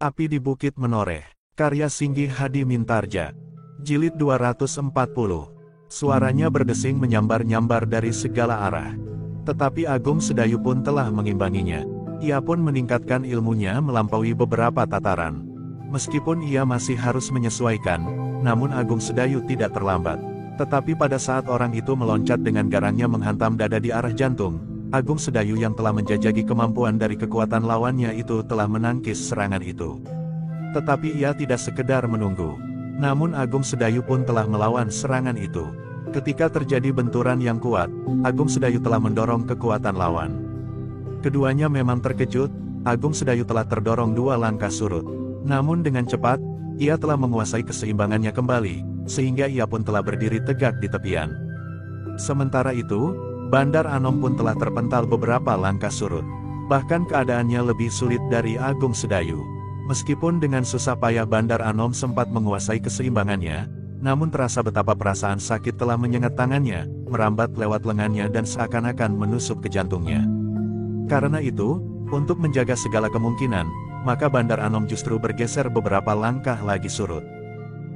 Api di Bukit Menoreh, karya Singgi Hadi Mintarja. Jilid 240. Suaranya berdesing menyambar-nyambar dari segala arah. Tetapi Agung Sedayu pun telah mengimbanginya. Ia pun meningkatkan ilmunya melampaui beberapa tataran. Meskipun ia masih harus menyesuaikan, namun Agung Sedayu tidak terlambat. Tetapi pada saat orang itu meloncat dengan garangnya menghantam dada di arah jantung, Agung Sedayu yang telah menjajaki kemampuan dari kekuatan lawannya itu telah menangkis serangan itu. Tetapi ia tidak sekedar menunggu. Namun Agung Sedayu pun telah melawan serangan itu. Ketika terjadi benturan yang kuat, Agung Sedayu telah mendorong kekuatan lawan. Keduanya memang terkejut, Agung Sedayu telah terdorong 2 langkah surut. Namun dengan cepat, ia telah menguasai keseimbangannya kembali, sehingga ia pun telah berdiri tegak di tepian. Sementara itu, Bandar Anom pun telah terpental beberapa langkah surut. Bahkan keadaannya lebih sulit dari Agung Sedayu. Meskipun dengan susah payah Bandar Anom sempat menguasai keseimbangannya, namun terasa betapa perasaan sakit telah menyengat tangannya, merambat lewat lengannya dan seakan-akan menusuk ke jantungnya. Karena itu, untuk menjaga segala kemungkinan, maka Bandar Anom justru bergeser beberapa langkah lagi surut.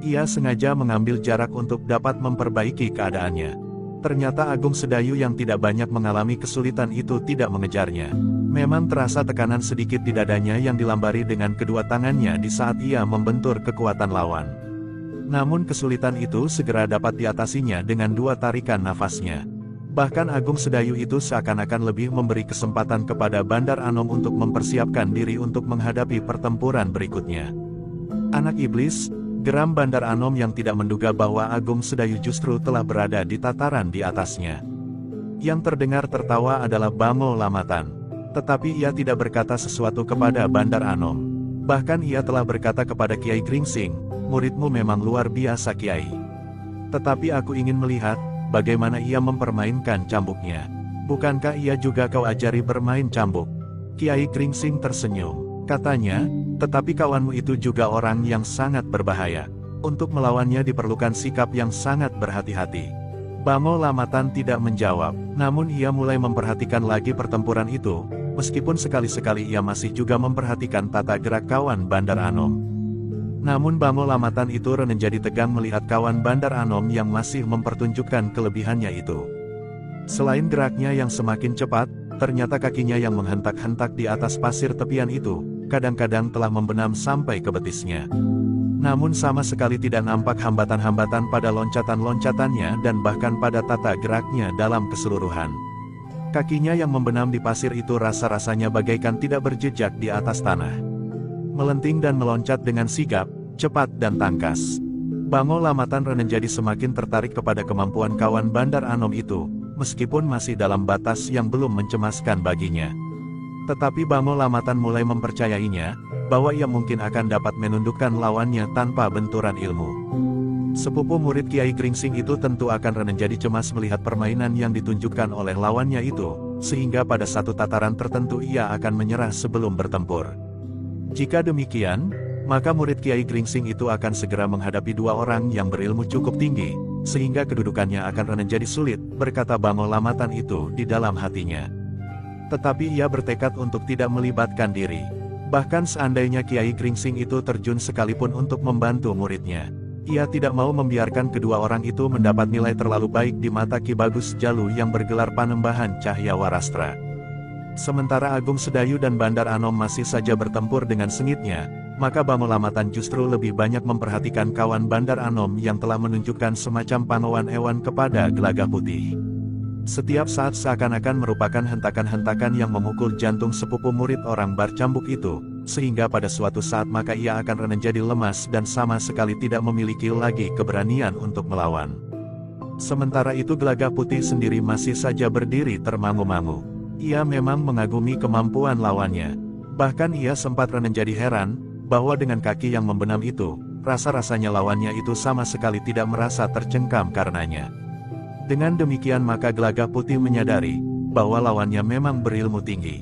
Ia sengaja mengambil jarak untuk dapat memperbaiki keadaannya. Ternyata Agung Sedayu yang tidak banyak mengalami kesulitan itu tidak mengejarnya. Memang terasa tekanan sedikit di dadanya yang dilambari dengan kedua tangannya di saat ia membentur kekuatan lawan. Namun kesulitan itu segera dapat diatasinya dengan 2 tarikan nafasnya. Bahkan Agung Sedayu itu seakan-akan lebih memberi kesempatan kepada Bandar Anom untuk mempersiapkan diri untuk menghadapi pertempuran berikutnya. Anak iblis, geram Bandar Anom yang tidak menduga bahwa Agung Sedayu justru telah berada di tataran di atasnya. Yang terdengar tertawa adalah Bamo Lamatan. Tetapi ia tidak berkata sesuatu kepada Bandar Anom. Bahkan ia telah berkata kepada Kiai Gringsing, "Muridmu memang luar biasa Kiai. Tetapi aku ingin melihat, bagaimana ia mempermainkan cambuknya. Bukankah ia juga kau ajari bermain cambuk?" Kiai Gringsing tersenyum. Katanya, "Tetapi kawanmu itu juga orang yang sangat berbahaya. Untuk melawannya diperlukan sikap yang sangat berhati-hati." Bamo Lamatan tidak menjawab, namun ia mulai memperhatikan lagi pertempuran itu. Meskipun sekali-sekali ia masih juga memperhatikan tata gerak kawan Bandar Anom. Namun Bamo Lamatan itu menjadi tegang melihat kawan Bandar Anom yang masih mempertunjukkan kelebihannya itu. Selain geraknya yang semakin cepat, ternyata kakinya yang menghentak-hentak di atas pasir tepian itu, kadang-kadang telah membenam sampai ke betisnya. Namun sama sekali tidak nampak hambatan-hambatan pada loncatan-loncatannya dan bahkan pada tata geraknya dalam keseluruhan. Kakinya yang membenam di pasir itu rasa-rasanya bagaikan tidak berjejak di atas tanah. Melenting dan meloncat dengan sigap, cepat dan tangkas. Bamo Lamatan menjadi semakin tertarik kepada kemampuan kawan Bandar Anom itu, meskipun masih dalam batas yang belum mencemaskan baginya. Tetapi Bamo Lamatan mulai mempercayainya, bahwa ia mungkin akan dapat menundukkan lawannya tanpa benturan ilmu. Sepupu murid Kiai Gringsing itu tentu akan menjadi cemas melihat permainan yang ditunjukkan oleh lawannya itu, sehingga pada satu tataran tertentu ia akan menyerah sebelum bertempur. Jika demikian, maka murid Kiai Gringsing itu akan segera menghadapi 2 orang yang berilmu cukup tinggi, sehingga kedudukannya akan menjadi sulit, berkata Bamo Lamatan itu di dalam hatinya. Tetapi ia bertekad untuk tidak melibatkan diri. Bahkan seandainya Kiai Gringsing itu terjun sekalipun untuk membantu muridnya, ia tidak mau membiarkan kedua orang itu mendapat nilai terlalu baik di mata Ki Bagus Jalu yang bergelar Panembahan Cahya Warastra. Sementara Agung Sedayu dan Bandar Anom masih saja bertempur dengan sengitnya, maka Bamo Lamatan justru lebih banyak memperhatikan kawan Bandar Anom yang telah menunjukkan semacam pangauan ewan kepada Gelagah Putih. Setiap saat seakan-akan merupakan hentakan-hentakan yang memukul jantung sepupu murid orang bercambuk itu, sehingga pada suatu saat maka ia akan menjadi lemas dan sama sekali tidak memiliki lagi keberanian untuk melawan. Sementara itu Gelagah Putih sendiri masih saja berdiri termangu-mangu. Ia memang mengagumi kemampuan lawannya. Bahkan ia sempat menjadi heran, bahwa dengan kaki yang membenam itu, rasa-rasanya lawannya itu sama sekali tidak merasa tercengkam karenanya. Dengan demikian maka Gelagah Putih menyadari, bahwa lawannya memang berilmu tinggi.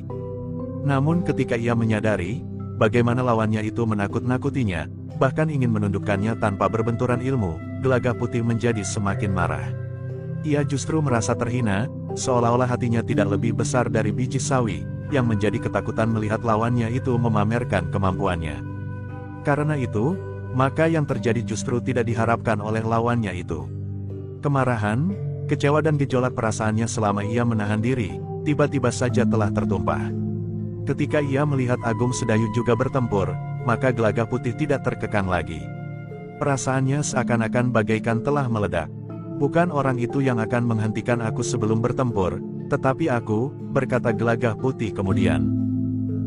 Namun ketika ia menyadari, bagaimana lawannya itu menakut-nakutinya, bahkan ingin menundukkannya tanpa berbenturan ilmu, Gelagah Putih menjadi semakin marah. Ia justru merasa terhina, seolah-olah hatinya tidak lebih besar dari biji sawi, yang menjadi ketakutan melihat lawannya itu memamerkan kemampuannya. Karena itu, maka yang terjadi justru tidak diharapkan oleh lawannya itu. Kemarahan, kecewa dan gejolak perasaannya selama ia menahan diri, tiba-tiba saja telah tertumpah. Ketika ia melihat Agung Sedayu juga bertempur, maka Gelagah Putih tidak terkekang lagi. Perasaannya seakan-akan bagaikan telah meledak. Bukan orang itu yang akan menghentikan aku sebelum bertempur, tetapi aku, berkata Gelagah Putih kemudian.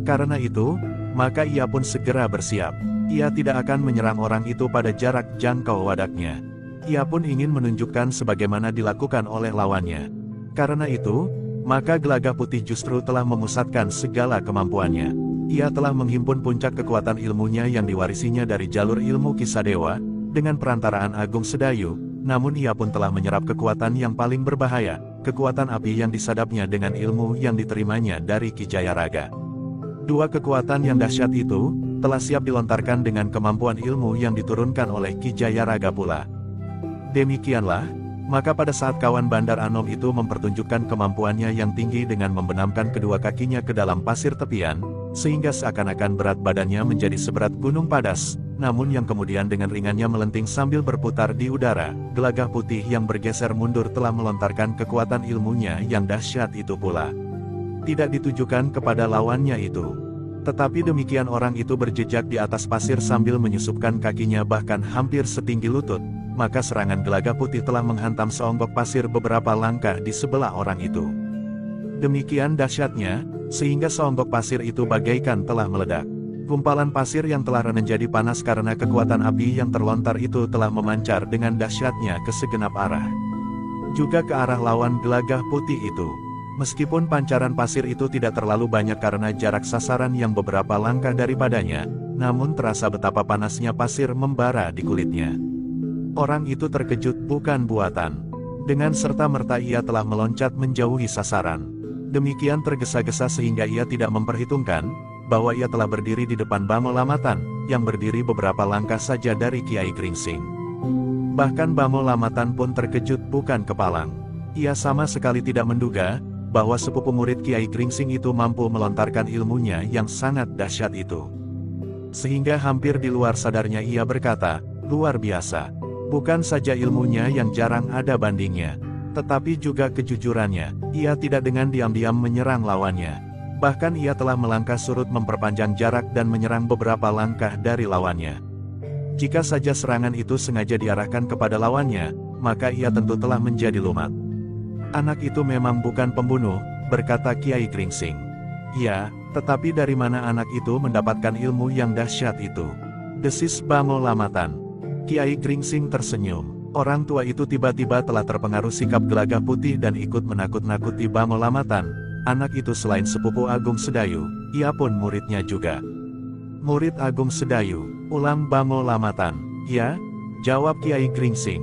Karena itu, maka ia pun segera bersiap. Ia tidak akan menyerang orang itu pada jarak jangkau wadaknya. Ia pun ingin menunjukkan sebagaimana dilakukan oleh lawannya. Karena itu, maka Gelagah Putih justru telah memusatkan segala kemampuannya. Ia telah menghimpun puncak kekuatan ilmunya yang diwarisinya dari jalur ilmu Kisah Dewa, dengan perantaraan Agung Sedayu, namun ia pun telah menyerap kekuatan yang paling berbahaya, kekuatan api yang disadapnya dengan ilmu yang diterimanya dari Ki Jayaraga. Dua kekuatan yang dahsyat itu, telah siap dilontarkan dengan kemampuan ilmu yang diturunkan oleh Ki Jayaraga pula. Demikianlah, maka pada saat kawan Bandar Anom itu mempertunjukkan kemampuannya yang tinggi dengan membenamkan kedua kakinya ke dalam pasir tepian, sehingga seakan-akan berat badannya menjadi seberat gunung padas, namun yang kemudian dengan ringannya melenting sambil berputar di udara, Gelagah Putih yang bergeser mundur telah melontarkan kekuatan ilmunya yang dahsyat itu pula. Tidak ditujukan kepada lawannya itu. Tetapi demikian orang itu berjejak di atas pasir sambil menyusupkan kakinya bahkan hampir setinggi lutut, maka serangan Gelagah Putih telah menghantam seonggok pasir beberapa langkah di sebelah orang itu. Demikian dahsyatnya, sehingga seonggok pasir itu bagaikan telah meledak. Gumpalan pasir yang telah menjadi panas karena kekuatan api yang terlontar itu telah memancar dengan dahsyatnya ke segenap arah. Juga ke arah lawan Gelagah Putih itu. Meskipun pancaran pasir itu tidak terlalu banyak karena jarak sasaran yang beberapa langkah daripadanya, namun terasa betapa panasnya pasir membara di kulitnya. Orang itu terkejut bukan buatan. Dengan serta-merta ia telah meloncat menjauhi sasaran. Demikian tergesa-gesa sehingga ia tidak memperhitungkan bahwa ia telah berdiri di depan Bamo Lamatan, yang berdiri beberapa langkah saja dari Kiai Gringsing. Bahkan Bamo Lamatan pun terkejut bukan kepalang. Ia sama sekali tidak menduga bahwa sepupu murid Kiai Gringsing itu mampu melontarkan ilmunya yang sangat dahsyat itu. Sehingga hampir di luar sadarnya ia berkata, luar biasa. Bukan saja ilmunya yang jarang ada bandingnya, tetapi juga kejujurannya. Ia tidak dengan diam-diam menyerang lawannya. Bahkan ia telah melangkah surut memperpanjang jarak dan menyerang beberapa langkah dari lawannya. Jika saja serangan itu sengaja diarahkan kepada lawannya, maka ia tentu telah menjadi lumat. Anak itu memang bukan pembunuh, berkata Kiai Gringsing. Ya, tetapi dari mana anak itu mendapatkan ilmu yang dahsyat itu? Desis Bamo Lamatan. Kiai Gringsing tersenyum. Orang tua itu tiba-tiba telah terpengaruh sikap Gelagah Putih dan ikut menakut-nakuti Bamo Lamatan. Anak itu selain sepupu Agung Sedayu, ia pun muridnya juga. Murid Agung Sedayu, ulang Bamo Lamatan. Ya, jawab Kiai Gringsing.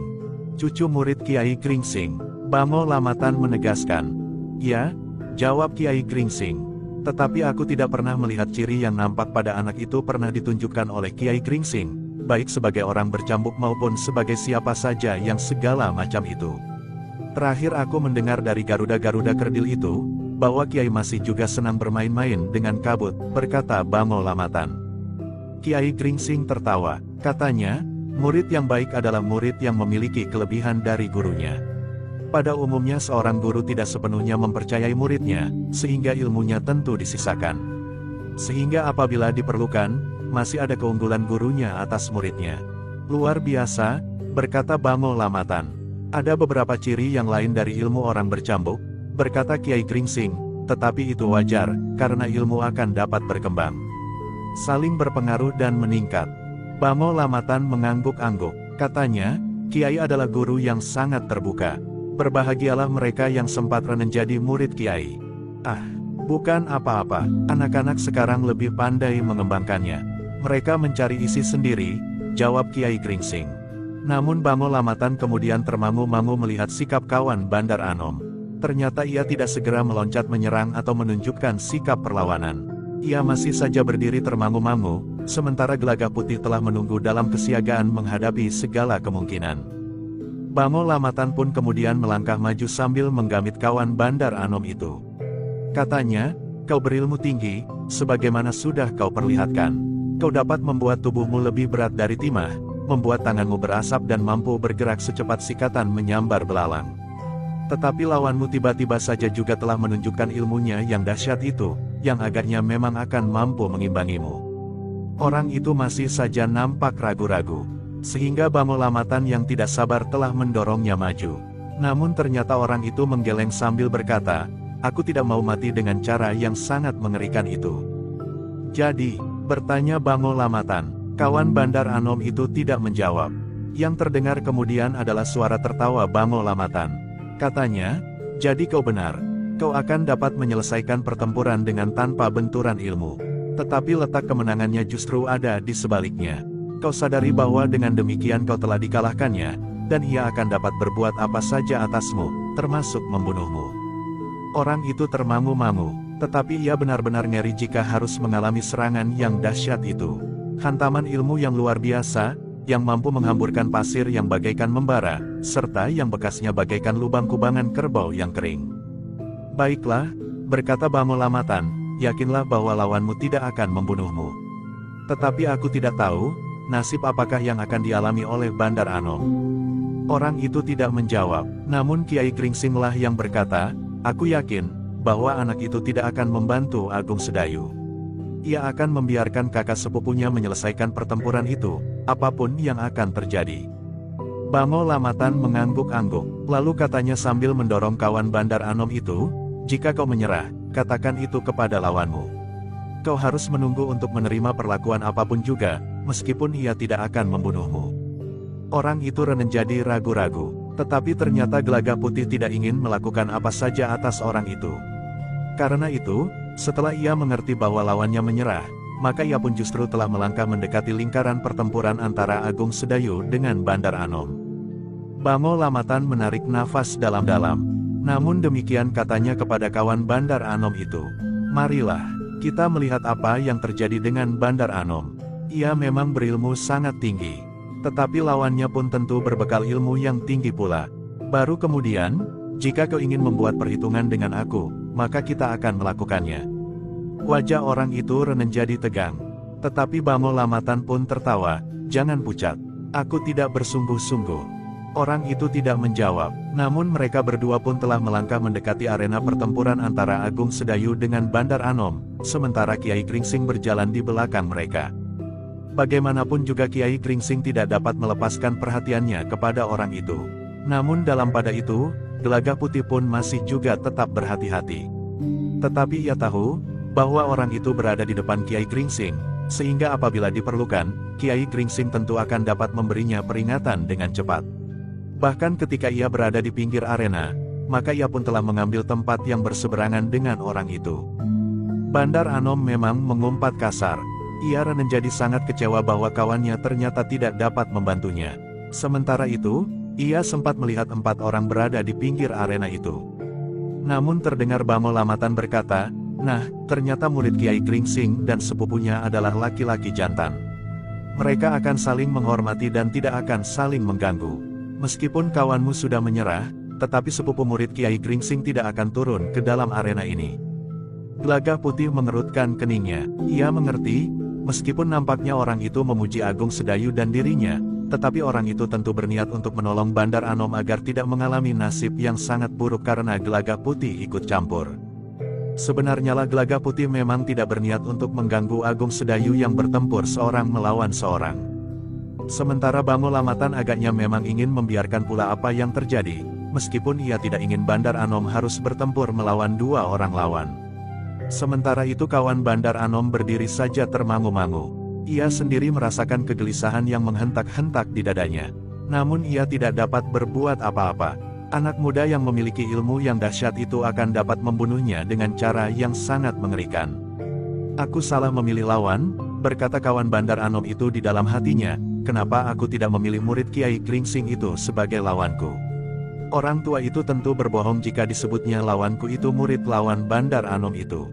Cucu murid Kiai Gringsing. Bamo Lamatan menegaskan. Ya, jawab Kiai Gringsing. Tetapi aku tidak pernah melihat ciri yang nampak pada anak itu pernah ditunjukkan oleh Kiai Gringsing, baik sebagai orang bercambuk maupun sebagai siapa saja yang segala macam itu. Terakhir aku mendengar dari Garuda-Garuda kerdil itu, bahwa Kiai masih juga senang bermain-main dengan kabut, berkata Bamo Lamatan. Kiai Gringsing tertawa, katanya, murid yang baik adalah murid yang memiliki kelebihan dari gurunya. Pada umumnya seorang guru tidak sepenuhnya mempercayai muridnya, sehingga ilmunya tentu disisakan. Sehingga apabila diperlukan, masih ada keunggulan gurunya atas muridnya. Luar biasa, berkata Bamo Lamatan. Ada beberapa ciri yang lain dari ilmu orang bercambuk, berkata Kiai Gringsing, tetapi itu wajar, karena ilmu akan dapat berkembang. Saling berpengaruh dan meningkat. Bamo Lamatan mengangguk-angguk, katanya, Kiai adalah guru yang sangat terbuka. Berbahagialah mereka yang sempat menjadi murid Kiai. Ah, bukan apa-apa, anak-anak sekarang lebih pandai mengembangkannya. Mereka mencari isi sendiri, jawab Kiai Gringsing. Namun Bamo Lamatan kemudian termangu-mangu melihat sikap kawan Bandar Anom. Ternyata ia tidak segera meloncat menyerang atau menunjukkan sikap perlawanan. Ia masih saja berdiri termangu-mangu, sementara Gelagah Putih telah menunggu dalam kesiagaan menghadapi segala kemungkinan. Bamo Lamatan pun kemudian melangkah maju sambil menggamit kawan Bandar Anom itu. Katanya, kau berilmu tinggi, sebagaimana sudah kau perlihatkan. Kau dapat membuat tubuhmu lebih berat dari timah, membuat tanganmu berasap dan mampu bergerak secepat sikatan menyambar belalang. Tetapi lawanmu tiba-tiba saja juga telah menunjukkan ilmunya yang dahsyat itu, yang agaknya memang akan mampu mengimbangimu. Orang itu masih saja nampak ragu-ragu, sehingga Bamo Lamatan yang tidak sabar telah mendorongnya maju. Namun ternyata orang itu menggeleng sambil berkata, "Aku tidak mau mati dengan cara yang sangat mengerikan itu." "Jadi," bertanya Bamo Lamatan, kawan Bandar Anom itu tidak menjawab. Yang terdengar kemudian adalah suara tertawa Bamo Lamatan. Katanya, "Jadi kau benar, kau akan dapat menyelesaikan pertempuran dengan tanpa benturan ilmu. Tetapi letak kemenangannya justru ada di sebaliknya. Kau sadari bahwa dengan demikian kau telah dikalahkannya, dan ia akan dapat berbuat apa saja atasmu, termasuk membunuhmu." Orang itu termangu-mangu, tetapi ia benar-benar ngeri jika harus mengalami serangan yang dahsyat itu. Hantaman ilmu yang luar biasa, yang mampu menghamburkan pasir yang bagaikan membara, serta yang bekasnya bagaikan lubang kubangan kerbau yang kering. "Baiklah," berkata Bamo Lamatan, "yakinlah bahwa lawanmu tidak akan membunuhmu. Tetapi aku tidak tahu, nasib apakah yang akan dialami oleh Bandar Anom." Orang itu tidak menjawab, namun Kiai Gringsinglah yang berkata, "Aku yakin, bahwa anak itu tidak akan membantu Agung Sedayu. Ia akan membiarkan kakak sepupunya menyelesaikan pertempuran itu, apapun yang akan terjadi." Bamo Lamatan mengangguk-angguk, lalu katanya sambil mendorong kawan Bandar Anom itu, "Jika kau menyerah, katakan itu kepada lawanmu. Kau harus menunggu untuk menerima perlakuan apapun juga, meskipun ia tidak akan membunuhmu." Orang itu menjadi ragu-ragu, tetapi ternyata Gelagah Putih tidak ingin melakukan apa saja atas orang itu. Karena itu, setelah ia mengerti bahwa lawannya menyerah, maka ia pun justru telah melangkah mendekati lingkaran pertempuran antara Agung Sedayu dengan Bandar Anom. Bamo Lamatan menarik nafas dalam-dalam. Namun demikian katanya kepada kawan Bandar Anom itu, "Marilah, kita melihat apa yang terjadi dengan Bandar Anom. Ia memang berilmu sangat tinggi. Tetapi lawannya pun tentu berbekal ilmu yang tinggi pula. Baru kemudian, jika kau ingin membuat perhitungan dengan aku, maka kita akan melakukannya." Wajah orang itu menjadi tegang. Tetapi Bamo Lamatan pun tertawa, "Jangan pucat. Aku tidak bersungguh-sungguh." Orang itu tidak menjawab, namun mereka berdua pun telah melangkah mendekati arena pertempuran antara Agung Sedayu dengan Bandar Anom, sementara Kiai Gringsing berjalan di belakang mereka. Bagaimanapun juga Kiai Gringsing tidak dapat melepaskan perhatiannya kepada orang itu. Namun dalam pada itu, Gelagah Putih pun masih juga tetap berhati-hati. Tetapi ia tahu, bahwa orang itu berada di depan Kiai Gringsing, sehingga apabila diperlukan, Kiai Gringsing tentu akan dapat memberinya peringatan dengan cepat. Bahkan ketika ia berada di pinggir arena, maka ia pun telah mengambil tempat yang berseberangan dengan orang itu. Bandar Anom memang mengumpat kasar. Ia menjadi sangat kecewa bahwa kawannya ternyata tidak dapat membantunya. Sementara itu, ia sempat melihat 4 orang berada di pinggir arena itu. Namun terdengar Bamo Lamatan berkata, "Nah, ternyata murid Kiai Gringsing dan sepupunya adalah laki-laki jantan. Mereka akan saling menghormati dan tidak akan saling mengganggu. Meskipun kawanmu sudah menyerah, tetapi sepupu murid Kiai Gringsing tidak akan turun ke dalam arena ini." Gelagah Putih mengerutkan keningnya. Ia mengerti, meskipun nampaknya orang itu memuji Agung Sedayu dan dirinya, tetapi orang itu tentu berniat untuk menolong Bandar Anom agar tidak mengalami nasib yang sangat buruk karena Gelagah Putih ikut campur. Sebenarnya lah Gelagah Putih memang tidak berniat untuk mengganggu Agung Sedayu yang bertempur seorang melawan seorang. Sementara Bamo Lamatan agaknya memang ingin membiarkan pula apa yang terjadi, meskipun ia tidak ingin Bandar Anom harus bertempur melawan 2 orang lawan. Sementara itu kawan Bandar Anom berdiri saja termangu-mangu. Ia sendiri merasakan kegelisahan yang menghentak-hentak di dadanya. Namun ia tidak dapat berbuat apa-apa. Anak muda yang memiliki ilmu yang dahsyat itu akan dapat membunuhnya dengan cara yang sangat mengerikan. "Aku salah memilih lawan," berkata kawan Bandar Anom itu di dalam hatinya, "kenapa aku tidak memilih murid Kiai Gringsing itu sebagai lawanku? Orang tua itu tentu berbohong jika disebutnya lawanku itu murid lawan Bandar Anom itu."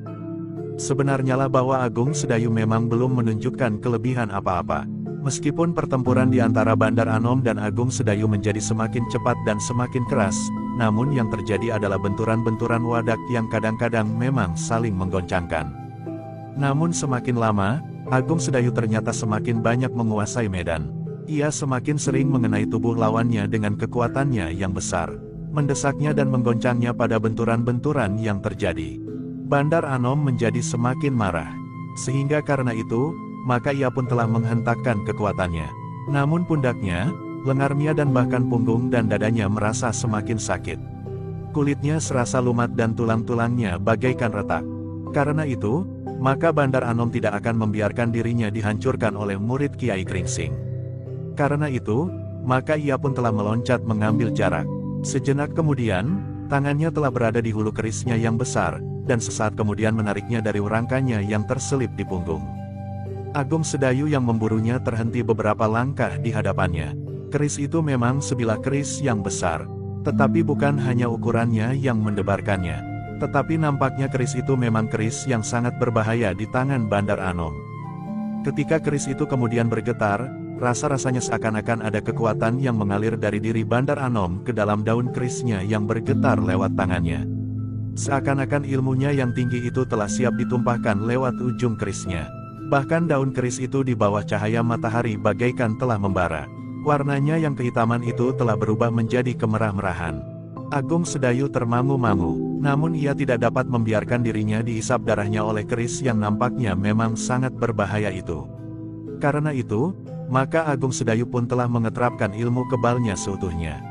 Sebenarnya lah bahwa Agung Sedayu memang belum menunjukkan kelebihan apa-apa. Meskipun pertempuran di antara Bandar Anom dan Agung Sedayu menjadi semakin cepat dan semakin keras, namun yang terjadi adalah benturan-benturan wadak yang kadang-kadang memang saling menggoncangkan. Namun semakin lama, Agung Sedayu ternyata semakin banyak menguasai medan. Ia semakin sering mengenai tubuh lawannya dengan kekuatannya yang besar, mendesaknya dan menggoncangnya pada benturan-benturan yang terjadi. Bandar Anom menjadi semakin marah. Sehingga karena itu, maka ia pun telah menghentakkan kekuatannya. Namun pundaknya, lengarnya dan bahkan punggung dan dadanya merasa semakin sakit. Kulitnya serasa lumat dan tulang-tulangnya bagaikan retak. Karena itu, maka Bandar Anom tidak akan membiarkan dirinya dihancurkan oleh murid Kiai Gringsing. Karena itu, maka ia pun telah meloncat mengambil jarak. Sejenak kemudian, tangannya telah berada di hulu kerisnya yang besar, dan sesaat kemudian menariknya dari rangkanya yang terselip di punggung. Agung Sedayu yang memburunya terhenti beberapa langkah di hadapannya. Keris itu memang sebilah keris yang besar, tetapi bukan hanya ukurannya yang mendebarkannya. Tetapi nampaknya keris itu memang keris yang sangat berbahaya di tangan Bandar Anom. Ketika keris itu kemudian bergetar, rasa-rasanya seakan-akan ada kekuatan yang mengalir dari diri Bandar Anom ke dalam daun kerisnya yang bergetar lewat tangannya. Seakan-akan ilmunya yang tinggi itu telah siap ditumpahkan lewat ujung kerisnya. Bahkan daun keris itu di bawah cahaya matahari bagaikan telah membara. Warnanya yang kehitaman itu telah berubah menjadi kemerah-merahan. Agung Sedayu termangu-mangu, namun ia tidak dapat membiarkan dirinya dihisap darahnya oleh keris yang nampaknya memang sangat berbahaya itu. Karena itu, maka Agung Sedayu pun telah mengeterapkan ilmu kebalnya seutuhnya.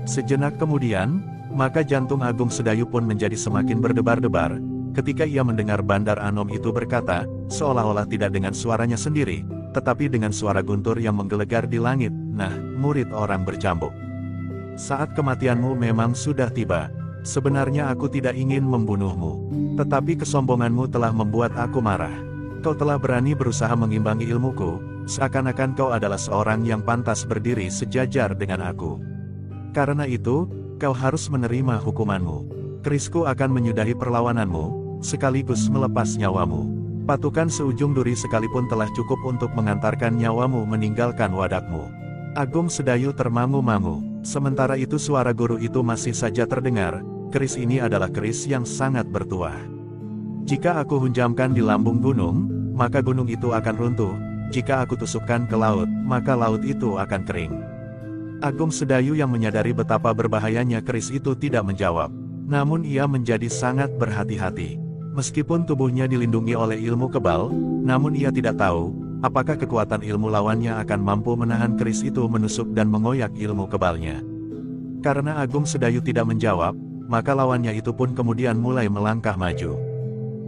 Sejenak kemudian, maka jantung Agung Sedayu pun menjadi semakin berdebar-debar, ketika ia mendengar Bandar Anom itu berkata, seolah-olah tidak dengan suaranya sendiri, tetapi dengan suara guntur yang menggelegar di langit, "Nah, murid orang bercambuk. Saat kematianmu memang sudah tiba. Sebenarnya aku tidak ingin membunuhmu. Tetapi kesombonganmu telah membuat aku marah. Kau telah berani berusaha mengimbangi ilmuku, seakan-akan kau adalah seorang yang pantas berdiri sejajar dengan aku. Karena itu, kau harus menerima hukumanmu. Kerisku akan menyudahi perlawananmu, sekaligus melepas nyawamu. Patukan seujung duri sekalipun telah cukup untuk mengantarkan nyawamu meninggalkan wadakmu." Agung Sedayu termangu-mangu. Sementara itu suara guru itu masih saja terdengar, "Keris ini adalah keris yang sangat bertuah. Jika aku hunjamkan di lambung gunung, maka gunung itu akan runtuh. Jika aku tusukkan ke laut, maka laut itu akan kering." Agung Sedayu yang menyadari betapa berbahayanya keris itu tidak menjawab. Namun ia menjadi sangat berhati-hati. Meskipun tubuhnya dilindungi oleh ilmu kebal, namun ia tidak tahu, apakah kekuatan ilmu lawannya akan mampu menahan keris itu menusuk dan mengoyak ilmu kebalnya. Karena Agung Sedayu tidak menjawab, maka lawannya itu pun kemudian mulai melangkah maju.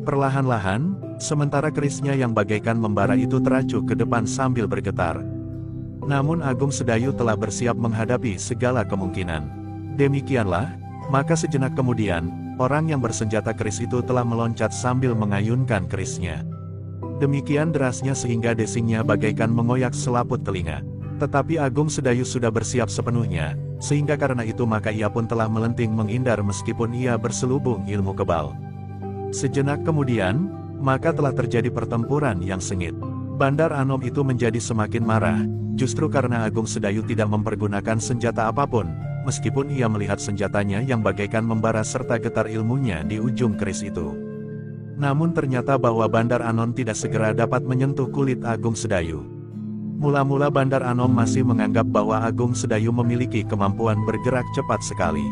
Perlahan-lahan, sementara kerisnya yang bagaikan membara itu teracuk ke depan sambil bergetar. Namun Agung Sedayu telah bersiap menghadapi segala kemungkinan. Demikianlah, maka sejenak kemudian, orang yang bersenjata keris itu telah meloncat sambil mengayunkan kerisnya. Demikian derasnya sehingga desingnya bagaikan mengoyak selaput telinga. Tetapi Agung Sedayu sudah bersiap sepenuhnya, sehingga karena itu maka ia pun telah melenting menghindar meskipun ia berselubung ilmu kebal. Sejenak kemudian, maka telah terjadi pertempuran yang sengit. Bandar Anom itu menjadi semakin marah, justru karena Agung Sedayu tidak mempergunakan senjata apapun, meskipun ia melihat senjatanya yang bagaikan membara serta getar ilmunya di ujung keris itu. Namun ternyata bahwa Bandar Anom tidak segera dapat menyentuh kulit Agung Sedayu. Mula-mula Bandar Anom masih menganggap bahwa Agung Sedayu memiliki kemampuan bergerak cepat sekali.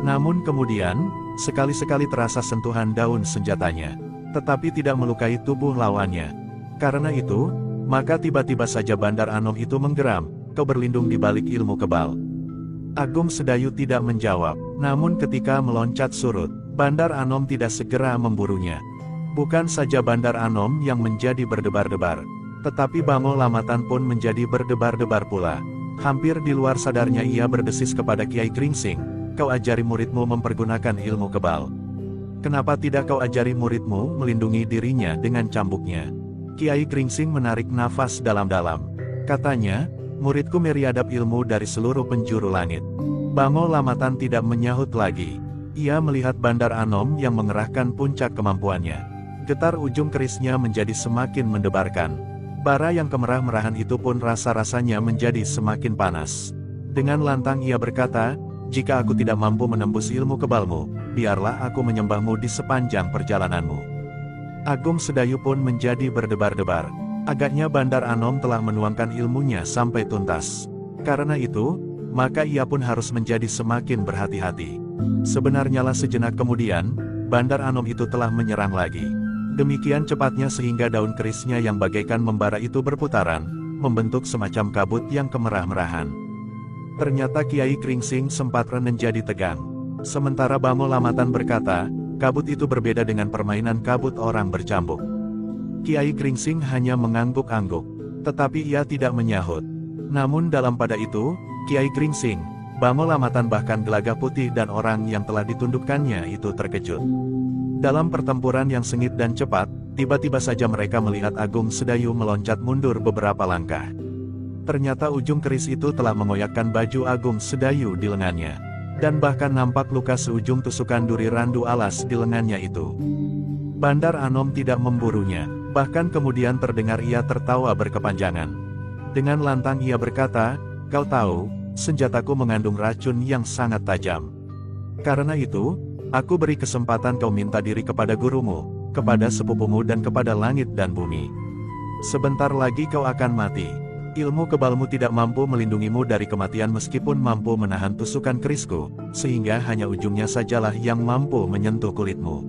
Namun kemudian, sekali-sekali terasa sentuhan daun senjatanya, tetapi tidak melukai tubuh lawannya. Karena itu, maka tiba-tiba saja Bandar Anom itu menggeram, "Kau berlindung di balik ilmu kebal." Agung Sedayu tidak menjawab, namun ketika meloncat surut, Bandar Anom tidak segera memburunya. Bukan saja Bandar Anom yang menjadi berdebar-debar, tetapi Bango Lamatan pun menjadi berdebar-debar pula. Hampir di luar sadarnya ia berdesis kepada Kiai Gringsing, "Kau ajari muridmu mempergunakan ilmu kebal. Kenapa tidak kau ajari muridmu melindungi dirinya dengan cambuknya?" Kiai Gringsing menarik nafas dalam-dalam. Katanya, "Muridku meriadap ilmu dari seluruh penjuru langit." Bango Lamatan tidak menyahut lagi. Ia melihat Bandar Anom yang mengerahkan puncak kemampuannya. Getar ujung kerisnya menjadi semakin mendebarkan. Bara yang kemerah-merahan itu pun rasa-rasanya menjadi semakin panas. Dengan lantang ia berkata, "Jika aku tidak mampu menembus ilmu kebalmu, biarlah aku menyembahmu di sepanjang perjalananmu." Agung Sedayu pun menjadi berdebar-debar. Agaknya Bandar Anom telah menuangkan ilmunya sampai tuntas. Karena itu, maka ia pun harus menjadi semakin berhati-hati. Sebenarnya lah sejenak kemudian, Bandar Anom itu telah menyerang lagi. Demikian cepatnya sehingga daun kerisnya yang bagaikan membara itu berputaran, membentuk semacam kabut yang kemerah-merahan. Ternyata Kiai Kringsing sempat menjadi tegang. Sementara Bamo Lamatan berkata, kabut itu berbeda dengan permainan kabut orang bercambuk. Kiai Kringsing hanya mengangguk-angguk, tetapi ia tidak menyahut. Namun dalam pada itu, Kiai Kringsing, Bamo Lamatan bahkan Gelagah Putih dan orang yang telah ditundukkannya itu terkejut. Dalam pertempuran yang sengit dan cepat, tiba-tiba saja mereka melihat Agung Sedayu meloncat mundur beberapa langkah. Ternyata ujung keris itu telah mengoyakkan baju Agung Sedayu di lengannya. Dan bahkan nampak luka seujung tusukan duri randu alas di lengannya itu. Bandar Anom tidak memburunya, bahkan kemudian terdengar ia tertawa berkepanjangan. Dengan lantang ia berkata, "Kau tahu, senjataku mengandung racun yang sangat tajam. Karena itu, aku beri kesempatan kau minta diri kepada gurumu, kepada sepupumu dan kepada langit dan bumi. Sebentar lagi kau akan mati. Ilmu kebalmu tidak mampu melindungimu dari kematian meskipun mampu menahan tusukan kerisku, sehingga hanya ujungnya sajalah yang mampu menyentuh kulitmu.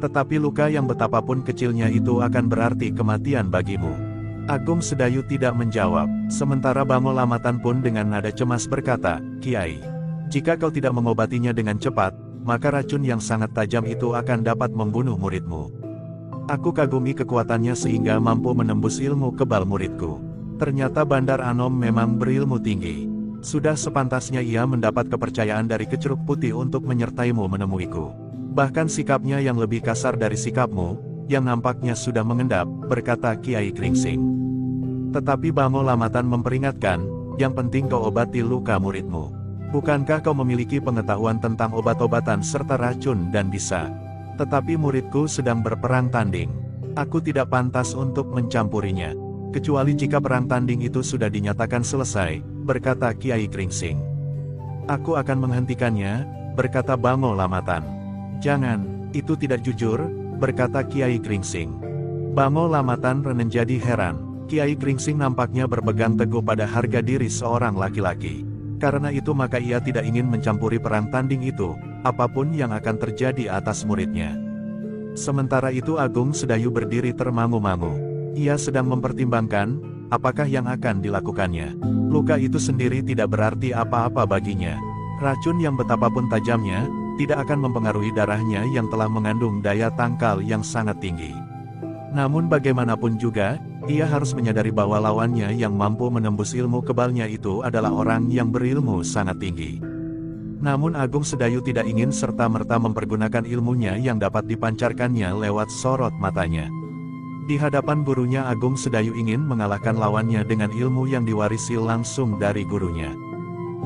Tetapi luka yang betapapun kecilnya itu akan berarti kematian bagimu." Agung Sedayu tidak menjawab, sementara Bamo Lamatan pun dengan nada cemas berkata, "Kiai, jika kau tidak mengobatinya dengan cepat, maka racun yang sangat tajam itu akan dapat membunuh muridmu. Aku kagumi kekuatannya sehingga mampu menembus ilmu kebal muridku. Ternyata Bandar Anom memang berilmu tinggi. Sudah sepantasnya ia mendapat kepercayaan dari Kecuruk Putih untuk menyertaimu menemuiku. Bahkan sikapnya yang lebih kasar dari sikapmu, yang nampaknya sudah mengendap," berkata Kiai Kringsing. Tetapi Bamo Lamatan memperingatkan, "Yang penting kau obati luka muridmu. Bukankah kau memiliki pengetahuan tentang obat-obatan serta racun dan bisa? Tetapi muridku sedang berperang tanding. Aku tidak pantas untuk mencampurinya. Kecuali jika perang tanding itu sudah dinyatakan selesai," berkata Kiai Kringsing. "Aku akan menghentikannya," berkata Bamo Lamatan. "Jangan, itu tidak jujur," berkata Kiai Kringsing. Bamo Lamatan menjadi heran. Kiai Kringsing nampaknya berpegang teguh pada harga diri seorang laki-laki. Karena itu maka ia tidak ingin mencampuri perang tanding itu, apapun yang akan terjadi atas muridnya. Sementara itu Agung Sedayu berdiri termangu-mangu. Ia sedang mempertimbangkan, apakah yang akan dilakukannya. Luka itu sendiri tidak berarti apa-apa baginya. Racun yang betapapun tajamnya, tidak akan mempengaruhi darahnya yang telah mengandung daya tangkal yang sangat tinggi. Namun bagaimanapun juga, ia harus menyadari bahwa lawannya yang mampu menembus ilmu kebalnya itu adalah orang yang berilmu sangat tinggi. Namun Agung Sedayu tidak ingin serta-merta mempergunakan ilmunya yang dapat dipancarkannya lewat sorot matanya. Di hadapan gurunya Agung Sedayu ingin mengalahkan lawannya dengan ilmu yang diwarisi langsung dari gurunya.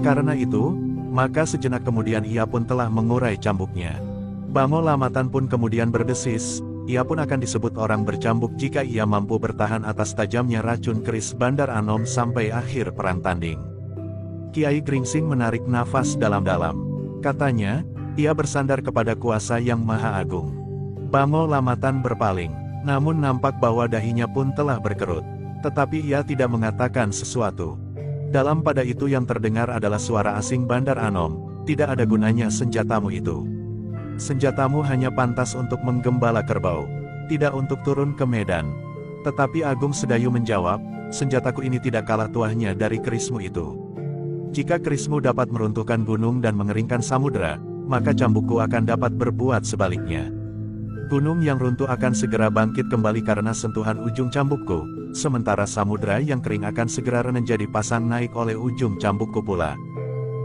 Karena itu, maka sejenak kemudian ia pun telah mengurai cambuknya. Bamo Lamatan pun kemudian berdesis, ia pun akan disebut orang bercambuk jika ia mampu bertahan atas tajamnya racun keris Bandar Anom sampai akhir perang tanding. Kiai Kringsing menarik nafas dalam-dalam. Katanya, ia bersandar kepada kuasa yang maha agung. Bamo Lamatan berpaling. Namun nampak bahwa dahinya pun telah berkerut. Tetapi ia tidak mengatakan sesuatu. Dalam pada itu yang terdengar adalah suara asing Bandar Anom, "Tidak ada gunanya senjatamu itu. Senjatamu hanya pantas untuk menggembala kerbau, tidak untuk turun ke medan." Tetapi Agung Sedayu menjawab, "Senjataku ini tidak kalah tuahnya dari kerismu itu. Jika kerismu dapat meruntuhkan gunung dan mengeringkan samudera, maka cambukku akan dapat berbuat sebaliknya. Gunung yang runtuh akan segera bangkit kembali karena sentuhan ujung cambukku, sementara samudera yang kering akan segera menjadi pasang naik oleh ujung cambukku pula."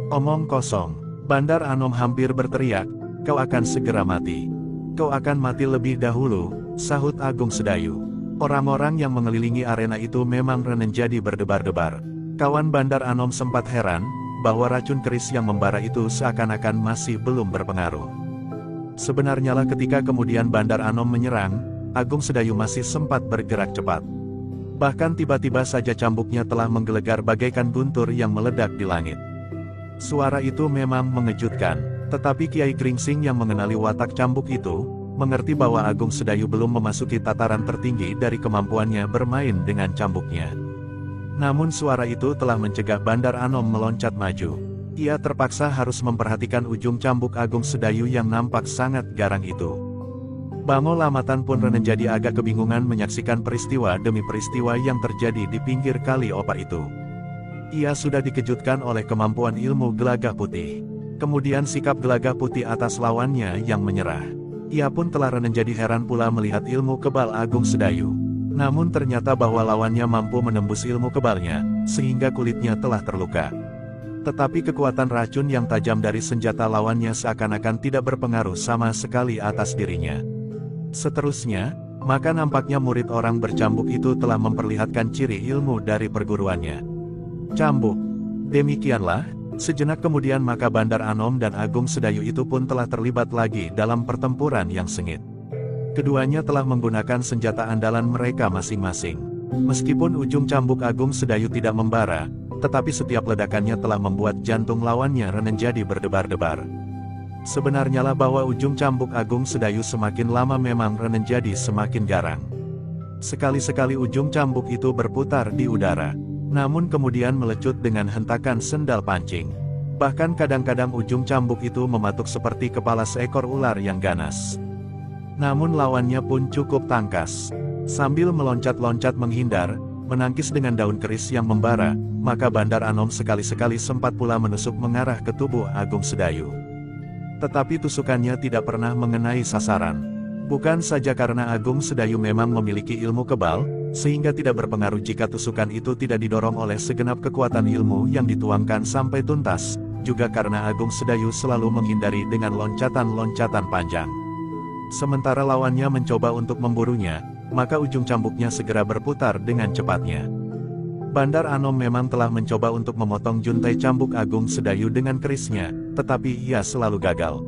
"Omong kosong," Bandar Anom hampir berteriak, "kau akan segera mati. Kau akan mati lebih dahulu," sahut Agung Sedayu. Orang-orang yang mengelilingi arena itu memang menjadi berdebar-debar. Kawan Bandar Anom sempat heran, bahwa racun keris yang membara itu seakan-akan masih belum berpengaruh. Sebenarnya lah ketika kemudian Bandar Anom menyerang, Agung Sedayu masih sempat bergerak cepat. Bahkan tiba-tiba saja cambuknya telah menggelegar bagaikan guntur yang meledak di langit. Suara itu memang mengejutkan, tetapi Kiai Kringsing yang mengenali watak cambuk itu, mengerti bahwa Agung Sedayu belum memasuki tataran tertinggi dari kemampuannya bermain dengan cambuknya. Namun suara itu telah mencegah Bandar Anom meloncat maju. Ia terpaksa harus memperhatikan ujung cambuk Agung Sedayu yang nampak sangat garang itu. Bango Lamatan pun menjadi agak kebingungan menyaksikan peristiwa demi peristiwa yang terjadi di pinggir kali opak itu. Ia sudah dikejutkan oleh kemampuan ilmu Gelagah Putih. Kemudian sikap Gelagah Putih atas lawannya yang menyerah. Ia pun telah menjadi heran pula melihat ilmu kebal Agung Sedayu. Namun ternyata bahwa lawannya mampu menembus ilmu kebalnya, sehingga kulitnya telah terluka. Tetapi kekuatan racun yang tajam dari senjata lawannya seakan-akan tidak berpengaruh sama sekali atas dirinya. Seterusnya, maka nampaknya murid orang bercambuk itu telah memperlihatkan ciri ilmu dari perguruannya. Cambuk. Demikianlah, sejenak kemudian maka Bandar Anom dan Agung Sedayu itu pun telah terlibat lagi dalam pertempuran yang sengit. Keduanya telah menggunakan senjata andalan mereka masing-masing. Meskipun ujung cambuk Agung Sedayu tidak membara, tetapi setiap ledakannya telah membuat jantung lawannya menjadi berdebar-debar. Sebenarnya lah bahwa ujung cambuk Agung Sedayu semakin lama memang menjadi semakin garang. Sekali-sekali ujung cambuk itu berputar di udara, namun kemudian melecut dengan hentakan sendal pancing. Bahkan kadang-kadang ujung cambuk itu mematuk seperti kepala seekor ular yang ganas. Namun lawannya pun cukup tangkas. Sambil meloncat-loncat menghindar, menangkis dengan daun keris yang membara, maka Bandar Anom sekali-sekali sempat pula menusuk mengarah ke tubuh Agung Sedayu. Tetapi tusukannya tidak pernah mengenai sasaran. Bukan saja karena Agung Sedayu memang memiliki ilmu kebal, sehingga tidak berpengaruh jika tusukan itu tidak didorong oleh segenap kekuatan ilmu yang dituangkan sampai tuntas, juga karena Agung Sedayu selalu menghindari dengan loncatan-loncatan panjang. Sementara lawannya mencoba untuk memburunya, maka ujung cambuknya segera berputar dengan cepatnya. Bandar Anom memang telah mencoba untuk memotong juntai cambuk Agung Sedayu dengan kerisnya, tetapi ia selalu gagal.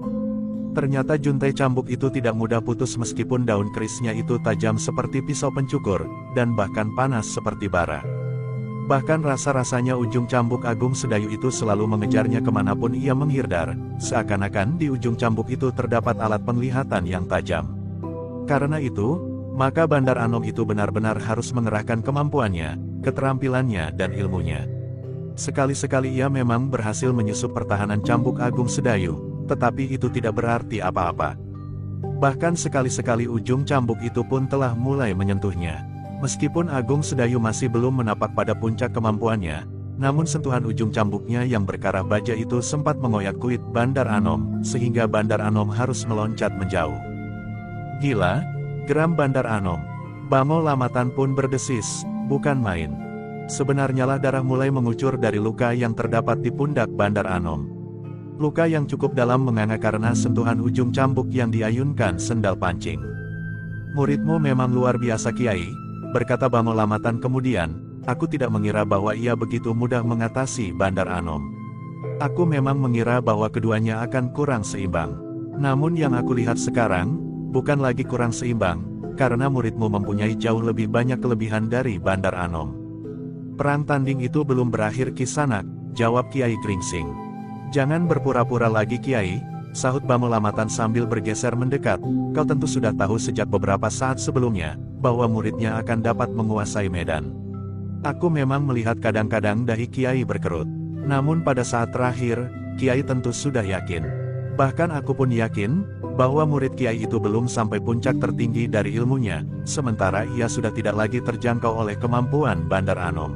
Ternyata juntai cambuk itu tidak mudah putus meskipun daun kerisnya itu tajam seperti pisau pencukur, dan bahkan panas seperti bara. Bahkan rasa-rasanya ujung cambuk Agung Sedayu itu selalu mengejarnya kemanapun ia menghindar, seakan-akan di ujung cambuk itu terdapat alat penglihatan yang tajam. Karena itu, maka Bandar Anom itu benar-benar harus mengerahkan kemampuannya, keterampilannya dan ilmunya. Sekali-sekali ia memang berhasil menyusup pertahanan cambuk Agung Sedayu, tetapi itu tidak berarti apa-apa. Bahkan sekali-sekali ujung cambuk itu pun telah mulai menyentuhnya. Meskipun Agung Sedayu masih belum menapak pada puncak kemampuannya, namun sentuhan ujung cambuknya yang berkarah baja itu sempat mengoyak kulit Bandar Anom, sehingga Bandar Anom harus meloncat menjauh. Gila, geram Bandar Anom. Bango Lamatan pun berdesis, bukan main. Sebenarnya lah darah mulai mengucur dari luka yang terdapat di pundak Bandar Anom. Luka yang cukup dalam menganga karena sentuhan ujung cambuk yang diayunkan sendal pancing. Muridmu memang luar biasa Kiai, berkata Bango Lamatan kemudian. Aku tidak mengira bahwa ia begitu mudah mengatasi Bandar Anom. Aku memang mengira bahwa keduanya akan kurang seimbang. Namun yang aku lihat sekarang, bukan lagi kurang seimbang, karena muridmu mempunyai jauh lebih banyak kelebihan dari Bandar Anom. Perang tanding itu belum berakhir Kisanak, jawab Kiai Gringsing. Jangan berpura-pura lagi Kiai, sahut Bango Lamatan sambil bergeser mendekat. Kau tentu sudah tahu sejak beberapa saat sebelumnya, bahwa muridnya akan dapat menguasai medan. Aku memang melihat kadang-kadang dahi Kiai berkerut. Namun pada saat terakhir, Kiai tentu sudah yakin. Bahkan aku pun yakin, bahwa murid Kiai itu belum sampai puncak tertinggi dari ilmunya, sementara ia sudah tidak lagi terjangkau oleh kemampuan Bandar Anom.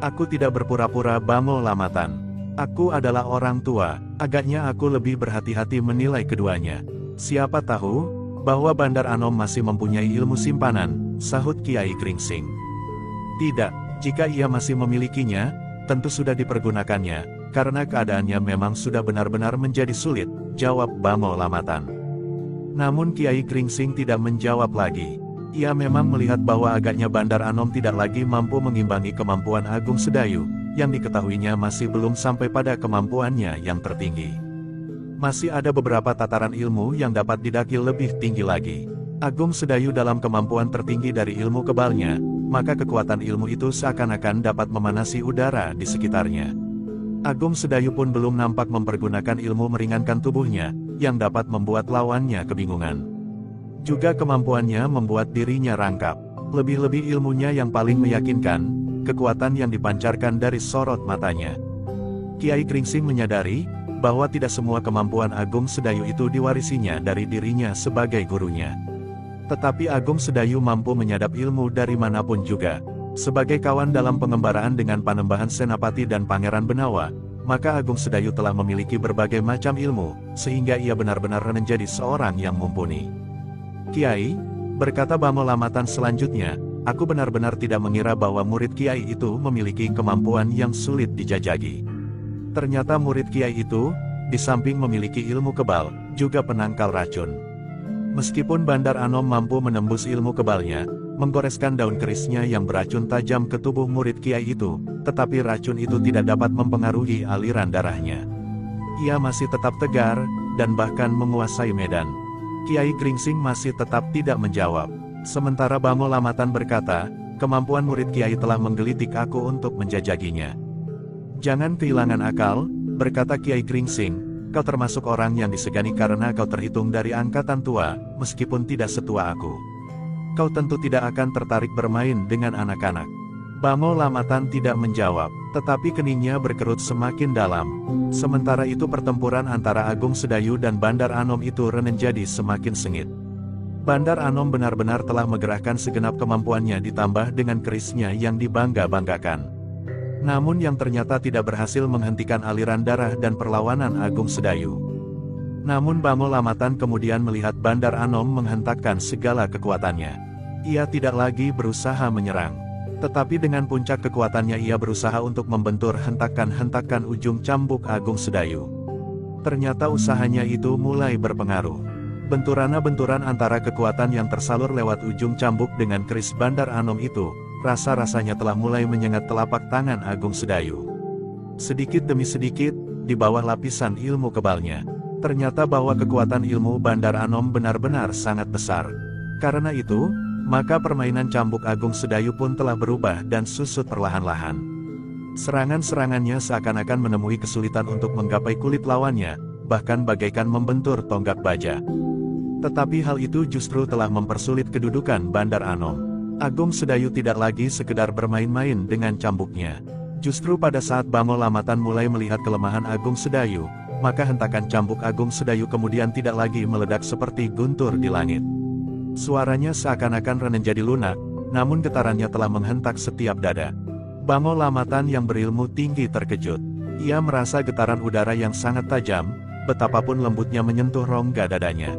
Aku tidak berpura-pura Bango Lamatan. Aku adalah orang tua, agaknya aku lebih berhati-hati menilai keduanya. Siapa tahu, bahwa Bandar Anom masih mempunyai ilmu simpanan, sahut Kiai Gringsing. Tidak, jika ia masih memilikinya, tentu sudah dipergunakannya, karena keadaannya memang sudah benar-benar menjadi sulit, jawab Bango Lamatan. Namun Kiai Gringsing tidak menjawab lagi. Ia memang melihat bahwa agaknya Bandar Anom tidak lagi mampu mengimbangi kemampuan Agung Sedayu, yang diketahuinya masih belum sampai pada kemampuannya yang tertinggi. Masih ada beberapa tataran ilmu yang dapat didaki lebih tinggi lagi. Agung Sedayu dalam kemampuan tertinggi dari ilmu kebalnya, maka kekuatan ilmu itu seakan-akan dapat memanasi udara di sekitarnya. Agung Sedayu pun belum nampak mempergunakan ilmu meringankan tubuhnya, yang dapat membuat lawannya kebingungan. Juga kemampuannya membuat dirinya rangkap. Lebih-lebih ilmunya yang paling meyakinkan, kekuatan yang dipancarkan dari sorot matanya. Kiai Gringsing menyadari, bahwa tidak semua kemampuan Agung Sedayu itu diwarisinya dari dirinya sebagai gurunya. Tetapi Agung Sedayu mampu menyadap ilmu dari manapun juga. Sebagai kawan dalam pengembaraan dengan Panembahan Senapati dan Pangeran Benawa, maka Agung Sedayu telah memiliki berbagai macam ilmu, sehingga ia benar-benar menjadi seorang yang mumpuni. Kiai, berkata Bamo Lamatan selanjutnya, aku benar-benar tidak mengira bahwa murid Kiai itu memiliki kemampuan yang sulit dijajaki. Ternyata murid Kiai itu, di samping memiliki ilmu kebal, juga penangkal racun. Meskipun Bandar Anom mampu menembus ilmu kebalnya, menggoreskan daun kerisnya yang beracun tajam ke tubuh murid Kiai itu, tetapi racun itu tidak dapat mempengaruhi aliran darahnya. Ia masih tetap tegar, dan bahkan menguasai medan. Kiai Gringsing masih tetap tidak menjawab. Sementara Bamo Lamatan berkata, kemampuan murid Kiai telah menggelitik aku untuk menjajakinya. Jangan kehilangan akal, berkata Kiai Gringsing. Kau termasuk orang yang disegani karena kau terhitung dari angkatan tua, meskipun tidak setua aku. Kau tentu tidak akan tertarik bermain dengan anak-anak. Bamo Lamatan tidak menjawab, tetapi keningnya berkerut semakin dalam. Sementara itu pertempuran antara Agung Sedayu dan Bandar Anom itu menjadi semakin sengit. Bandar Anom benar-benar telah menggerahkan segenap kemampuannya ditambah dengan kerisnya yang dibangga-banggakan. Namun yang ternyata tidak berhasil menghentikan aliran darah dan perlawanan Agung Sedayu. Namun Bamo Lamatan kemudian melihat Bandar Anom menghentakkan segala kekuatannya. Ia tidak lagi berusaha menyerang. Tetapi dengan puncak kekuatannya ia berusaha untuk membentur hentakan-hentakan ujung cambuk Agung Sedayu. Ternyata usahanya itu mulai berpengaruh. Benturan antara kekuatan yang tersalur lewat ujung cambuk dengan keris Bandar Anom itu, rasa-rasanya telah mulai menyengat telapak tangan Agung Sedayu. Sedikit demi sedikit, di bawah lapisan ilmu kebalnya, ternyata bahwa kekuatan ilmu Bandar Anom benar-benar sangat besar. Karena itu, maka permainan cambuk Agung Sedayu pun telah berubah dan susut perlahan-lahan. Serangan-serangannya seakan-akan menemui kesulitan untuk menggapai kulit lawannya, bahkan bagaikan membentur tonggak baja. Tetapi hal itu justru telah mempersulit kedudukan Bandar Anom. Agung Sedayu tidak lagi sekedar bermain-main dengan cambuknya. Justru pada saat Bamo Lamatan mulai melihat kelemahan Agung Sedayu, maka hentakan cambuk Agung Sedayu kemudian tidak lagi meledak seperti guntur di langit. Suaranya seakan-akan menjadi lunak, namun getarannya telah menghentak setiap dada. Bamo Lamatan yang berilmu tinggi terkejut. Ia merasa getaran udara yang sangat tajam, betapapun lembutnya menyentuh rongga dadanya.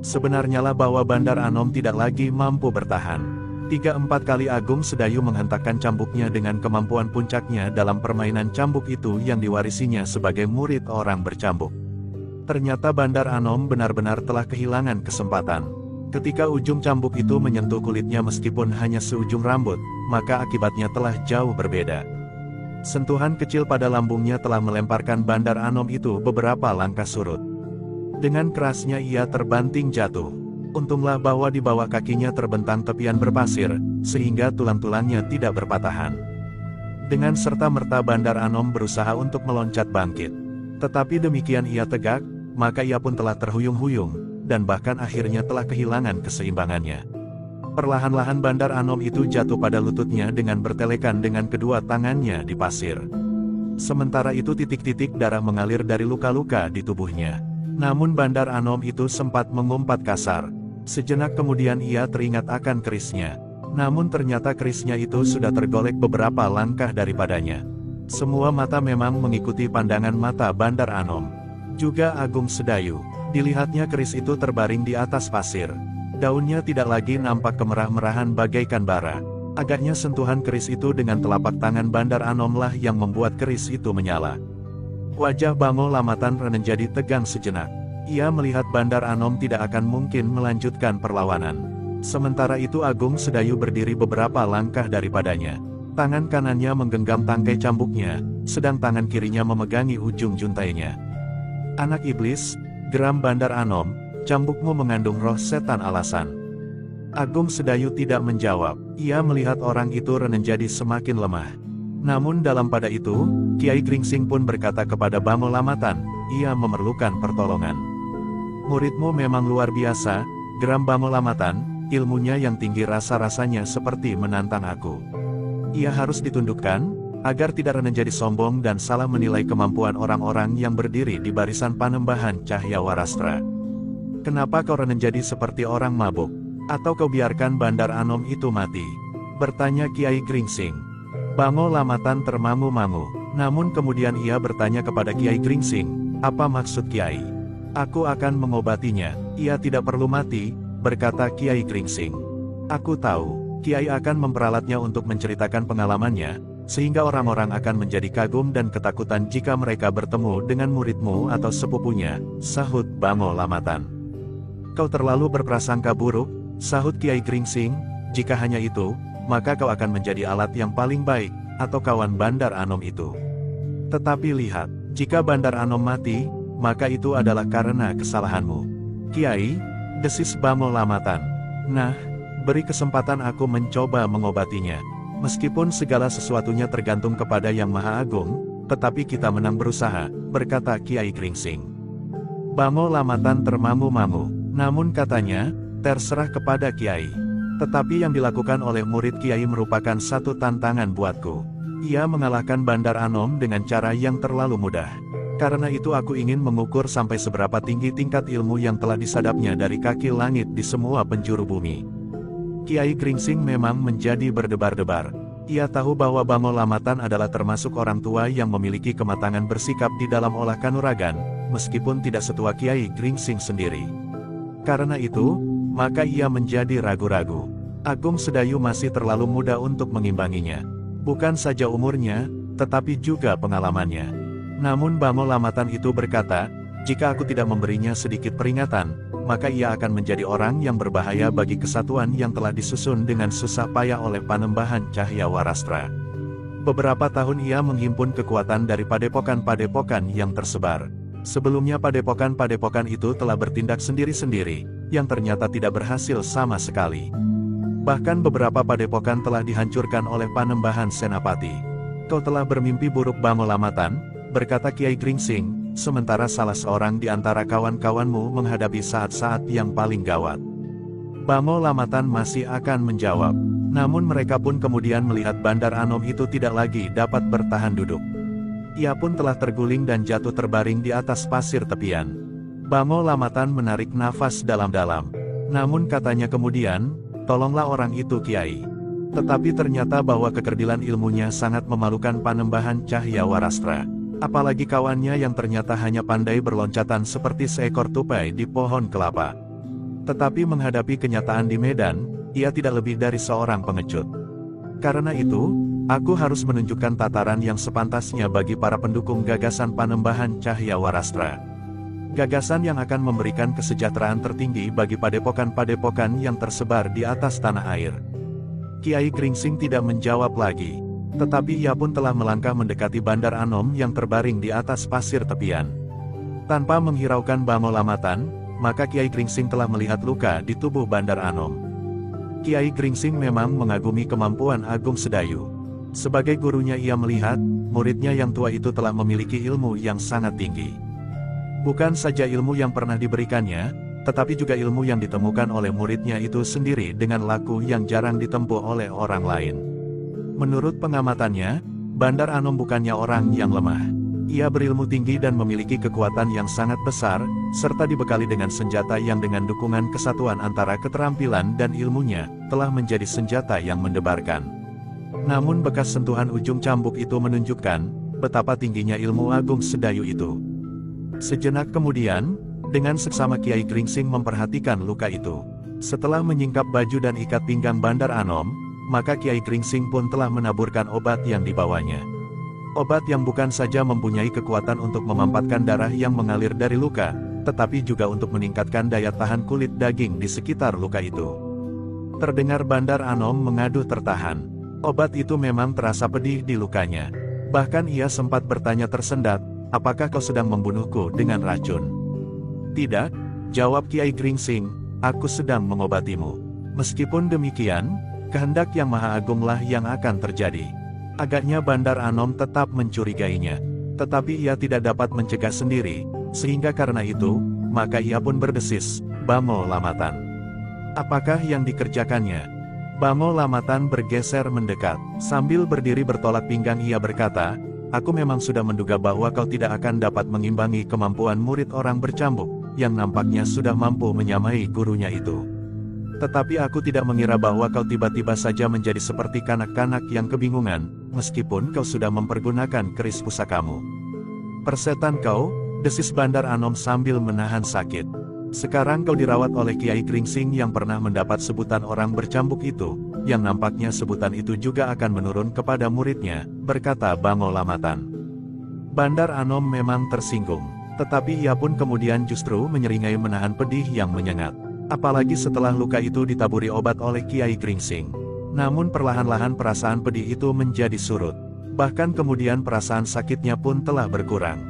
Sebenarnya lah bahwa Bandar Anom tidak lagi mampu bertahan. 3-4 kali Agung Sedayu menghentakkan cambuknya dengan kemampuan puncaknya dalam permainan cambuk itu yang diwarisinya sebagai murid orang bercambuk. Ternyata Bandar Anom benar-benar telah kehilangan kesempatan. Ketika ujung cambuk itu menyentuh kulitnya meskipun hanya seujung rambut, maka akibatnya telah jauh berbeda. Sentuhan kecil pada lambungnya telah melemparkan Bandar Anom itu beberapa langkah surut. Dengan kerasnya ia terbanting jatuh. Untunglah bahwa di bawah kakinya terbentang tepian berpasir, sehingga tulang-tulangnya tidak berpatahan. Dengan serta-merta Bandar Anom berusaha untuk meloncat bangkit. Tetapi demikian ia tegak, maka ia pun telah terhuyung-huyung, dan bahkan akhirnya telah kehilangan keseimbangannya. Perlahan-lahan Bandar Anom itu jatuh pada lututnya dengan bertelekan dengan kedua tangannya di pasir. Sementara itu titik-titik darah mengalir dari luka-luka di tubuhnya. Namun Bandar Anom itu sempat mengumpat kasar. Sejenak kemudian ia teringat akan kerisnya. Namun ternyata kerisnya itu sudah tergolek beberapa langkah daripadanya. Semua mata memang mengikuti pandangan mata Bandar Anom. Juga Agung Sedayu. Dilihatnya keris itu terbaring di atas pasir. Daunnya tidak lagi nampak kemerah-merahan bagaikan bara. Agaknya sentuhan keris itu dengan telapak tangan Bandar Anom lah yang membuat keris itu menyala. Wajah Bamo Lamatan menjadi tegang sejenak. Ia melihat Bandar Anom tidak akan mungkin melanjutkan perlawanan. Sementara itu Agung Sedayu berdiri beberapa langkah daripadanya. Tangan kanannya menggenggam tangkai cambuknya, sedang tangan kirinya memegangi ujung juntainya. Anak iblis, geram Bandar Anom, cambukmu mengandung roh setan alasan. Agung Sedayu tidak menjawab. Ia melihat orang itu menjadi semakin lemah. Namun dalam pada itu, Kiai Gringsing pun berkata kepada Bamo Lamatan, ia memerlukan pertolongan. Muridmu memang luar biasa, Geram Bamo Lamatan, ilmunya yang tinggi rasa-rasanya seperti menantang aku. Ia harus ditundukkan, agar tidak menjadi sombong dan salah menilai kemampuan orang-orang yang berdiri di barisan Panembahan Cahya Warastra. Kenapa kau menjadi seperti orang mabuk? Atau kau biarkan Bandar Anom itu mati? Bertanya Kiai Gringsing. Bamo Lamatan termangu-mangu, namun kemudian ia bertanya kepada Kiai Gringsing, apa maksud Kiai? Aku akan mengobatinya, ia tidak perlu mati, berkata Kiai Gringsing. Aku tahu, Kiai akan memperalatnya untuk menceritakan pengalamannya, sehingga orang-orang akan menjadi kagum dan ketakutan jika mereka bertemu dengan muridmu atau sepupunya, sahut Bamo Lamatan. Kau terlalu berprasangka buruk, sahut Kiai Gringsing, jika hanya itu, maka kau akan menjadi alat yang paling baik, atau kawan Bandar Anom itu. Tetapi lihat, jika Bandar Anom mati, maka itu adalah karena kesalahanmu. Kiai, desis Bamo Lamatan. Nah, beri kesempatan aku mencoba mengobatinya. Meskipun segala sesuatunya tergantung kepada Yang Maha Agung, tetapi kita menang berusaha, berkata Kiai Gringsing. Bamo Lamatan termangu-mangu, namun katanya, terserah kepada Kiai. Tetapi yang dilakukan oleh murid Kiai merupakan satu tantangan buatku. Ia mengalahkan Bandar Anom dengan cara yang terlalu mudah. Karena itu aku ingin mengukur sampai seberapa tinggi tingkat ilmu yang telah disadapnya dari kaki langit di semua penjuru bumi. Kiai Gringsing memang menjadi berdebar-debar. Ia tahu bahwa Bamo Lamatan adalah termasuk orang tua yang memiliki kematangan bersikap di dalam olah kanuragan, meskipun tidak setua Kiai Gringsing sendiri. Karena itu, maka ia menjadi ragu-ragu. Agung Sedayu masih terlalu muda untuk mengimbanginya. Bukan saja umurnya, tetapi juga pengalamannya. Namun Bamo Lamatan itu berkata, jika aku tidak memberinya sedikit peringatan, maka ia akan menjadi orang yang berbahaya bagi kesatuan yang telah disusun dengan susah payah oleh Panembahan Cahya Warastra. Beberapa tahun ia menghimpun kekuatan dari padepokan-padepokan yang tersebar. Sebelumnya padepokan-padepokan itu telah bertindak sendiri-sendiri, yang ternyata tidak berhasil sama sekali. Bahkan beberapa padepokan telah dihancurkan oleh Panembahan Senapati. Kau telah bermimpi buruk Bamo Lamatan, berkata Kiai Gringsing, sementara salah seorang di antara kawan-kawanmu menghadapi saat-saat yang paling gawat. Bamo Lamatan masih akan menjawab, namun mereka pun kemudian melihat Bandar Anom itu tidak lagi dapat bertahan duduk. Ia pun telah terguling dan jatuh terbaring di atas pasir tepian. Bamo Lamatan menarik nafas dalam-dalam. Namun katanya kemudian, tolonglah orang itu Kiai. Tetapi ternyata bahwa kekerdilan ilmunya sangat memalukan Panembahan Cahya Warastra. Apalagi kawannya yang ternyata hanya pandai berloncatan seperti seekor tupai di pohon kelapa. Tetapi menghadapi kenyataan di medan, ia tidak lebih dari seorang pengecut. Karena itu, aku harus menunjukkan tataran yang sepantasnya bagi para pendukung gagasan Panembahan Cahya Warastra. Gagasan yang akan memberikan kesejahteraan tertinggi bagi padepokan-padepokan yang tersebar di atas tanah air. Kiai Gringsing tidak menjawab lagi. Tetapi ia pun telah melangkah mendekati Bandar Anom yang terbaring di atas pasir tepian. Tanpa menghiraukan Bamo Lamatan, maka Kiai Gringsing telah melihat luka di tubuh Bandar Anom. Kiai Gringsing memang mengagumi kemampuan Agung Sedayu. Sebagai gurunya ia melihat, muridnya yang tua itu telah memiliki ilmu yang sangat tinggi. Bukan saja ilmu yang pernah diberikannya, tetapi juga ilmu yang ditemukan oleh muridnya itu sendiri dengan laku yang jarang ditempuh oleh orang lain. Menurut pengamatannya, Bandar Anom bukannya orang yang lemah. Ia berilmu tinggi dan memiliki kekuatan yang sangat besar, serta dibekali dengan senjata yang dengan dukungan kesatuan antara keterampilan dan ilmunya, telah menjadi senjata yang mendebarkan. Namun bekas sentuhan ujung cambuk itu menunjukkan, betapa tingginya ilmu Agung Sedayu itu. Sejenak kemudian, dengan seksama Kiai Gringsing memperhatikan luka itu. Setelah menyingkap baju dan ikat pinggang Bandar Anom, maka Kiai Gringsing pun telah menaburkan obat yang dibawanya. Obat yang bukan saja mempunyai kekuatan untuk memampatkan darah yang mengalir dari luka, tetapi juga untuk meningkatkan daya tahan kulit daging di sekitar luka itu. Terdengar Bandar Anom mengaduh tertahan. Obat itu memang terasa pedih di lukanya. Bahkan ia sempat bertanya tersendat, apakah kau sedang membunuhku dengan racun? Tidak, jawab Kiai Gringsing, aku sedang mengobatimu. Meskipun demikian, kehendak Yang Maha Agunglah yang akan terjadi. Agaknya Bandar Anom tetap mencurigainya. Tetapi ia tidak dapat mencegah sendiri, sehingga karena itu, maka ia pun berdesis, Bamo Lamatan. Apakah yang dikerjakannya? Bango Lamatan bergeser mendekat. Sambil berdiri bertolak pinggang ia berkata, aku memang sudah menduga bahwa kau tidak akan dapat mengimbangi kemampuan murid orang bercambuk, yang nampaknya sudah mampu menyamai gurunya itu. Tetapi aku tidak mengira bahwa kau tiba-tiba saja menjadi seperti kanak-kanak yang kebingungan, meskipun kau sudah mempergunakan keris pusakamu. Persetan kau, desis Bandar Anom sambil menahan sakit. Sekarang kau dirawat oleh Kiai Gringsing yang pernah mendapat sebutan orang bercambuk itu, yang nampaknya sebutan itu juga akan menurun kepada muridnya, berkata Bango Lamatan. Bandar Anom memang tersinggung, tetapi ia pun kemudian justru menyeringai menahan pedih yang menyengat. Apalagi setelah luka itu ditaburi obat oleh Kiai Gringsing. Namun perlahan-lahan perasaan pedih itu menjadi surut. Bahkan kemudian perasaan sakitnya pun telah berkurang.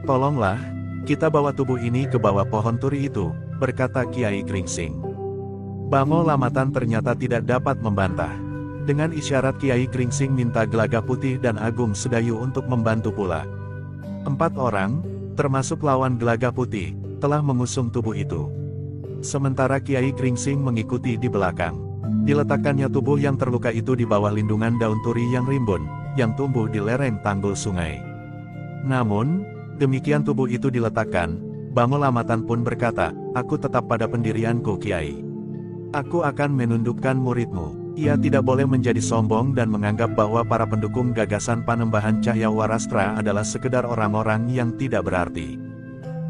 Tolonglah, kita bawa tubuh ini ke bawah pohon turi itu, berkata Kiai Gringsing. Bango Lamatan ternyata tidak dapat membantah. Dengan isyarat Kiai Gringsing minta Gelagah Putih dan Agung Sedayu untuk membantu pula. 4 orang, termasuk lawan Gelagah Putih, telah mengusung tubuh itu. Sementara Kiai Gringsing mengikuti di belakang. Diletakkannya tubuh yang terluka itu di bawah lindungan daun turi yang rimbun, yang tumbuh di lereng tanggul sungai. Namun, demikian tubuh itu diletakkan, Bango Lamatan pun berkata, aku tetap pada pendirianku Kiai. Aku akan menundukkan muridmu. Ia tidak boleh menjadi sombong dan menganggap bahwa para pendukung gagasan Panembahan Cahya Warastra adalah sekedar orang-orang yang tidak berarti.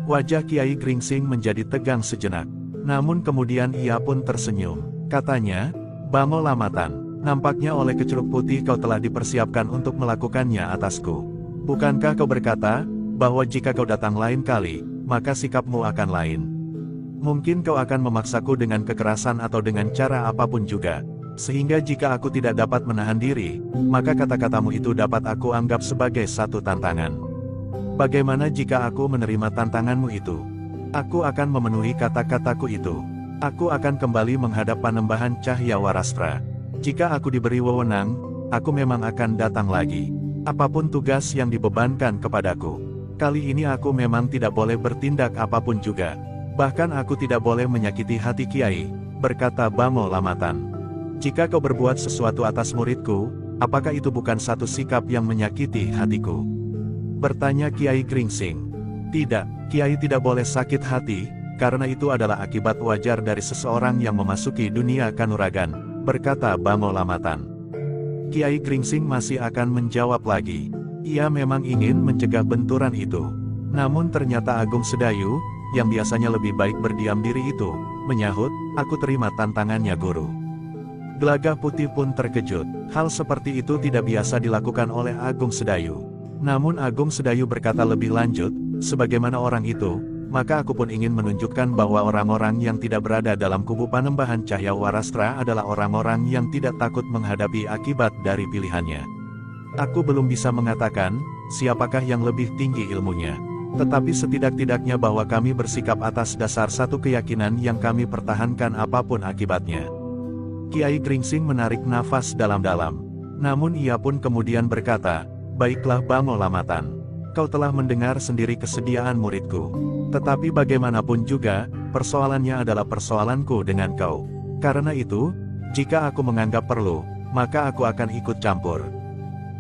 Wajah Kiai Gringsing menjadi tegang sejenak. Namun kemudian ia pun tersenyum. Katanya, Bango Lamatan, nampaknya oleh Kecuruk Putih kau telah dipersiapkan untuk melakukannya atasku. Bukankah kau berkata, bahwa jika kau datang lain kali, maka sikapmu akan lain. Mungkin kau akan memaksaku dengan kekerasan atau dengan cara apapun juga. Sehingga jika aku tidak dapat menahan diri, maka kata-katamu itu dapat aku anggap sebagai satu tantangan. Bagaimana jika aku menerima tantanganmu itu? Aku akan memenuhi kata-kataku itu. Aku akan kembali menghadap Panembahan Cahya Warastra. Jika aku diberi wewenang, aku memang akan datang lagi. Apapun tugas yang dibebankan kepadaku. Kali ini aku memang tidak boleh bertindak apapun juga. Bahkan aku tidak boleh menyakiti hati Kiai, berkata Bango Lamatan. Jika kau berbuat sesuatu atas muridku, apakah itu bukan satu sikap yang menyakiti hatiku? Bertanya Kiai Gringsing. Tidak, Kiai tidak boleh sakit hati, karena itu adalah akibat wajar dari seseorang yang memasuki dunia kanuragan, berkata Bango Lamatan. Kiai Gringsing masih akan menjawab lagi. Ia memang ingin mencegah benturan itu. Namun ternyata Agung Sedayu, yang biasanya lebih baik berdiam diri itu, menyahut, aku terima tantangannya guru. Gelagah Putih pun terkejut. Hal seperti itu tidak biasa dilakukan oleh Agung Sedayu. Namun Agung Sedayu berkata lebih lanjut, sebagaimana orang itu, maka aku pun ingin menunjukkan bahwa orang-orang yang tidak berada dalam kubu Panembahan Cahya Warastra adalah orang-orang yang tidak takut menghadapi akibat dari pilihannya. Aku belum bisa mengatakan, siapakah yang lebih tinggi ilmunya. Tetapi setidak-tidaknya bahwa kami bersikap atas dasar satu keyakinan yang kami pertahankan apapun akibatnya. Kiai Gringsing menarik nafas dalam-dalam. Namun ia pun kemudian berkata, baiklah Bango Lamatan. Kau telah mendengar sendiri kesediaan muridku. Tetapi bagaimanapun juga, persoalannya adalah persoalanku dengan kau. Karena itu, jika aku menganggap perlu, maka aku akan ikut campur.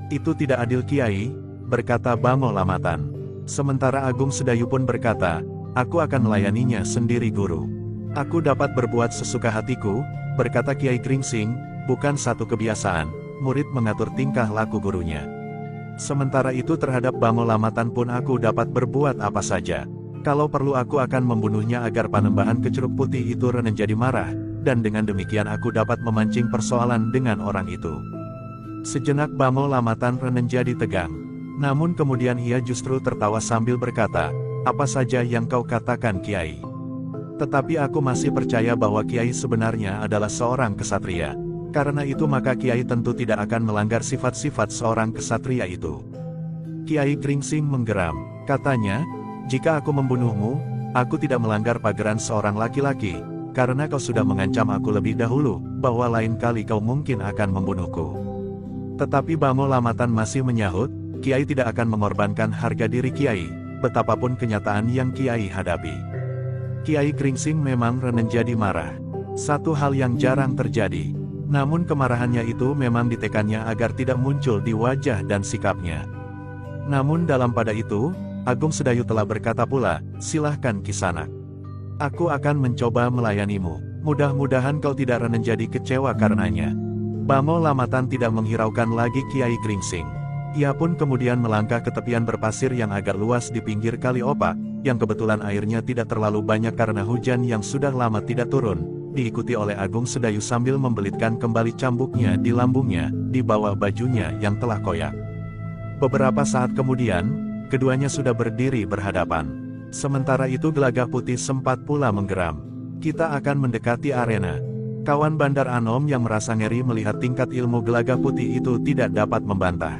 Itu tidak adil Kiai, berkata Bango Lamatan. Sementara Agung Sedayu pun berkata, aku akan melayaninya sendiri guru. Aku dapat berbuat sesuka hatiku, berkata Kiai Gringsing, bukan satu kebiasaan, murid mengatur tingkah laku gurunya. Sementara itu terhadap Bango Lamatan pun aku dapat berbuat apa saja. Kalau perlu aku akan membunuhnya agar Panembahan Kecuruk Putih itu menjadi marah, dan dengan demikian aku dapat memancing persoalan dengan orang itu. Sejenak Bango Lamatan menjadi tegang. Namun kemudian ia justru tertawa sambil berkata, apa saja yang kau katakan Kiai. Tetapi aku masih percaya bahwa Kiai sebenarnya adalah seorang kesatria. Karena itu maka Kiai tentu tidak akan melanggar sifat-sifat seorang kesatria itu. Kiai Gringsing menggeram. Katanya, jika aku membunuhmu, aku tidak melanggar pageran seorang laki-laki, karena kau sudah mengancam aku lebih dahulu, bahwa lain kali kau mungkin akan membunuhku. Tetapi Bango Lamatan masih menyahut, Kiai tidak akan mengorbankan harga diri Kiai, betapapun kenyataan yang Kiai hadapi. Kiai Gringsing memang menjadi marah. Satu hal yang jarang terjadi. Namun kemarahannya itu memang ditekannya agar tidak muncul di wajah dan sikapnya. Namun dalam pada itu, Agung Sedayu telah berkata pula, "Silahkan Kisanak. Aku akan mencoba melayanimu. Mudah-mudahan kau tidak menjadi kecewa karenanya." Bamo Lamatan tidak menghiraukan lagi Kiai Gringsing. Ia pun kemudian melangkah ke tepian berpasir yang agak luas di pinggir Kali Opak, yang kebetulan airnya tidak terlalu banyak karena hujan yang sudah lama tidak turun. Diikuti oleh Agung Sedayu sambil membelitkan kembali cambuknya di lambungnya, di bawah bajunya yang telah koyak. Beberapa saat kemudian, keduanya sudah berdiri berhadapan. Sementara itu Gelagah Putih sempat pula menggeram. "Kita akan mendekati arena." Kawan Bandar Anom yang merasa ngeri melihat tingkat ilmu Gelagah Putih itu tidak dapat membantah.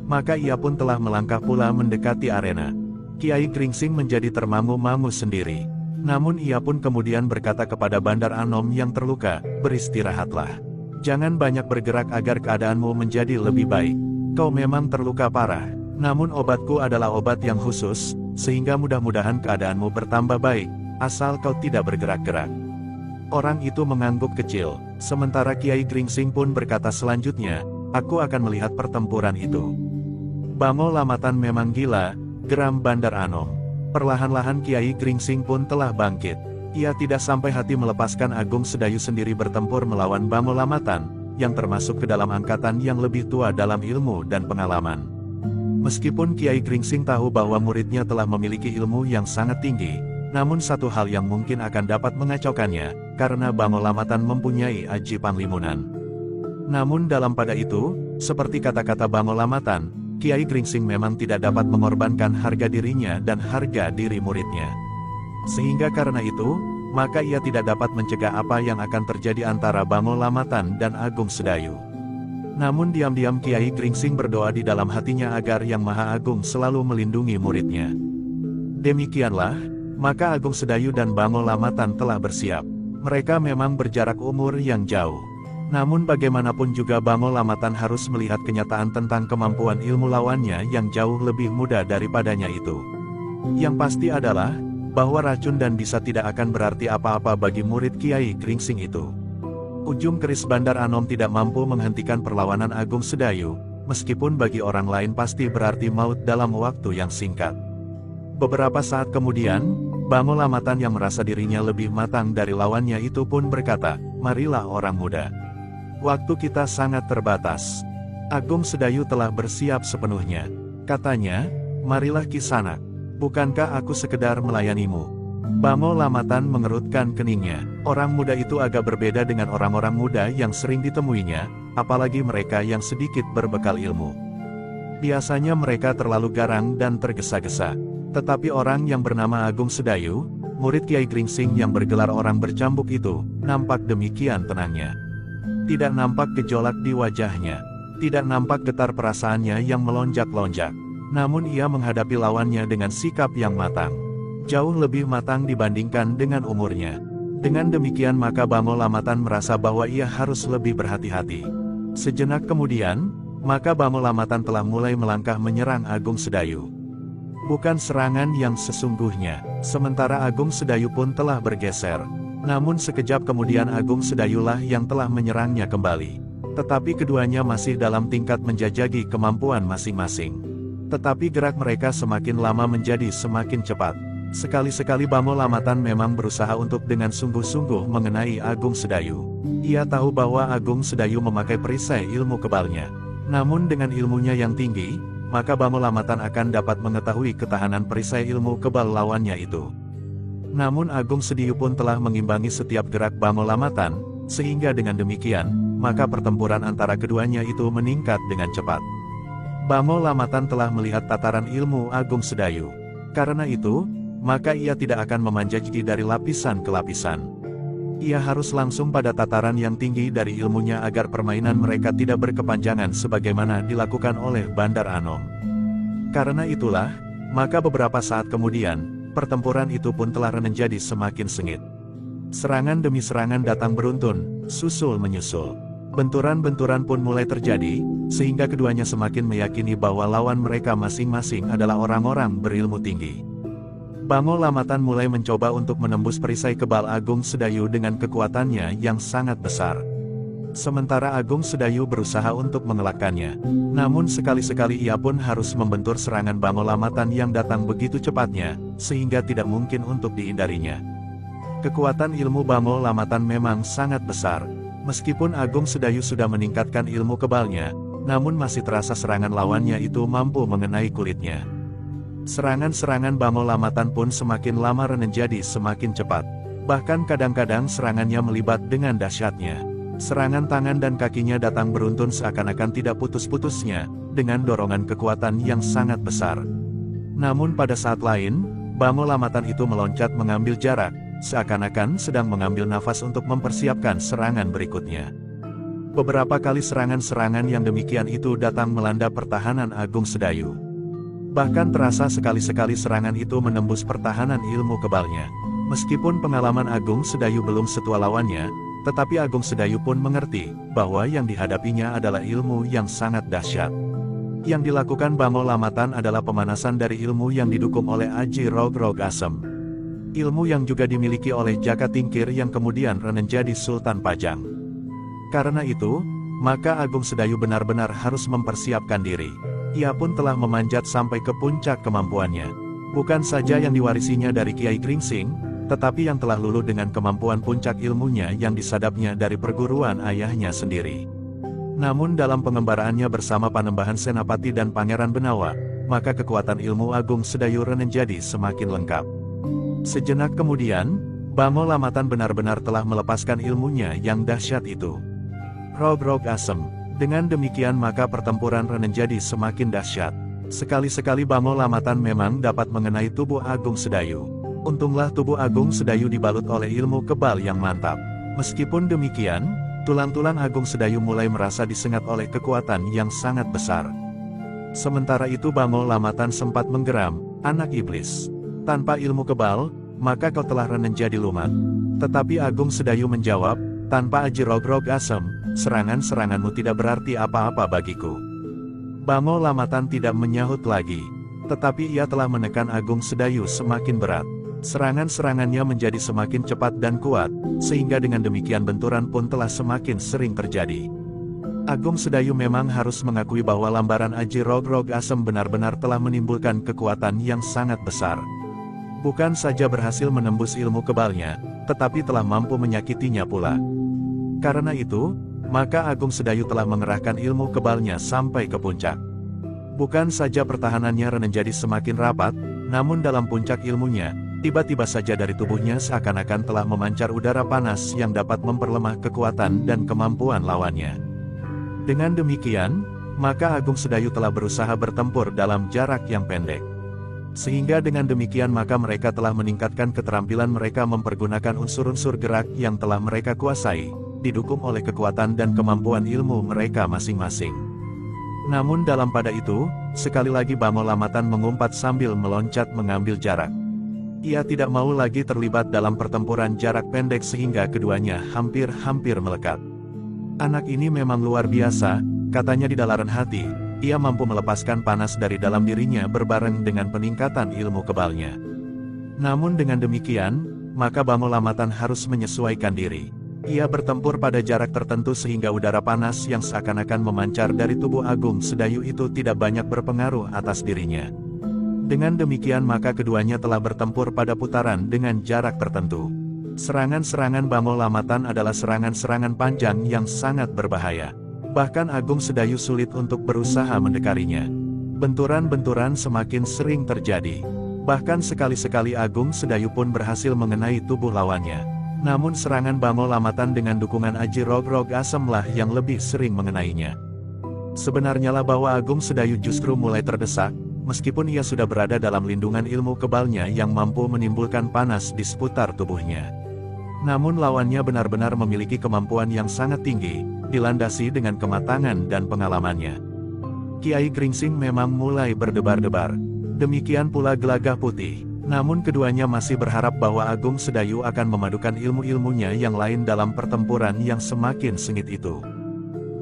Maka ia pun telah melangkah pula mendekati arena. Kiai Gringsing menjadi termangu-mangu sendiri. Namun ia pun kemudian berkata kepada Bandar Anom yang terluka, "Beristirahatlah. Jangan banyak bergerak agar keadaanmu menjadi lebih baik. Kau memang terluka parah. Namun obatku adalah obat yang khusus, sehingga mudah-mudahan keadaanmu bertambah baik, asal kau tidak bergerak-gerak." Orang itu mengangguk kecil, sementara Kiai Gringsing pun berkata selanjutnya, "Aku akan melihat pertempuran itu." "Bamo Lamatan memang gila," geram Bandar Anom. Perlahan-lahan Kiai Gringsing pun telah bangkit. Ia tidak sampai hati melepaskan Agung Sedayu sendiri bertempur melawan Bamo Lamatan, yang termasuk ke dalam angkatan yang lebih tua dalam ilmu dan pengalaman. Meskipun Kiai Gringsing tahu bahwa muridnya telah memiliki ilmu yang sangat tinggi, namun satu hal yang mungkin akan dapat mengacaukannya, karena Bamo Lamatan mempunyai aji panglimunan. Namun dalam pada itu, seperti kata-kata Bamo Lamatan, Kiai Gringsing memang tidak dapat mengorbankan harga dirinya dan harga diri muridnya. Sehingga karena itu, maka ia tidak dapat mencegah apa yang akan terjadi antara Bamo Lamatan dan Agung Sedayu. Namun diam-diam Kiai Gringsing berdoa di dalam hatinya agar Yang Maha Agung selalu melindungi muridnya. Demikianlah, maka Agung Sedayu dan Bamo Lamatan telah bersiap. Mereka memang berjarak umur yang jauh. Namun bagaimanapun juga Bamo Lamatan harus melihat kenyataan tentang kemampuan ilmu lawannya yang jauh lebih muda daripadanya itu. Yang pasti adalah, bahwa racun dan bisa tidak akan berarti apa-apa bagi murid Kiai Gringsing itu. Ujung keris Bandar Anom tidak mampu menghentikan perlawanan Agung Sedayu, meskipun bagi orang lain pasti berarti maut dalam waktu yang singkat. Beberapa saat kemudian, Bamo Lamatan yang merasa dirinya lebih matang dari lawannya itu pun berkata, "Marilah orang muda. Waktu kita sangat terbatas." Agung Sedayu telah bersiap sepenuhnya. Katanya, "Marilah Kisanak. Bukankah aku sekedar melayanimu?" Bamo Lamatan mengerutkan keningnya. Orang muda itu agak berbeda dengan orang-orang muda yang sering ditemuinya, apalagi mereka yang sedikit berbekal ilmu. Biasanya mereka terlalu garang dan tergesa-gesa. Tetapi orang yang bernama Agung Sedayu, murid Kiai Gringsing yang bergelar orang bercambuk itu, nampak demikian tenangnya. Tidak nampak gejolak di wajahnya. Tidak nampak getar perasaannya yang melonjak-lonjak. Namun ia menghadapi lawannya dengan sikap yang matang. Jauh lebih matang dibandingkan dengan umurnya. Dengan demikian maka Bamo Lamatan merasa bahwa ia harus lebih berhati-hati. Sejenak kemudian, maka Bamo Lamatan telah mulai melangkah menyerang Agung Sedayu. Bukan serangan yang sesungguhnya, sementara Agung Sedayu pun telah bergeser. Namun sekejap kemudian Agung Sedayulah yang telah menyerangnya kembali. Tetapi keduanya masih dalam tingkat menjajaki kemampuan masing-masing. Tetapi gerak mereka semakin lama menjadi semakin cepat. Sekali-sekali Bamo Lamatan memang berusaha untuk dengan sungguh-sungguh mengenai Agung Sedayu. Ia tahu bahwa Agung Sedayu memakai perisai ilmu kebalnya. Namun dengan ilmunya yang tinggi, maka Bamo Lamatan akan dapat mengetahui ketahanan perisai ilmu kebal lawannya itu. Namun Agung Sedayu pun telah mengimbangi setiap gerak Bamo Lamatan, sehingga dengan demikian, maka pertempuran antara keduanya itu meningkat dengan cepat. Bamo Lamatan telah melihat tataran ilmu Agung Sedayu. Karena itu, maka ia tidak akan memanjaki dari lapisan ke lapisan. Ia harus langsung pada tataran yang tinggi dari ilmunya agar permainan mereka tidak berkepanjangan sebagaimana dilakukan oleh Bandar Anom. Karena itulah, maka beberapa saat kemudian, pertempuran itu pun telah menjadi semakin sengit. Serangan demi serangan datang beruntun, susul menyusul. Benturan-benturan pun mulai terjadi, sehingga keduanya semakin meyakini bahwa lawan mereka masing-masing adalah orang-orang berilmu tinggi. Bango Lamatan mulai mencoba untuk menembus perisai kebal Agung Sedayu dengan kekuatannya yang sangat besar. Sementara Agung Sedayu berusaha untuk mengelakkannya. Namun sekali-sekali ia pun harus membentur serangan Bango Lamatan yang datang begitu cepatnya, sehingga tidak mungkin untuk dihindarinya. Kekuatan ilmu Bango Lamatan memang sangat besar. Meskipun Agung Sedayu sudah meningkatkan ilmu kebalnya, namun masih terasa serangan lawannya itu mampu mengenai kulitnya. Serangan-serangan Bango Lamatan pun semakin lama menjadi semakin cepat. Bahkan kadang-kadang serangannya melibat dengan dahsyatnya. Serangan tangan dan kakinya datang beruntun seakan-akan tidak putus-putusnya, dengan dorongan kekuatan yang sangat besar. Namun pada saat lain, Bango Lamatan itu meloncat mengambil jarak, seakan-akan sedang mengambil nafas untuk mempersiapkan serangan berikutnya. Beberapa kali serangan-serangan yang demikian itu datang melanda pertahanan Agung Sedayu. Bahkan terasa sekali-sekali serangan itu menembus pertahanan ilmu kebalnya. Meskipun pengalaman Agung Sedayu belum setua lawannya, tetapi Agung Sedayu pun mengerti bahwa yang dihadapinya adalah ilmu yang sangat dahsyat. Yang dilakukan Bango Lamatan adalah pemanasan dari ilmu yang didukung oleh Aji Rogrog Asem. Ilmu yang juga dimiliki oleh Jaka Tingkir yang kemudian menjadi Sultan Pajang. Karena itu, maka Agung Sedayu benar-benar harus mempersiapkan diri. Ia pun telah memanjat sampai ke puncak kemampuannya. Bukan saja yang diwarisinya dari Kiai Gringsing, tetapi yang telah luluh dengan kemampuan puncak ilmunya yang disadapnya dari perguruan ayahnya sendiri. Namun dalam pengembaraannya bersama Panembahan Senapati dan Pangeran Benawa, maka kekuatan ilmu Agung Sedayu menjadi semakin lengkap. Sejenak kemudian, Bango Lamatan benar-benar telah melepaskan ilmunya yang dahsyat itu. Rogrog Asem. Dengan demikian maka pertempuran menjadi semakin dahsyat. Sekali-sekali Bango Lamatan memang dapat mengenai tubuh Agung Sedayu. Untunglah tubuh Agung Sedayu dibalut oleh ilmu kebal yang mantap. Meskipun demikian, tulang-tulang Agung Sedayu mulai merasa disengat oleh kekuatan yang sangat besar. Sementara itu Bango Lamatan sempat menggeram, "Anak iblis. Tanpa ilmu kebal, maka kau telah menjadi lumat." Tetapi Agung Sedayu menjawab, "Tanpa Aji Rogrog Asem, serangan-seranganmu tidak berarti apa-apa bagiku." Bango Lamatan tidak menyahut lagi. Tetapi ia telah menekan Agung Sedayu semakin berat. Serangan-serangannya menjadi semakin cepat dan kuat, sehingga dengan demikian benturan pun telah semakin sering terjadi. Agung Sedayu memang harus mengakui bahwa lambaran Aji Rogrog Asem benar-benar telah menimbulkan kekuatan yang sangat besar. Bukan saja berhasil menembus ilmu kebalnya, tetapi telah mampu menyakitinya pula. Karena itu, maka Agung Sedayu telah mengerahkan ilmu kebalnya sampai ke puncak. Bukan saja pertahanannya menjadi semakin rapat, namun dalam puncak ilmunya, tiba-tiba saja dari tubuhnya seakan-akan telah memancar udara panas yang dapat memperlemah kekuatan dan kemampuan lawannya. Dengan demikian, maka Agung Sedayu telah berusaha bertempur dalam jarak yang pendek. Sehingga dengan demikian maka mereka telah meningkatkan keterampilan mereka mempergunakan unsur-unsur gerak yang telah mereka kuasai, didukung oleh kekuatan dan kemampuan ilmu mereka masing-masing. Namun dalam pada itu, sekali lagi Bango Lamatan mengumpat sambil meloncat mengambil jarak. Ia tidak mau lagi terlibat dalam pertempuran jarak pendek sehingga keduanya hampir-hampir melekat. "Anak ini memang luar biasa," katanya di dalaran hati. Ia mampu melepaskan panas dari dalam dirinya berbareng dengan peningkatan ilmu kebalnya. Namun dengan demikian, maka Bango Lamatan harus menyesuaikan diri. Ia bertempur pada jarak tertentu sehingga udara panas yang seakan-akan memancar dari tubuh Agung Sedayu itu tidak banyak berpengaruh atas dirinya. Dengan demikian maka keduanya telah bertempur pada putaran dengan jarak tertentu. Serangan-serangan Bango Lamatan adalah serangan-serangan panjang yang sangat berbahaya. Bahkan Agung Sedayu sulit untuk berusaha mendekarinya. Benturan-benturan semakin sering terjadi. Bahkan sekali-sekali Agung Sedayu pun berhasil mengenai tubuh lawannya. Namun serangan Bango Lamatan dengan dukungan Aji Rogrog Asemlah yang lebih sering mengenainya. Sebenarnya lah bahwa Agung Sedayu justru mulai terdesak, meskipun ia sudah berada dalam lindungan ilmu kebalnya yang mampu menimbulkan panas di seputar tubuhnya. Namun lawannya benar-benar memiliki kemampuan yang sangat tinggi, dilandasi dengan kematangan dan pengalamannya. Kiai Gringsing memang mulai berdebar-debar. Demikian pula Gelagah Putih. Namun keduanya masih berharap bahwa Agung Sedayu akan memadukan ilmu-ilmunya yang lain dalam pertempuran yang semakin sengit itu.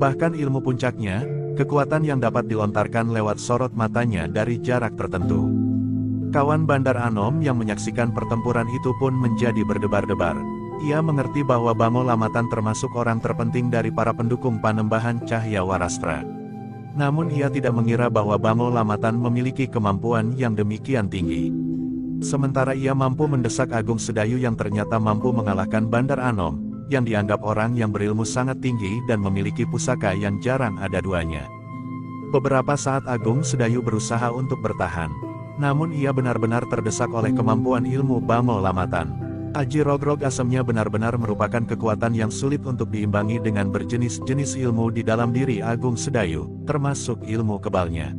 Bahkan ilmu puncaknya, kekuatan yang dapat dilontarkan lewat sorot matanya dari jarak tertentu. Kawan Bandar Anom yang menyaksikan pertempuran itu pun menjadi berdebar-debar. Ia mengerti bahwa Bango Lamatan termasuk orang terpenting dari para pendukung Panembahan Cahya Warastra. Namun ia tidak mengira bahwa Bango Lamatan memiliki kemampuan yang demikian tinggi. Sementara ia mampu mendesak Agung Sedayu yang ternyata mampu mengalahkan Bandar Anom, yang dianggap orang yang berilmu sangat tinggi dan memiliki pusaka yang jarang ada duanya. Beberapa saat Agung Sedayu berusaha untuk bertahan. Namun ia benar-benar terdesak oleh kemampuan ilmu Bango Lamatan. Aji Rogrog Asemnya benar-benar merupakan kekuatan yang sulit untuk diimbangi dengan berjenis-jenis ilmu di dalam diri Agung Sedayu, termasuk ilmu kebalnya.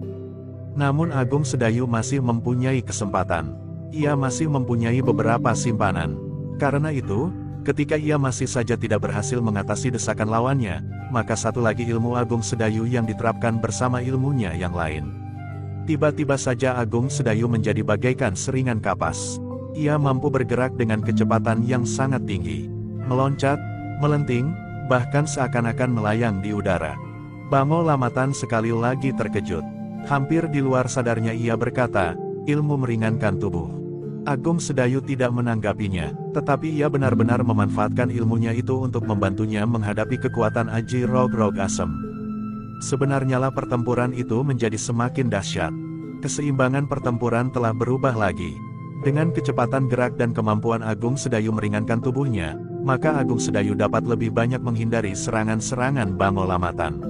Namun Agung Sedayu masih mempunyai kesempatan. Ia masih mempunyai beberapa simpanan. Karena itu, ketika ia masih saja tidak berhasil mengatasi desakan lawannya, maka satu lagi ilmu Agung Sedayu yang diterapkan bersama ilmunya yang lain. Tiba-tiba saja Agung Sedayu menjadi bagaikan seringan kapas. Ia mampu bergerak dengan kecepatan yang sangat tinggi. Meloncat, melenting, bahkan seakan-akan melayang di udara. Bango Lamatan sekali lagi terkejut. Hampir di luar sadarnya ia berkata, ilmu meringankan tubuh. Agung Sedayu tidak menanggapinya, tetapi ia benar-benar memanfaatkan ilmunya itu untuk membantunya menghadapi kekuatan Aji Rogrog Asem. Sebenarnya lah pertempuran itu menjadi semakin dahsyat. Keseimbangan pertempuran telah berubah lagi. Dengan kecepatan gerak dan kemampuan Agung Sedayu meringankan tubuhnya, maka Agung Sedayu dapat lebih banyak menghindari serangan-serangan Bango Lamatan.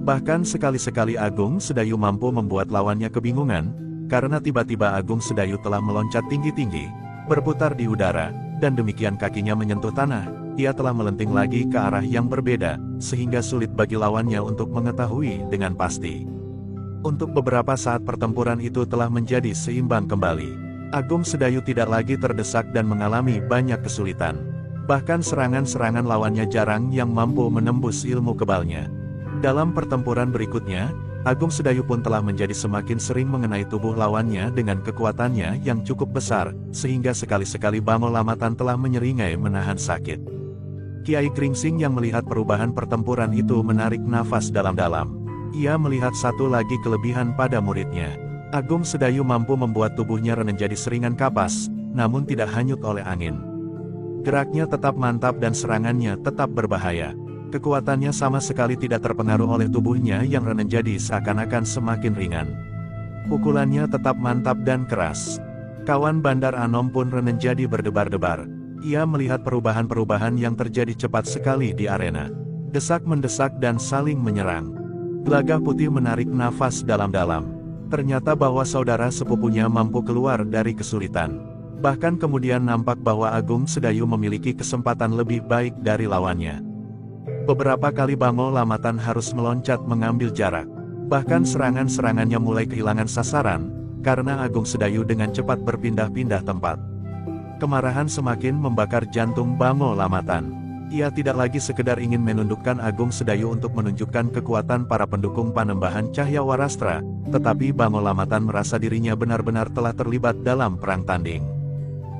Bahkan sekali-sekali Agung Sedayu mampu membuat lawannya kebingungan, karena tiba-tiba Agung Sedayu telah meloncat tinggi-tinggi, berputar di udara, dan demikian kakinya menyentuh tanah, ia telah melenting lagi ke arah yang berbeda, sehingga sulit bagi lawannya untuk mengetahui dengan pasti. Untuk beberapa saat pertempuran itu telah menjadi seimbang kembali. Agung Sedayu tidak lagi terdesak dan mengalami banyak kesulitan. Bahkan serangan-serangan lawannya jarang yang mampu menembus ilmu kebalnya. Dalam pertempuran berikutnya, Agung Sedayu pun telah menjadi semakin sering mengenai tubuh lawannya dengan kekuatannya yang cukup besar, sehingga sekali-sekali Bango Lamatan telah menyeringai menahan sakit. Kiai Gringsing yang melihat perubahan pertempuran itu menarik nafas dalam-dalam. Ia melihat satu lagi kelebihan pada muridnya. Agung Sedayu mampu membuat tubuhnya menjadi seringan kapas, namun tidak hanyut oleh angin. Geraknya tetap mantap dan serangannya tetap berbahaya. Kekuatannya sama sekali tidak terpengaruh oleh tubuhnya yang menjadi seakan-akan semakin ringan. Pukulannya tetap mantap dan keras. Kawan Bandar Anom pun menjadi berdebar-debar. Ia melihat perubahan-perubahan yang terjadi cepat sekali di arena. Desak-mendesak dan saling menyerang. Gelagah Putih menarik nafas dalam-dalam. Ternyata bahwa saudara sepupunya mampu keluar dari kesulitan. Bahkan kemudian nampak bahwa Agung Sedayu memiliki kesempatan lebih baik dari lawannya. Beberapa kali Bango Lamatan harus meloncat mengambil jarak. Bahkan serangan-serangannya mulai kehilangan sasaran, karena Agung Sedayu dengan cepat berpindah-pindah tempat. Kemarahan semakin membakar jantung Bango Lamatan. Ia tidak lagi sekedar ingin menundukkan Agung Sedayu untuk menunjukkan kekuatan para pendukung Panembahan Cahya Warastra, tetapi Bango Lamatan merasa dirinya benar-benar telah terlibat dalam perang tanding.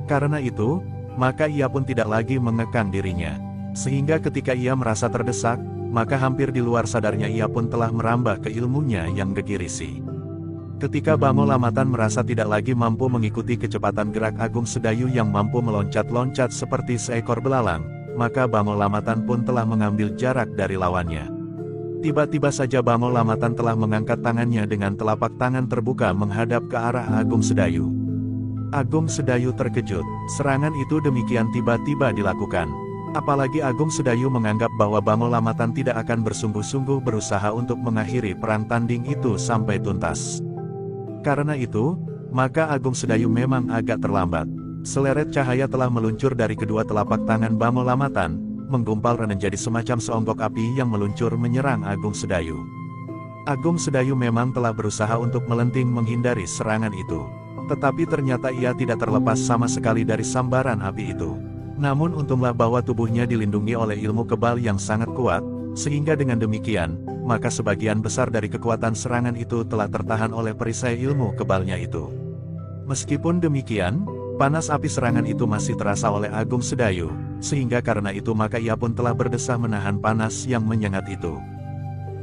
Karena itu, maka ia pun tidak lagi mengekang dirinya. Sehingga ketika ia merasa terdesak, maka hampir di luar sadarnya ia pun telah merambah ke ilmunya yang gegirisi. Ketika Bango Lamatan merasa tidak lagi mampu mengikuti kecepatan gerak Agung Sedayu yang mampu meloncat-loncat seperti seekor belalang, maka Bango Lamatan pun telah mengambil jarak dari lawannya. Tiba-tiba saja Bango Lamatan telah mengangkat tangannya dengan telapak tangan terbuka menghadap ke arah Agung Sedayu. Agung Sedayu terkejut, serangan itu demikian tiba-tiba dilakukan. Apalagi Agung Sedayu menganggap bahwa Bango Lamatan tidak akan bersungguh-sungguh berusaha untuk mengakhiri perang tanding itu sampai tuntas. Karena itu, maka Agung Sedayu memang agak terlambat. Seleret cahaya telah meluncur dari kedua telapak tangan Bango Lamatan, menggumpal menjadi semacam seonggok api yang meluncur menyerang Agung Sedayu. Agung Sedayu memang telah berusaha untuk melenting menghindari serangan itu. Tetapi ternyata ia tidak terlepas sama sekali dari sambaran api itu. Namun untunglah bahwa tubuhnya dilindungi oleh ilmu kebal yang sangat kuat, sehingga dengan demikian, maka sebagian besar dari kekuatan serangan itu telah tertahan oleh perisai ilmu kebalnya itu. Meskipun demikian, panas api serangan itu masih terasa oleh Agung Sedayu, sehingga karena itu maka ia pun telah berdesah menahan panas yang menyengat itu.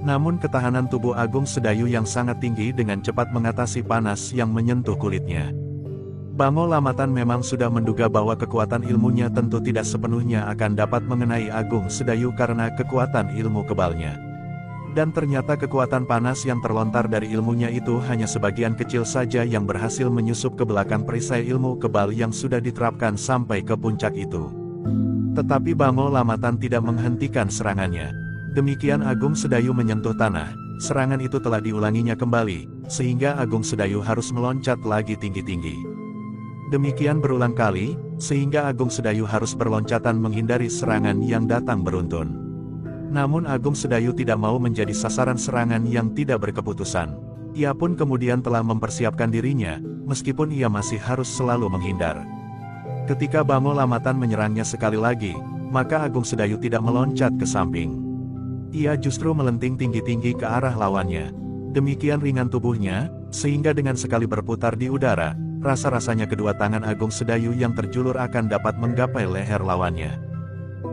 Namun ketahanan tubuh Agung Sedayu yang sangat tinggi dengan cepat mengatasi panas yang menyentuh kulitnya. Bango Lamatan memang sudah menduga bahwa kekuatan ilmunya tentu tidak sepenuhnya akan dapat mengenai Agung Sedayu karena kekuatan ilmu kebalnya. Dan ternyata kekuatan panas yang terlontar dari ilmunya itu hanya sebagian kecil saja yang berhasil menyusup ke belakang perisai ilmu kebal yang sudah diterapkan sampai ke puncak itu. Tetapi Bango Lamatan tidak menghentikan serangannya. Demikian Agung Sedayu menyentuh tanah, serangan itu telah diulanginya kembali, sehingga Agung Sedayu harus meloncat lagi tinggi-tinggi. Demikian berulang kali, sehingga Agung Sedayu harus berloncatan menghindari serangan yang datang beruntun. Namun Agung Sedayu tidak mau menjadi sasaran serangan yang tidak berkeputusan. Ia pun kemudian telah mempersiapkan dirinya, meskipun ia masih harus selalu menghindar. Ketika Bango Lamatan menyerangnya sekali lagi, maka Agung Sedayu tidak meloncat ke samping. Ia justru melenting tinggi-tinggi ke arah lawannya. Demikian ringan tubuhnya, sehingga dengan sekali berputar di udara, rasa-rasanya kedua tangan Agung Sedayu yang terjulur akan dapat menggapai leher lawannya.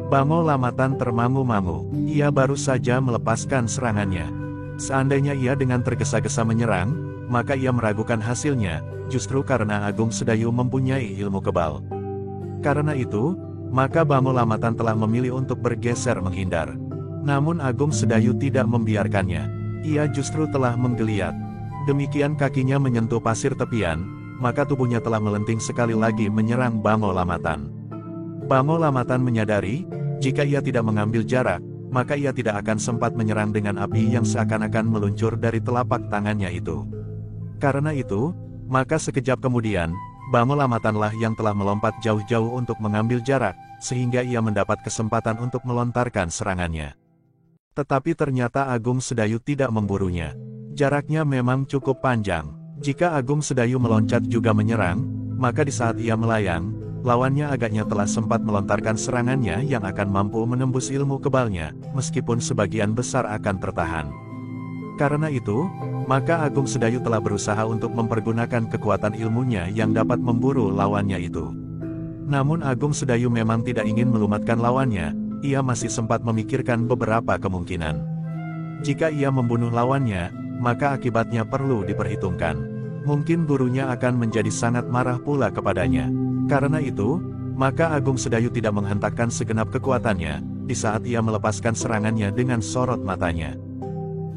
Bango Lamatan termangu-mangu, ia baru saja melepaskan serangannya. Seandainya ia dengan tergesa-gesa menyerang, maka ia meragukan hasilnya, justru karena Agung Sedayu mempunyai ilmu kebal. Karena itu, maka Bango Lamatan telah memilih untuk bergeser menghindar. Namun Agung Sedayu tidak membiarkannya. Ia justru telah menggeliat. Demikian kakinya menyentuh pasir tepian, maka tubuhnya telah melenting sekali lagi menyerang Bango Lamatan. Bango Lamatan menyadari, jika ia tidak mengambil jarak, maka ia tidak akan sempat menyerang dengan api yang seakan-akan meluncur dari telapak tangannya itu. Karena itu, maka sekejap kemudian, Bango Lamatanlah yang telah melompat jauh-jauh untuk mengambil jarak, sehingga ia mendapat kesempatan untuk melontarkan serangannya. Tetapi ternyata Agung Sedayu tidak memburunya. Jaraknya memang cukup panjang. Jika Agung Sedayu meloncat juga menyerang, maka di saat ia melayang, lawannya agaknya telah sempat melontarkan serangannya yang akan mampu menembus ilmu kebalnya, meskipun sebagian besar akan tertahan. Karena itu, maka Agung Sedayu telah berusaha untuk mempergunakan kekuatan ilmunya yang dapat memburu lawannya itu. Namun Agung Sedayu memang tidak ingin melumatkan lawannya, ia masih sempat memikirkan beberapa kemungkinan. Jika ia membunuh lawannya, maka akibatnya perlu diperhitungkan. Mungkin gurunya akan menjadi sangat marah pula kepadanya. Karena itu, maka Agung Sedayu tidak menghentakkan segenap kekuatannya, di saat ia melepaskan serangannya dengan sorot matanya.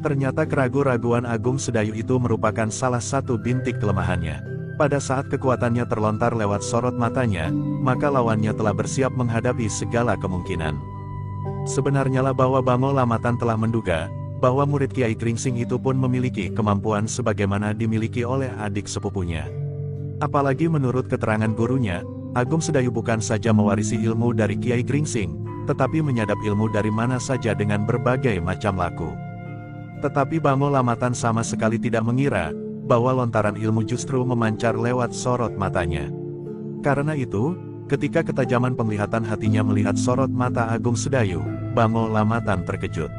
Ternyata keraguan-raguan Agung Sedayu itu merupakan salah satu bintik kelemahannya. Pada saat kekuatannya terlontar lewat sorot matanya, maka lawannya telah bersiap menghadapi segala kemungkinan. Sebenarnya lah bahwa Bango Lamatan telah menduga, bahwa murid Kiai Kringsing itu pun memiliki kemampuan sebagaimana dimiliki oleh adik sepupunya. Apalagi menurut keterangan gurunya, Agung Sedayu bukan saja mewarisi ilmu dari Kiai Kringsing, tetapi menyadap ilmu dari mana saja dengan berbagai macam laku. Tetapi Bango Lamatan sama sekali tidak mengira, bahwa lontaran ilmu justru memancar lewat sorot matanya. Karena itu, ketika ketajaman penglihatan hatinya melihat sorot mata Agung Sedayu, Bango Lamatan terkejut.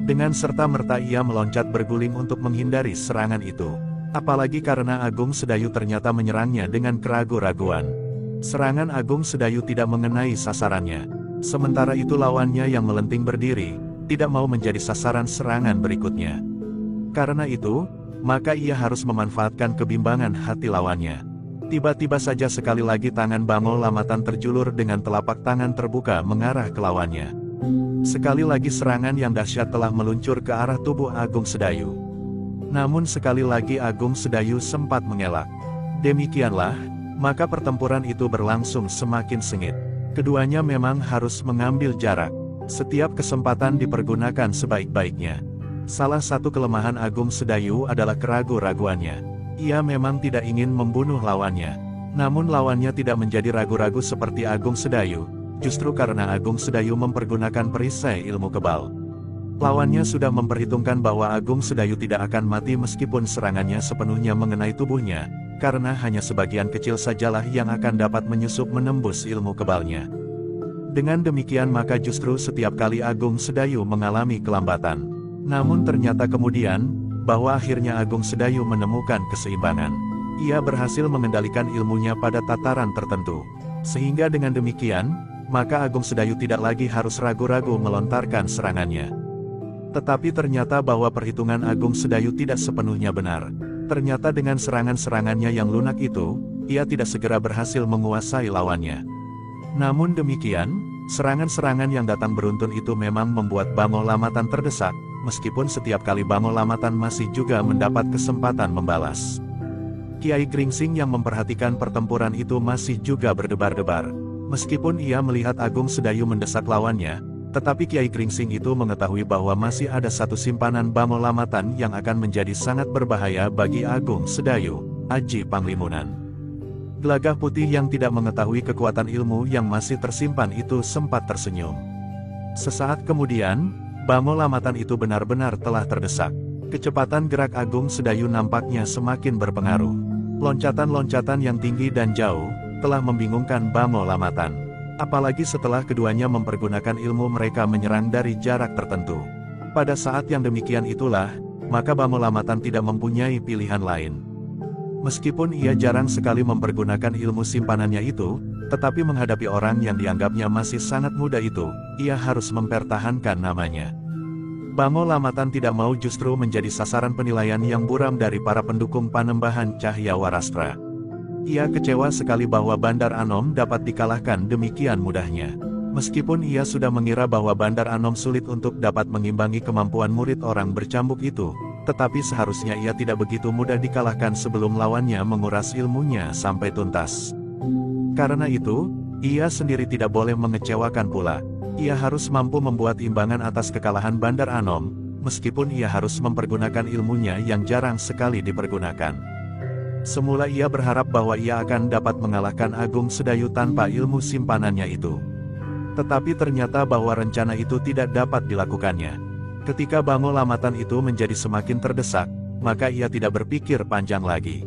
Dengan serta-merta ia meloncat berguling untuk menghindari serangan itu. Apalagi karena Agung Sedayu ternyata menyerangnya dengan keraguan-raguan. Serangan Agung Sedayu tidak mengenai sasarannya. Sementara itu lawannya yang melenting berdiri, tidak mau menjadi sasaran serangan berikutnya. Karena itu, maka ia harus memanfaatkan kebimbangan hati lawannya. Tiba-tiba saja sekali lagi tangan Bango Lamatan terjulur dengan telapak tangan terbuka mengarah ke lawannya. Sekali lagi serangan yang dahsyat telah meluncur ke arah tubuh Agung Sedayu. Namun sekali lagi Agung Sedayu sempat mengelak. Demikianlah, maka pertempuran itu berlangsung semakin sengit. Keduanya memang harus mengambil jarak. Setiap kesempatan dipergunakan sebaik-baiknya. Salah satu kelemahan Agung Sedayu adalah keraguan-raguannya. Ia memang tidak ingin membunuh lawannya. Namun lawannya tidak menjadi ragu-ragu seperti Agung Sedayu. Justru karena Agung Sedayu mempergunakan perisai ilmu kebal. Lawannya sudah memperhitungkan bahwa Agung Sedayu tidak akan mati meskipun serangannya sepenuhnya mengenai tubuhnya, karena hanya sebagian kecil sajalah yang akan dapat menyusup menembus ilmu kebalnya. Dengan demikian maka justru setiap kali Agung Sedayu mengalami kelambatan. Namun ternyata kemudian, bahwa akhirnya Agung Sedayu menemukan keseimbangan. Ia berhasil mengendalikan ilmunya pada tataran tertentu. Sehingga dengan demikian, maka Agung Sedayu tidak lagi harus ragu-ragu melontarkan serangannya. Tetapi ternyata bahwa perhitungan Agung Sedayu tidak sepenuhnya benar. Ternyata dengan serangan-serangannya yang lunak itu, ia tidak segera berhasil menguasai lawannya. Namun demikian, serangan-serangan yang datang beruntun itu memang membuat Bamo Lamatan terdesak, meskipun setiap kali Bamo Lamatan masih juga mendapat kesempatan membalas. Kiai Gringsing yang memperhatikan pertempuran itu masih juga berdebar-debar. Meskipun ia melihat Agung Sedayu mendesak lawannya, tetapi Kiai Gringsing itu mengetahui bahwa masih ada satu simpanan Bamo Lamatan yang akan menjadi sangat berbahaya bagi Agung Sedayu, Aji Panglimunan. Gelagah Putih yang tidak mengetahui kekuatan ilmu yang masih tersimpan itu sempat tersenyum. Sesaat kemudian, Bamo Lamatan itu benar-benar telah terdesak. Kecepatan gerak Agung Sedayu nampaknya semakin berpengaruh. Loncatan-loncatan yang tinggi dan jauh, telah membingungkan Bamo Lamatan. Apalagi setelah keduanya mempergunakan ilmu mereka menyerang dari jarak tertentu. Pada saat yang demikian itulah, maka Bamo Lamatan tidak mempunyai pilihan lain. Meskipun ia jarang sekali mempergunakan ilmu simpanannya itu, tetapi menghadapi orang yang dianggapnya masih sangat muda itu, ia harus mempertahankan namanya. Bamo Lamatan tidak mau justru menjadi sasaran penilaian yang buram dari para pendukung Panembahan Cahya Warastra. Ia kecewa sekali bahwa Bandar Anom dapat dikalahkan demikian mudahnya. Meskipun ia sudah mengira bahwa Bandar Anom sulit untuk dapat mengimbangi kemampuan murid orang bercambuk itu, tetapi seharusnya ia tidak begitu mudah dikalahkan sebelum lawannya menguras ilmunya sampai tuntas. Karena itu, ia sendiri tidak boleh mengecewakan pula. Ia harus mampu membuat imbangan atas kekalahan Bandar Anom, meskipun ia harus mempergunakan ilmunya yang jarang sekali dipergunakan. Semula ia berharap bahwa ia akan dapat mengalahkan Agung Sedayu tanpa ilmu simpanannya itu. Tetapi ternyata bahwa rencana itu tidak dapat dilakukannya. Ketika Bamo Lamatan itu menjadi semakin terdesak, maka ia tidak berpikir panjang lagi.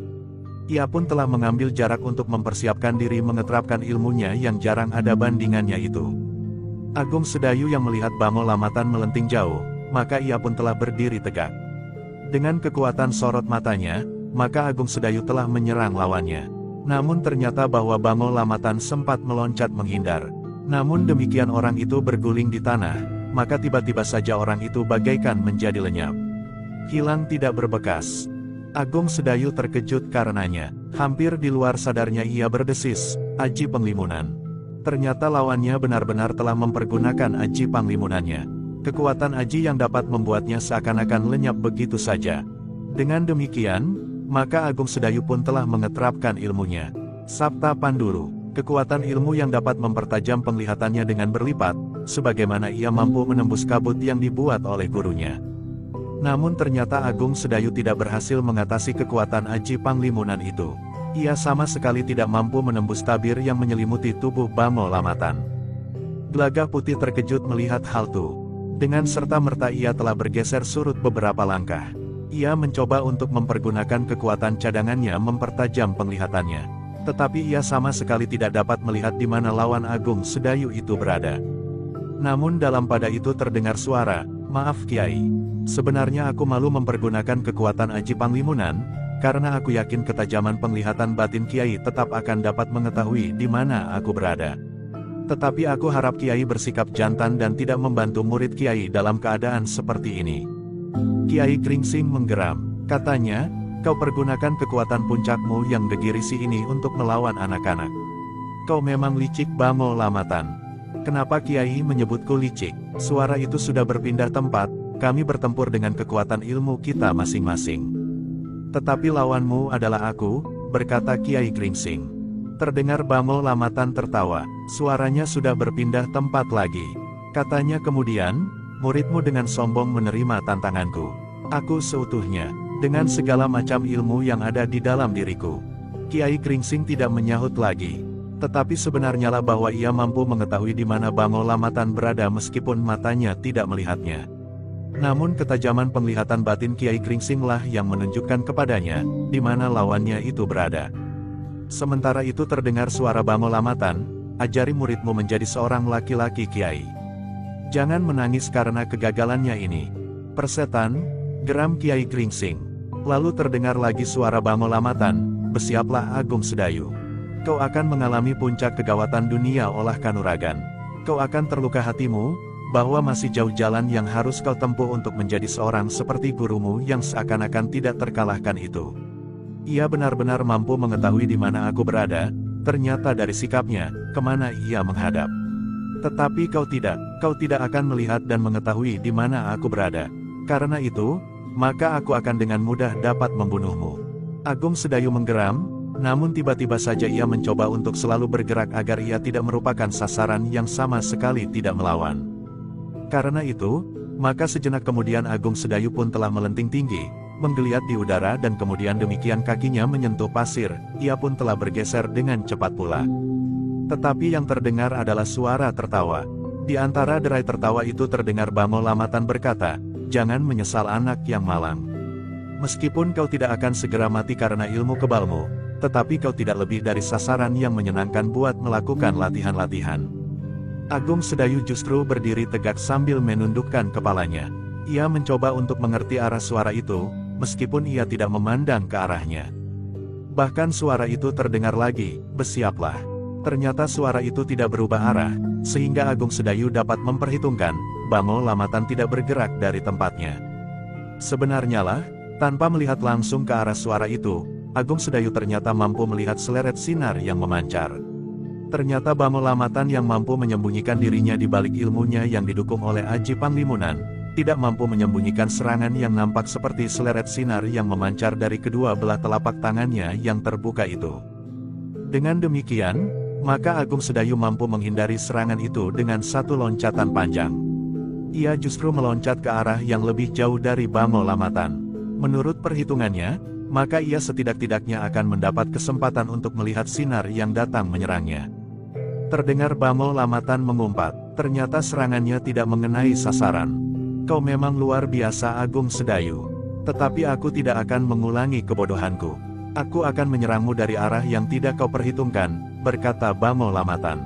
Ia pun telah mengambil jarak untuk mempersiapkan diri mengeterapkan ilmunya yang jarang ada bandingannya itu. Agung Sedayu yang melihat Bamo Lamatan melenting jauh, maka ia pun telah berdiri tegak. Dengan kekuatan sorot matanya, maka Agung Sedayu telah menyerang lawannya. Namun ternyata bahwa Bamo Lamatan sempat meloncat menghindar. Namun demikian orang itu berguling di tanah. Maka tiba-tiba saja orang itu bagaikan menjadi lenyap. Hilang tidak berbekas. Agung Sedayu terkejut karenanya. Hampir di luar sadarnya ia berdesis, Aji Panglimunan. Ternyata lawannya benar-benar telah mempergunakan Aji Panglimunannya. Kekuatan Aji yang dapat membuatnya seakan-akan lenyap begitu saja. Dengan demikian, maka Agung Sedayu pun telah mengeterapkan ilmunya. Sabta Panduru, kekuatan ilmu yang dapat mempertajam penglihatannya dengan berlipat, sebagaimana ia mampu menembus kabut yang dibuat oleh gurunya. Namun ternyata Agung Sedayu tidak berhasil mengatasi kekuatan Aji Panglimunan itu. Ia sama sekali tidak mampu menembus tabir yang menyelimuti tubuh Bamo Lamatan. Gelagah Putih terkejut melihat hal itu. Dengan serta-merta ia telah bergeser surut beberapa langkah. Ia mencoba untuk mempergunakan kekuatan cadangannya mempertajam penglihatannya. Tetapi ia sama sekali tidak dapat melihat di mana lawan Agung Sedayu itu berada. Namun dalam pada itu terdengar suara, "Maaf Kiai. Sebenarnya aku malu mempergunakan kekuatan Aji Panglimunan, karena aku yakin ketajaman penglihatan batin Kiai tetap akan dapat mengetahui di mana aku berada. Tetapi aku harap Kiai bersikap jantan dan tidak membantu murid Kiai dalam keadaan seperti ini." Kiai Gringsing menggeram. Katanya, "Kau pergunakan kekuatan puncakmu yang gegirisi ini untuk melawan anak-anak. Kau memang licik Bamo Lamatan." "Kenapa Kiai menyebutku licik? Suara itu sudah berpindah tempat, kami bertempur dengan kekuatan ilmu kita masing-masing. Tetapi lawanmu adalah aku," berkata Kiai Gringsing. Terdengar Bamo Lamatan tertawa, suaranya sudah berpindah tempat lagi. Katanya kemudian, "Muridmu dengan sombong menerima tantanganku. Aku seutuhnya, dengan segala macam ilmu yang ada di dalam diriku." Kiai Gringsing tidak menyahut lagi. Tetapi sebenarnya lah bahwa ia mampu mengetahui di mana Bamo Lamatan berada meskipun matanya tidak melihatnya. Namun ketajaman penglihatan batin Kiai Gringsing lah yang menunjukkan kepadanya, di mana lawannya itu berada. Sementara itu terdengar suara Bamo Lamatan, "Ajari muridmu menjadi seorang laki-laki Kiai. Jangan menangis karena kegagalannya ini." "Persetan," geram Kiai Gringsing. Lalu terdengar lagi suara Bamo Lamatan, "Bersiaplah Agung Sedayu. Kau akan mengalami puncak kegawatan dunia olah kanuragan. Kau akan terluka hatimu, bahwa masih jauh jalan yang harus kau tempuh untuk menjadi seorang seperti gurumu yang seakan-akan tidak terkalahkan itu." Ia benar-benar mampu mengetahui di mana aku berada, ternyata dari sikapnya, kemana ia menghadap. Tetapi kau tidak akan melihat dan mengetahui di mana aku berada. Karena itu, maka aku akan dengan mudah dapat membunuhmu. Agung Sedayu menggeram, namun tiba-tiba saja ia mencoba untuk selalu bergerak agar ia tidak merupakan sasaran yang sama sekali tidak melawan. Karena itu, maka sejenak kemudian Agung Sedayu pun telah melenting tinggi, menggeliat di udara dan kemudian demikian kakinya menyentuh pasir, ia pun telah bergeser dengan cepat pula. Tetapi yang terdengar adalah suara tertawa. Di antara derai tertawa itu terdengar Bamo Lamatan berkata, "Jangan menyesal anak yang malang. Meskipun kau tidak akan segera mati karena ilmu kebalmu, tetapi kau tidak lebih dari sasaran yang menyenangkan buat melakukan latihan-latihan." Agung Sedayu justru berdiri tegak sambil menundukkan kepalanya. Ia mencoba untuk mengerti arah suara itu, meskipun ia tidak memandang ke arahnya. Bahkan suara itu terdengar lagi, "Bersiaplah." Ternyata suara itu tidak berubah arah, sehingga Agung Sedayu dapat memperhitungkan, Bamo Lamatan tidak bergerak dari tempatnya. Sebenarnya lah, tanpa melihat langsung ke arah suara itu, Agung Sedayu ternyata mampu melihat seleret sinar yang memancar. Ternyata Bamo Lamatan yang mampu menyembunyikan dirinya di balik ilmunya yang didukung oleh Aji Panglimunan, tidak mampu menyembunyikan serangan yang nampak seperti seleret sinar yang memancar dari kedua belah telapak tangannya yang terbuka itu. Dengan demikian, maka Agung Sedayu mampu menghindari serangan itu dengan satu loncatan panjang. Ia justru meloncat ke arah yang lebih jauh dari Bamo Lamatan. Menurut perhitungannya, maka ia setidak-tidaknya akan mendapat kesempatan untuk melihat sinar yang datang menyerangnya. Terdengar Bamo Lamatan mengumpat, ternyata serangannya tidak mengenai sasaran. "Kau memang luar biasa Agung Sedayu. Tetapi aku tidak akan mengulangi kebodohanku. Aku akan menyerangmu dari arah yang tidak kau perhitungkan," berkata Bamo Lamatan.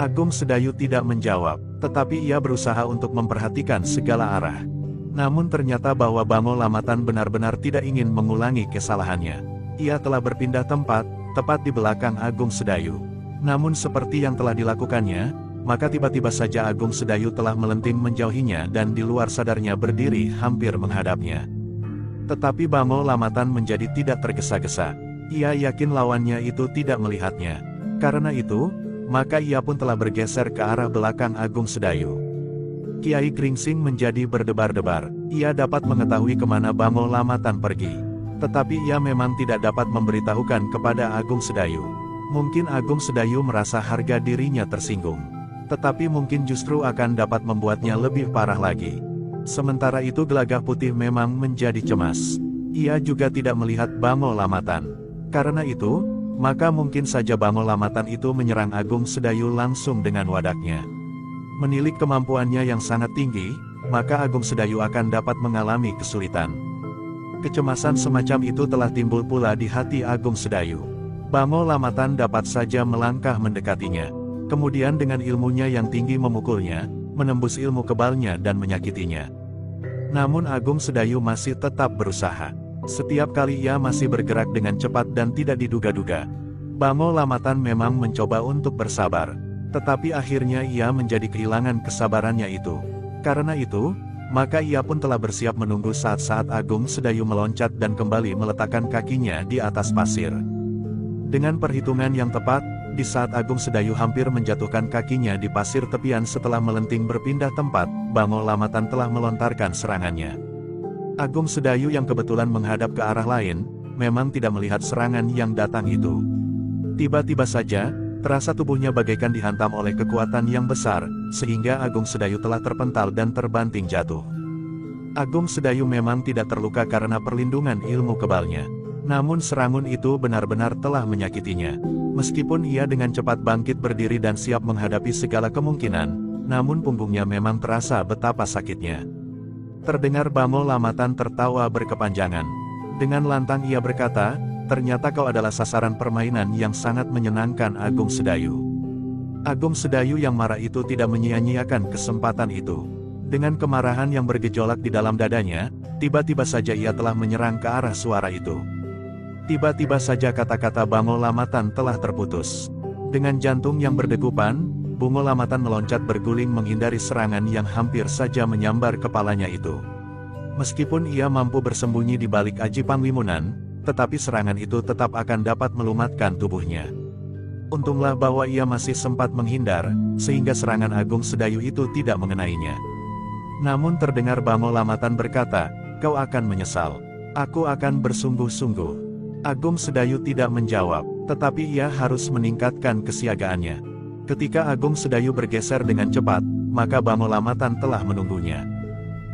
Agung Sedayu tidak menjawab, tetapi ia berusaha untuk memperhatikan segala arah. Namun ternyata bahwa Bamo Lamatan benar-benar tidak ingin mengulangi kesalahannya. Ia telah berpindah tempat, tepat di belakang Agung Sedayu. Namun seperti yang telah dilakukannya, maka tiba-tiba saja Agung Sedayu telah melenting menjauhinya dan di luar sadarnya berdiri hampir menghadapnya. Tetapi Bamo Lamatan menjadi tidak tergesa-gesa. Ia yakin lawannya itu tidak melihatnya. Karena itu, maka ia pun telah bergeser ke arah belakang Agung Sedayu. Kiai Gringsing menjadi berdebar-debar. Ia dapat mengetahui kemana Bamo Lamatan pergi. Tetapi ia memang tidak dapat memberitahukan kepada Agung Sedayu. Mungkin Agung Sedayu merasa harga dirinya tersinggung. Tetapi mungkin justru akan dapat membuatnya lebih parah lagi. Sementara itu Gelagah Putih memang menjadi cemas. Ia juga tidak melihat Bamo Lamatan. Karena itu, maka mungkin saja Bamo Lamatan itu menyerang Agung Sedayu langsung dengan wadaknya. Menilik kemampuannya yang sangat tinggi, maka Agung Sedayu akan dapat mengalami kesulitan. Kecemasan semacam itu telah timbul pula di hati Agung Sedayu. Bamo Lamatan dapat saja melangkah mendekatinya. Kemudian dengan ilmunya yang tinggi memukulnya, menembus ilmu kebalnya dan menyakitinya. Namun Agung Sedayu masih tetap berusaha. Setiap kali ia masih bergerak dengan cepat dan tidak diduga-duga. Bamo Lamatan memang mencoba untuk bersabar. Tetapi akhirnya ia menjadi kehilangan kesabarannya itu. Karena itu, maka ia pun telah bersiap menunggu saat-saat Agung Sedayu meloncat dan kembali meletakkan kakinya di atas pasir. Dengan perhitungan yang tepat, di saat Agung Sedayu hampir menjatuhkan kakinya di pasir tepian setelah melenting berpindah tempat, Bamo Lamatan telah melontarkan serangannya. Agung Sedayu yang kebetulan menghadap ke arah lain, memang tidak melihat serangan yang datang itu. Tiba-tiba saja, terasa tubuhnya bagaikan dihantam oleh kekuatan yang besar, sehingga Agung Sedayu telah terpental dan terbanting jatuh. Agung Sedayu memang tidak terluka karena perlindungan ilmu kebalnya. Namun serangan itu benar-benar telah menyakitinya. Meskipun ia dengan cepat bangkit berdiri dan siap menghadapi segala kemungkinan, namun punggungnya memang terasa betapa sakitnya. Terdengar Bamo Lamatan tertawa berkepanjangan. Dengan lantang ia berkata, "Ternyata kau adalah sasaran permainan yang sangat menyenangkan Agung Sedayu." Agung Sedayu yang marah itu tidak menyia-nyiakan kesempatan itu. Dengan kemarahan yang bergejolak di dalam dadanya, tiba-tiba saja ia telah menyerang ke arah suara itu. Tiba-tiba saja kata-kata Bamo Lamatan telah terputus. Dengan jantung yang berdegupan, Bamo Lamatan meloncat berguling menghindari serangan yang hampir saja menyambar kepalanya itu. Meskipun ia mampu bersembunyi di balik Aji Panglimunan, tetapi serangan itu tetap akan dapat melumatkan tubuhnya. Untunglah bahwa ia masih sempat menghindar, sehingga serangan Agung Sedayu itu tidak mengenainya. Namun terdengar Bamo Lamatan berkata, "Kau akan menyesal. Aku akan bersungguh-sungguh." Agung Sedayu tidak menjawab, tetapi ia harus meningkatkan kesiagaannya. Ketika Agung Sedayu bergeser dengan cepat, maka Bamo Lamatan telah menunggunya.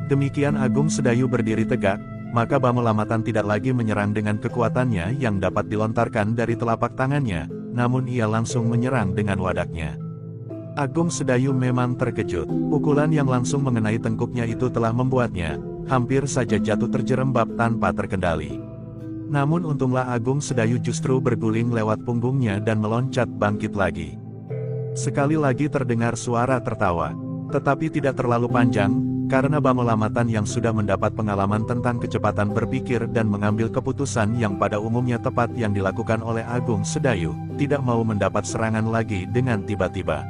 Demikian Agung Sedayu berdiri tegak, maka Bamo Lamatan tidak lagi menyerang dengan kekuatannya yang dapat dilontarkan dari telapak tangannya, namun ia langsung menyerang dengan wadaknya. Agung Sedayu memang terkejut. Pukulan yang langsung mengenai tengkuknya itu telah membuatnya hampir saja jatuh terjerembab tanpa terkendali. Namun untunglah Agung Sedayu justru berguling lewat punggungnya dan meloncat bangkit lagi. Sekali lagi terdengar suara tertawa, tetapi tidak terlalu panjang, karena Bamo Lamatan yang sudah mendapat pengalaman tentang kecepatan berpikir dan mengambil keputusan yang pada umumnya tepat yang dilakukan oleh Agung Sedayu, tidak mau mendapat serangan lagi dengan tiba-tiba.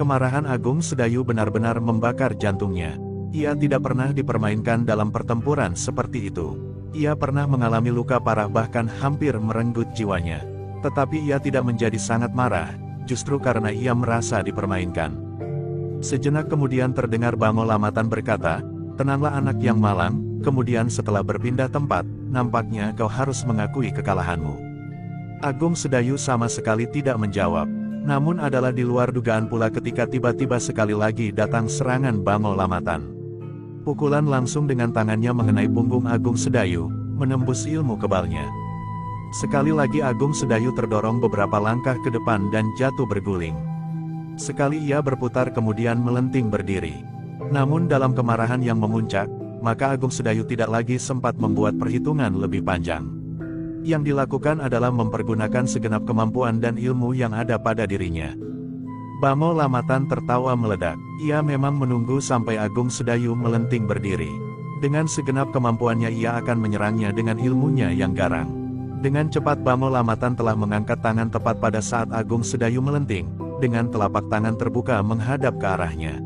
Kemarahan Agung Sedayu benar-benar membakar jantungnya. Ia tidak pernah dipermainkan dalam pertempuran seperti itu. Ia pernah mengalami luka parah bahkan hampir merenggut jiwanya. Tetapi ia tidak menjadi sangat marah, justru karena ia merasa dipermainkan. Sejenak kemudian terdengar Bamo Lamatan berkata, "Tenanglah anak yang malang," kemudian setelah berpindah tempat, "Nampaknya kau harus mengakui kekalahanmu." Agung Sedayu sama sekali tidak menjawab. Namun adalah di luar dugaan pula ketika tiba-tiba sekali lagi datang serangan Bamo Lamatan. Pukulan langsung dengan tangannya mengenai punggung Agung Sedayu, menembus ilmu kebalnya. Sekali lagi Agung Sedayu terdorong beberapa langkah ke depan dan jatuh berguling. Sekali ia berputar kemudian melenting berdiri. Namun dalam kemarahan yang memuncak, maka Agung Sedayu tidak lagi sempat membuat perhitungan lebih panjang. Yang dilakukan adalah mempergunakan segenap kemampuan dan ilmu yang ada pada dirinya. Bamo Lamatan tertawa meledak. Ia memang menunggu sampai Agung Sedayu melenting berdiri. Dengan segenap kemampuannya ia akan menyerangnya dengan ilmunya yang garang. Dengan cepat Bamo Lamatan telah mengangkat tangan tepat pada saat Agung Sedayu melenting, dengan telapak tangan terbuka menghadap ke arahnya.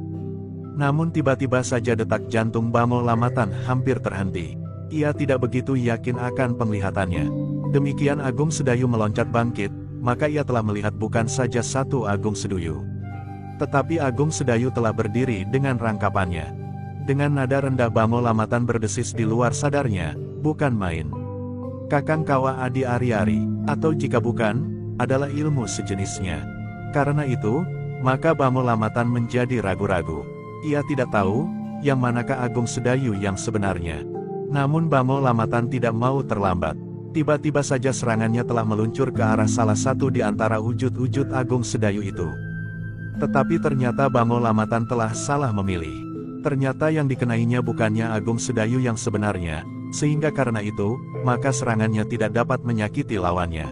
Namun tiba-tiba saja detak jantung Bamo Lamatan hampir terhenti. Ia tidak begitu yakin akan penglihatannya. Demikian Agung Sedayu meloncat bangkit, maka ia telah melihat bukan saja satu Agung Sedayu. Tetapi Agung Sedayu telah berdiri dengan rangkapannya. Dengan nada rendah Bamo Lamatan berdesis di luar sadarnya, "Bukan main. Kakang Kawa Adi Ari-Ari, atau jika bukan, adalah ilmu sejenisnya." Karena itu, maka Bamo Lamatan menjadi ragu-ragu. Ia tidak tahu, yang manakah Agung Sedayu yang sebenarnya. Namun Bamo Lamatan tidak mau terlambat. Tiba-tiba saja serangannya telah meluncur ke arah salah satu di antara wujud-wujud Agung Sedayu itu. Tetapi ternyata Bamo Lamatan telah salah memilih. Ternyata yang dikenainya bukannya Agung Sedayu yang sebenarnya, sehingga karena itu, maka serangannya tidak dapat menyakiti lawannya.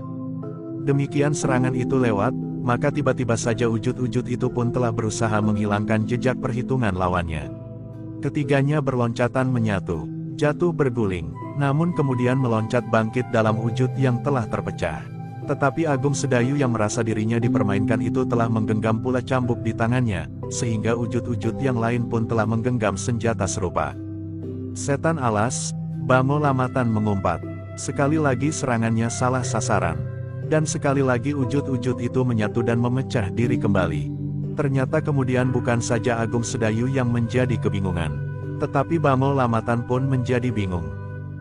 Demikian serangan itu lewat, maka tiba-tiba saja wujud-wujud itu pun telah berusaha menghilangkan jejak perhitungan lawannya. Ketiganya berloncatan menyatu, jatuh berguling, namun kemudian meloncat bangkit dalam wujud yang telah terpecah. Tetapi Agung Sedayu yang merasa dirinya dipermainkan itu telah menggenggam pula cambuk di tangannya, sehingga wujud-wujud yang lain pun telah menggenggam senjata serupa. Setan alas, Bamo Lamatan mengumpat. Sekali lagi serangannya salah sasaran. Dan sekali lagi wujud-wujud itu menyatu dan memecah diri kembali. Ternyata kemudian bukan saja Agung Sedayu yang menjadi kebingungan, tetapi Bamo Lamatan pun menjadi bingung.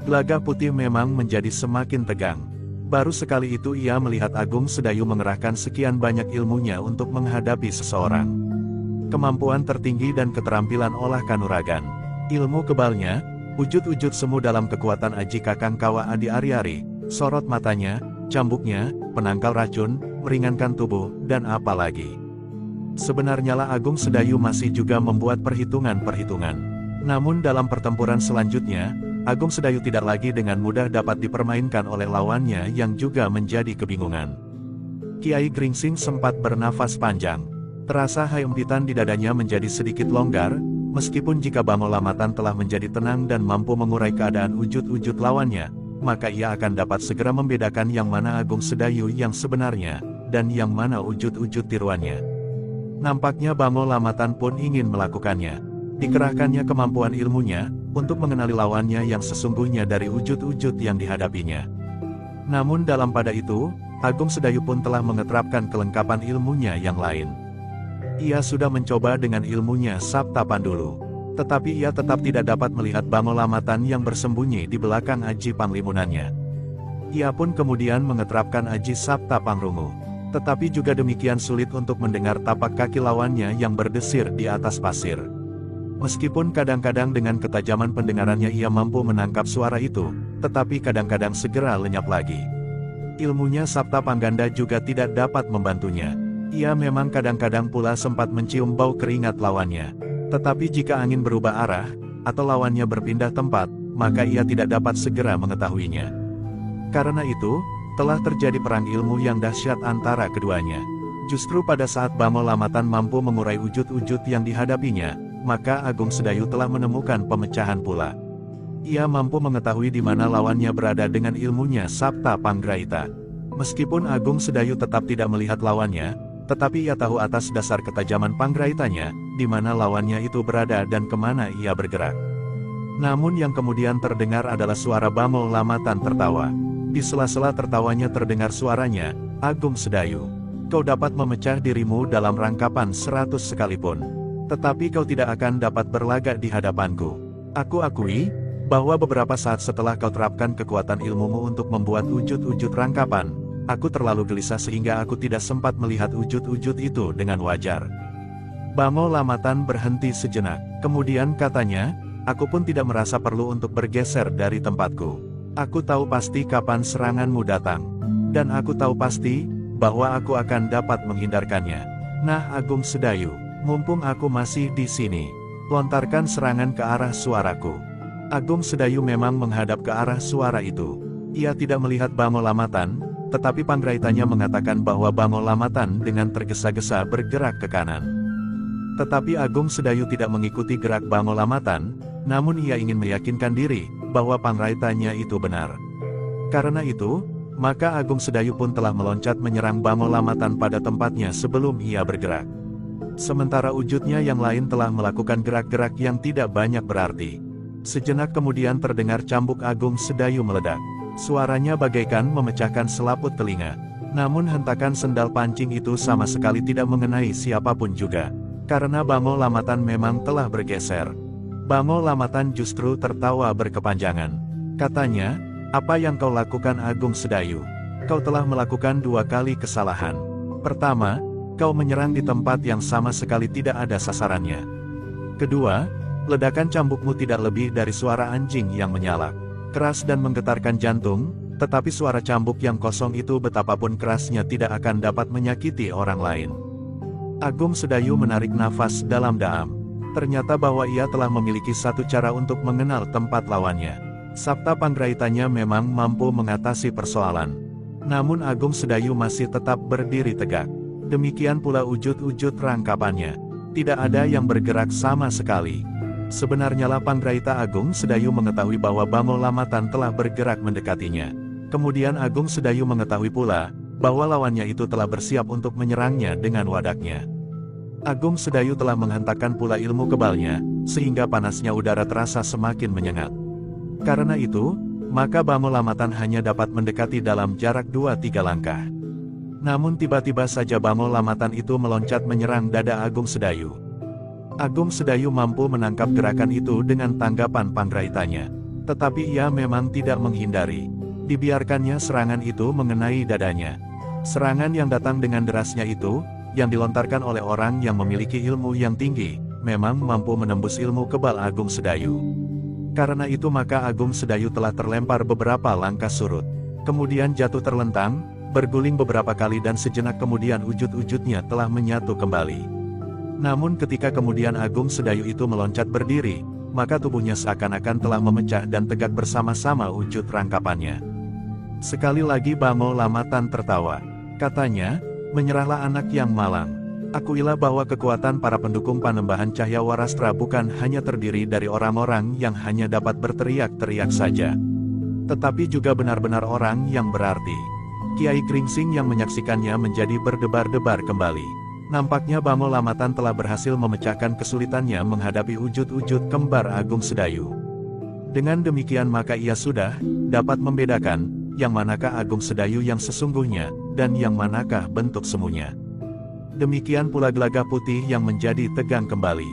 Gelagah Putih memang menjadi semakin tegang. Baru sekali itu ia melihat Agung Sedayu mengerahkan sekian banyak ilmunya untuk menghadapi seseorang. Kemampuan tertinggi dan keterampilan olah kanuragan. Ilmu kebalnya, wujud-wujud semu dalam kekuatan aji Kakang Kawa Adi Ari-Ari, sorot matanya, cambuknya, penangkal racun, meringankan tubuh, dan apa lagi. Sebenarnya lah Agung Sedayu masih juga membuat perhitungan-perhitungan. Namun dalam pertempuran selanjutnya, Agung Sedayu tidak lagi dengan mudah dapat dipermainkan oleh lawannya yang juga menjadi kebingungan. Kiai Gringsing sempat bernafas panjang. Terasa hempitan di dadanya menjadi sedikit longgar, meskipun jika Bamo Lamatan telah menjadi tenang dan mampu mengurai keadaan wujud-wujud lawannya, maka ia akan dapat segera membedakan yang mana Agung Sedayu yang sebenarnya, dan yang mana wujud-wujud tiruannya. Nampaknya Bamo Lamatan pun ingin melakukannya. Dikerahkannya kemampuan ilmunya, untuk mengenali lawannya yang sesungguhnya dari wujud-wujud yang dihadapinya. Namun dalam pada itu, Agung Sedayu pun telah mengeterapkan kelengkapan ilmunya yang lain. Ia sudah mencoba dengan ilmunya Sabta Pandulu. Tetapi ia tetap tidak dapat melihat Bangolamatan yang bersembunyi di belakang aji panglimunannya. Ia pun kemudian mengeterapkan aji Sabta Pangrungu. Tetapi juga demikian sulit untuk mendengar tapak kaki lawannya yang berdesir di atas pasir. Meskipun kadang-kadang dengan ketajaman pendengarannya ia mampu menangkap suara itu, tetapi kadang-kadang segera lenyap lagi. Ilmunya Sabta Pangganda juga tidak dapat membantunya. Ia memang kadang-kadang pula sempat mencium bau keringat lawannya. Tetapi jika angin berubah arah, atau lawannya berpindah tempat, maka ia tidak dapat segera mengetahuinya. Karena itu, telah terjadi perang ilmu yang dahsyat antara keduanya. Justru pada saat Bangolamatan mampu mengurai wujud-wujud yang dihadapinya, maka Agung Sedayu telah menemukan pemecahan pula. Ia mampu mengetahui di mana lawannya berada dengan ilmunya Sabta Panggraita. Meskipun Agung Sedayu tetap tidak melihat lawannya, tetapi ia tahu atas dasar ketajaman Panggraitanya, di mana lawannya itu berada dan kemana ia bergerak. Namun yang kemudian terdengar adalah suara Bangolamatan tertawa. Di sela-sela tertawanya terdengar suaranya, "Agung Sedayu, kau dapat memecah dirimu dalam rangkapan 100 sekalipun. Tetapi kau tidak akan dapat berlagak di hadapanku. Aku akui, bahwa beberapa saat setelah kau terapkan kekuatan ilmumu untuk membuat wujud-wujud rangkapan, aku terlalu gelisah sehingga aku tidak sempat melihat wujud-wujud itu dengan wajar." Bangolamatan berhenti sejenak, kemudian katanya, "Aku pun tidak merasa perlu untuk bergeser dari tempatku. Aku tahu pasti kapan seranganmu datang. Dan aku tahu pasti, bahwa aku akan dapat menghindarkannya. Nah Agung Sedayu, mumpung aku masih di sini, lontarkan serangan ke arah suaraku." Agung Sedayu memang menghadap ke arah suara itu. Ia tidak melihat Bangolamatan, tetapi Panggraitanya mengatakan bahwa Bangolamatan dengan tergesa-gesa bergerak ke kanan. Tetapi Agung Sedayu tidak mengikuti gerak Bangolamatan, namun ia ingin meyakinkan diri, bahwa Panggraitanya itu benar. Karena itu, maka Agung Sedayu pun telah meloncat menyerang Bangolamatan pada tempatnya sebelum ia bergerak. Sementara wujudnya yang lain telah melakukan gerak-gerak yang tidak banyak berarti. Sejenak kemudian terdengar cambuk Agung Sedayu meledak. Suaranya bagaikan memecahkan selaput telinga. Namun hentakan sendal pancing itu sama sekali tidak mengenai siapapun juga. Karena Bangolamatan memang telah bergeser. Bangolamatan justru tertawa berkepanjangan. Katanya, "Apa yang kau lakukan Agung Sedayu? Kau telah melakukan 2 kali kesalahan. Pertama, kau menyerang di tempat yang sama sekali tidak ada sasarannya. Kedua, ledakan cambukmu tidak lebih dari suara anjing yang menyalak. Keras dan menggetarkan jantung, tetapi suara cambuk yang kosong itu betapapun kerasnya tidak akan dapat menyakiti orang lain." Agung Sedayu menarik nafas dalam-dalam. Ternyata bahwa ia telah memiliki satu cara untuk mengenal tempat lawannya. Sabta Panggraitanya memang mampu mengatasi persoalan. Namun Agung Sedayu masih tetap berdiri tegak. Demikian pula wujud-wujud rangkapannya. Tidak ada yang bergerak sama sekali. Sebenarnya lah Panggraita Agung Sedayu mengetahui bahwa Bangolamatan telah bergerak mendekatinya. Kemudian Agung Sedayu mengetahui pula, bahwa lawannya itu telah bersiap untuk menyerangnya dengan wadaknya. Agung Sedayu telah menghentakkan pula ilmu kebalnya, sehingga panasnya udara terasa semakin menyengat. Karena itu, maka Bangolamatan hanya dapat mendekati dalam jarak 2-3 langkah. Namun tiba-tiba saja Bangolamatan itu meloncat menyerang dada Agung Sedayu. Agung Sedayu mampu menangkap gerakan itu dengan tanggapan Panggraitanya. Tetapi ia memang tidak menghindari. Dibiarkannya serangan itu mengenai dadanya. Serangan yang datang dengan derasnya itu, yang dilontarkan oleh orang yang memiliki ilmu yang tinggi, memang mampu menembus ilmu kebal Agung Sedayu. Karena itu maka Agung Sedayu telah terlempar beberapa langkah surut. Kemudian jatuh terlentang, berguling beberapa kali dan sejenak kemudian wujud-wujudnya telah menyatu kembali. Namun ketika kemudian Agung Sedayu itu meloncat berdiri, maka tubuhnya seakan-akan telah memecah dan tegak bersama-sama wujud rangkapannya. Sekali lagi Bangolamatan tertawa. Katanya, "Menyerahlah anak yang malang. Akuilah bahwa kekuatan para pendukung Panembahan Cahya Warastra bukan hanya terdiri dari orang-orang yang hanya dapat berteriak-teriak saja. Tetapi juga benar-benar orang yang berarti." Kiai Gringsing yang menyaksikannya menjadi berdebar-debar kembali. Nampaknya Bangolamatan telah berhasil memecahkan kesulitannya menghadapi wujud-wujud kembar Agung Sedayu. Dengan demikian maka ia sudah dapat membedakan yang manakah Agung Sedayu yang sesungguhnya, dan yang manakah bentuk semuanya. Demikian pula Gelagah Putih yang menjadi tegang kembali.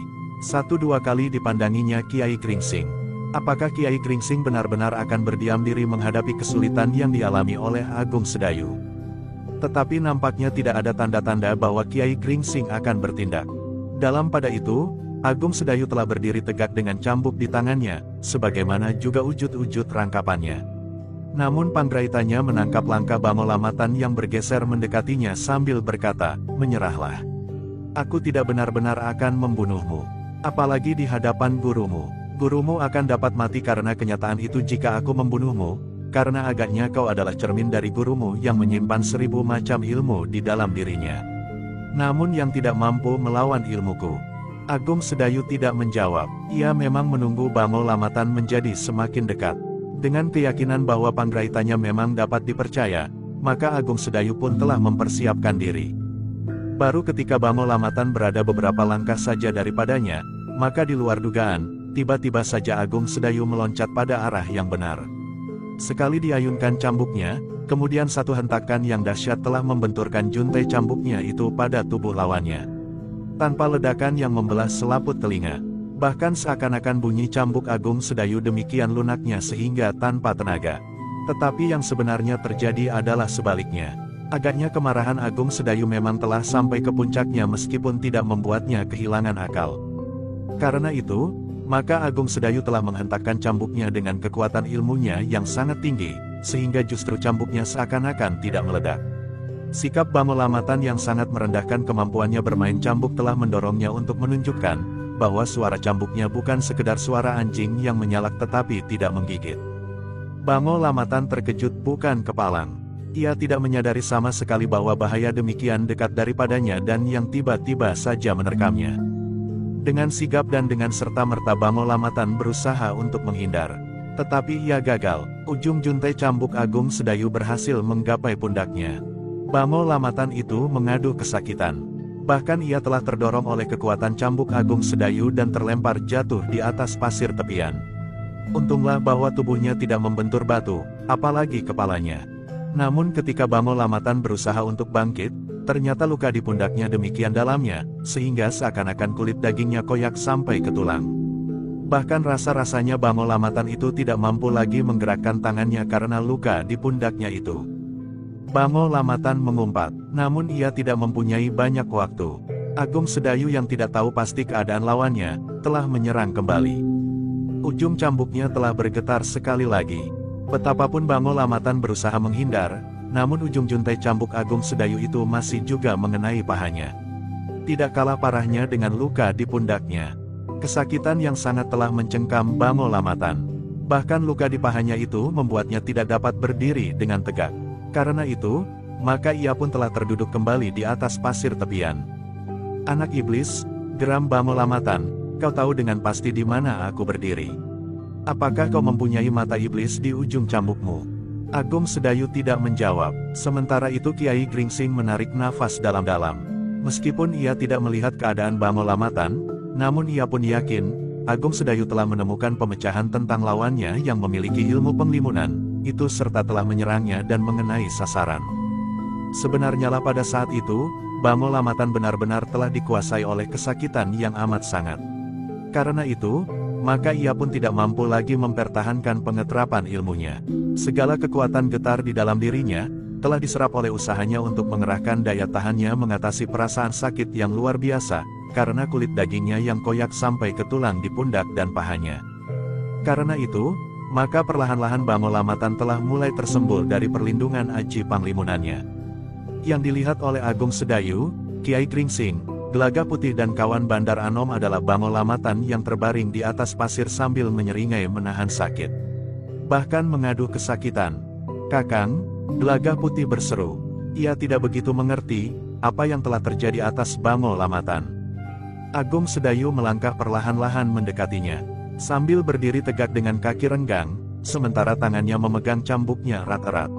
1-2 kali dipandanginya Kiai Gringsing. Apakah Kiai Gringsing benar-benar akan berdiam diri menghadapi kesulitan yang dialami oleh Agung Sedayu? Tetapi nampaknya tidak ada tanda-tanda bahwa Kiai Gringsing akan bertindak. Dalam pada itu, Agung Sedayu telah berdiri tegak dengan cambuk di tangannya, sebagaimana juga wujud-wujud rangkapannya. Namun Panggraitanya menangkap langkah Bamo Lamatan yang bergeser mendekatinya sambil berkata, "Menyerahlah. Aku tidak benar-benar akan membunuhmu. Apalagi di hadapan gurumu. Gurumu akan dapat mati karena kenyataan itu jika aku membunuhmu, karena agaknya kau adalah cermin dari gurumu yang menyimpan 1000 macam ilmu di dalam dirinya. Namun yang tidak mampu melawan ilmuku." Agung Sedayu tidak menjawab. Ia memang menunggu Bamo Lamatan menjadi semakin dekat. Dengan keyakinan bahwa Panggraitanya memang dapat dipercaya, maka Agung Sedayu pun telah mempersiapkan diri. Baru ketika Bamo Lamatan berada beberapa langkah saja daripadanya, maka di luar dugaan, tiba-tiba saja Agung Sedayu meloncat pada arah yang benar. Sekali diayunkan cambuknya, kemudian satu hentakan yang dahsyat telah membenturkan juntai cambuknya itu pada tubuh lawannya. Tanpa ledakan yang membelah selaput telinga. Bahkan seakan-akan bunyi cambuk Agung Sedayu demikian lunaknya sehingga tanpa tenaga. Tetapi yang sebenarnya terjadi adalah sebaliknya. Agaknya kemarahan Agung Sedayu memang telah sampai ke puncaknya meskipun tidak membuatnya kehilangan akal. Karena itu, maka Agung Sedayu telah menghentakkan cambuknya dengan kekuatan ilmunya yang sangat tinggi, sehingga justru cambuknya seakan-akan tidak meledak. Sikap Bamo Lamatan yang sangat merendahkan kemampuannya bermain cambuk telah mendorongnya untuk menunjukkan bahwa suara cambuknya bukan sekedar suara anjing yang menyalak tetapi tidak menggigit. Bamo Lamatan terkejut bukan kepalang. Ia tidak menyadari sama sekali bahwa bahaya demikian dekat daripadanya dan yang tiba-tiba saja menerkamnya. Dengan sigap dan dengan serta-merta Bamo Lamatan berusaha untuk menghindar. Tetapi ia gagal. Ujung juntai cambuk Agung Sedayu berhasil menggapai pundaknya. Bamo Lamatan itu mengadu kesakitan. Bahkan ia telah terdorong oleh kekuatan cambuk Agung Sedayu dan terlempar jatuh di atas pasir tepian. Untunglah bahwa tubuhnya tidak membentur batu, apalagi kepalanya. Namun ketika Bamo Lamatan berusaha untuk bangkit, ternyata luka di pundaknya demikian dalamnya, sehingga seakan-akan kulit dagingnya koyak sampai ke tulang. Bahkan rasa-rasanya Bamo Lamatan itu tidak mampu lagi menggerakkan tangannya karena luka di pundaknya itu. Bamo Lamatan mengumpat, namun ia tidak mempunyai banyak waktu. Agung Sedayu yang tidak tahu pasti keadaan lawannya, telah menyerang kembali. Ujung cambuknya telah bergetar sekali lagi. Betapapun Bamo Lamatan berusaha menghindar, namun ujung juntai cambuk Agung Sedayu itu masih juga mengenai pahanya. Tidak kalah parahnya dengan luka di pundaknya. Kesakitan yang sangat telah mencengkam Bamo Lamatan. Bahkan luka di pahanya itu membuatnya tidak dapat berdiri dengan tegak. Karena itu, maka ia pun telah terduduk kembali di atas pasir tepian. "Anak iblis," geram Bamo Lamatan, "kau tahu dengan pasti di mana aku berdiri. Apakah kau mempunyai mata iblis di ujung cambukmu?" Agung Sedayu tidak menjawab. Sementara itu Kiai Gringsing menarik nafas dalam-dalam. Meskipun ia tidak melihat keadaan Bamo Lamatan, namun ia pun yakin, Agung Sedayu telah menemukan pemecahan tentang lawannya yang memiliki ilmu penglimunan itu serta telah menyerangnya dan mengenai sasaran. Sebenarnya lah pada saat itu, Bamo Lamatan benar-benar telah dikuasai oleh kesakitan yang amat sangat. Karena itu, maka ia pun tidak mampu lagi mempertahankan pengeterapan ilmunya. Segala kekuatan getar di dalam dirinya, telah diserap oleh usahanya untuk mengerahkan daya tahannya mengatasi perasaan sakit yang luar biasa, karena kulit dagingnya yang koyak sampai ke tulang di pundak dan pahanya. Karena itu, maka perlahan-lahan Bamo Lamatan telah mulai tersembul dari perlindungan aji panglimunannya. Yang dilihat oleh Agung Sedayu, Kiai Gringsing, Gelagah Putih dan kawan Bandar Anom adalah Bamo Lamatan yang terbaring di atas pasir sambil menyeringai menahan sakit. Bahkan mengadu kesakitan. "Kakang," Gelagah Putih berseru. Ia tidak begitu mengerti apa yang telah terjadi atas Bamo Lamatan. Agung Sedayu melangkah perlahan-lahan mendekatinya. Sambil berdiri tegak dengan kaki renggang, sementara tangannya memegang cambuknya erat-erat.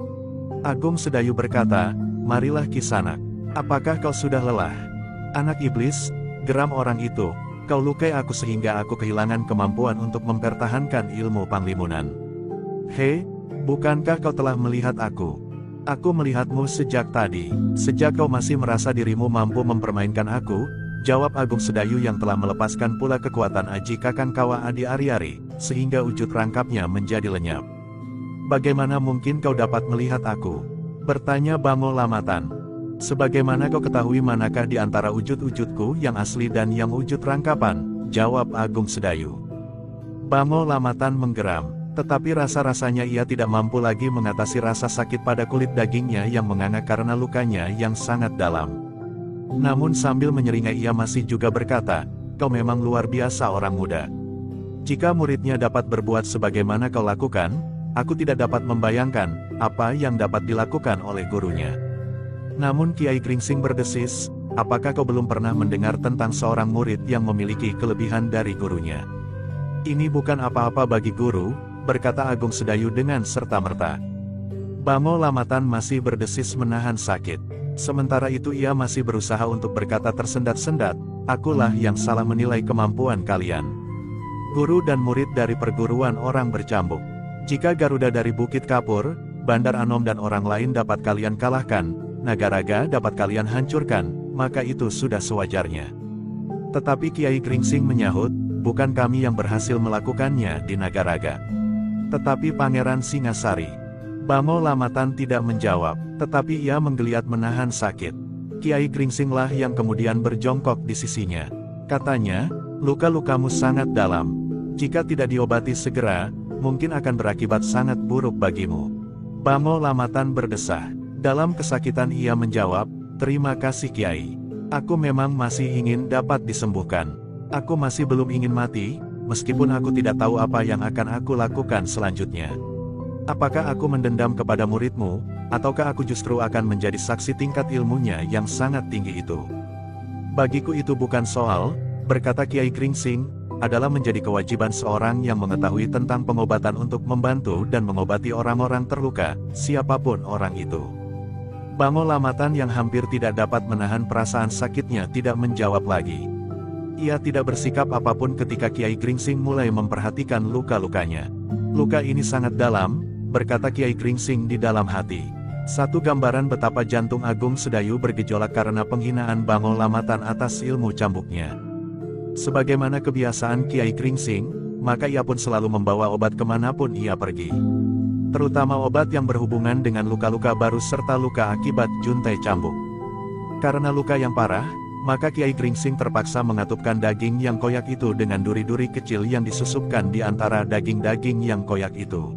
Agung Sedayu berkata, "Marilah Kisanak. Apakah kau sudah lelah?" "Anak iblis," geram orang itu, "kau lukai aku sehingga aku kehilangan kemampuan untuk mempertahankan ilmu panglimunan." "Hei, Bukankah kau telah melihat aku? Aku melihatmu sejak tadi. Sejak kau masih merasa dirimu mampu mempermainkan aku, jawab Agung Sedayu yang telah melepaskan pula kekuatan Aji Kakang Kawa Adi Ariari, sehingga wujud rangkapnya menjadi lenyap. Bagaimana mungkin kau dapat melihat aku? Bertanya Bango Lamatan. Sebagaimana kau ketahui manakah di antara wujud-wujudku yang asli dan yang wujud rangkapan? Jawab Agung Sedayu. Bango Lamatan menggeram, tetapi rasa-rasanya ia tidak mampu lagi mengatasi rasa sakit pada kulit dagingnya yang menganga karena lukanya yang sangat dalam. Namun sambil menyeringai ia masih juga berkata, kau memang luar biasa orang muda. Jika muridnya dapat berbuat sebagaimana kau lakukan, aku tidak dapat membayangkan apa yang dapat dilakukan oleh gurunya. Namun Kiai Gringsing berdesis, apakah kau belum pernah mendengar tentang seorang murid yang memiliki kelebihan dari gurunya? Ini bukan apa-apa bagi guru, berkata Agung Sedayu dengan serta-merta. Bango Lamatan masih berdesis menahan sakit. Sementara itu ia masih berusaha untuk berkata tersendat-sendat, akulah yang salah menilai kemampuan kalian. Guru dan murid dari perguruan orang bercambuk. Jika Garuda dari Bukit Kapur, Bandar Anom dan orang lain dapat kalian kalahkan, Nagaraga dapat kalian hancurkan, maka itu sudah sewajarnya. Tetapi Kiai Gringsing menyahut, bukan kami yang berhasil melakukannya di Nagaraga, tetapi Pangeran Singasari. Bango Lamatan tidak menjawab, tetapi ia menggeliat menahan sakit. Kiai Gringsinglah yang kemudian berjongkok di sisinya. Katanya, luka-lukamu sangat dalam. Jika tidak diobati segera, mungkin akan berakibat sangat buruk bagimu. Bango Lamatan berdesah. Dalam kesakitan ia menjawab, terima kasih Kiai. Aku memang masih ingin dapat disembuhkan. Aku masih belum ingin mati, meskipun aku tidak tahu apa yang akan aku lakukan selanjutnya. Apakah aku mendendam kepada muridmu, ataukah aku justru akan menjadi saksi tingkat ilmunya yang sangat tinggi itu? Bagiku itu bukan soal, berkata Kiai Gringsing, adalah menjadi kewajiban seorang yang mengetahui tentang pengobatan untuk membantu dan mengobati orang-orang terluka, siapapun orang itu. Bango Lamatan yang hampir tidak dapat menahan perasaan sakitnya tidak menjawab lagi. Ia tidak bersikap apapun ketika Kiai Gringsing mulai memperhatikan luka-lukanya. Luka ini sangat dalam, berkata Kiai Gringsing di dalam hati. Satu gambaran betapa jantung Agung Sedayu bergejolak karena penghinaan Bango Lamatan atas ilmu cambuknya. Sebagaimana kebiasaan Kiai Gringsing, maka ia pun selalu membawa obat kemanapun ia pergi. Terutama obat yang berhubungan dengan luka-luka baru serta luka akibat juntai cambuk. Karena luka yang parah, maka Kiai Gringsing terpaksa mengatupkan daging yang koyak itu dengan duri-duri kecil yang disusupkan di antara daging-daging yang koyak itu.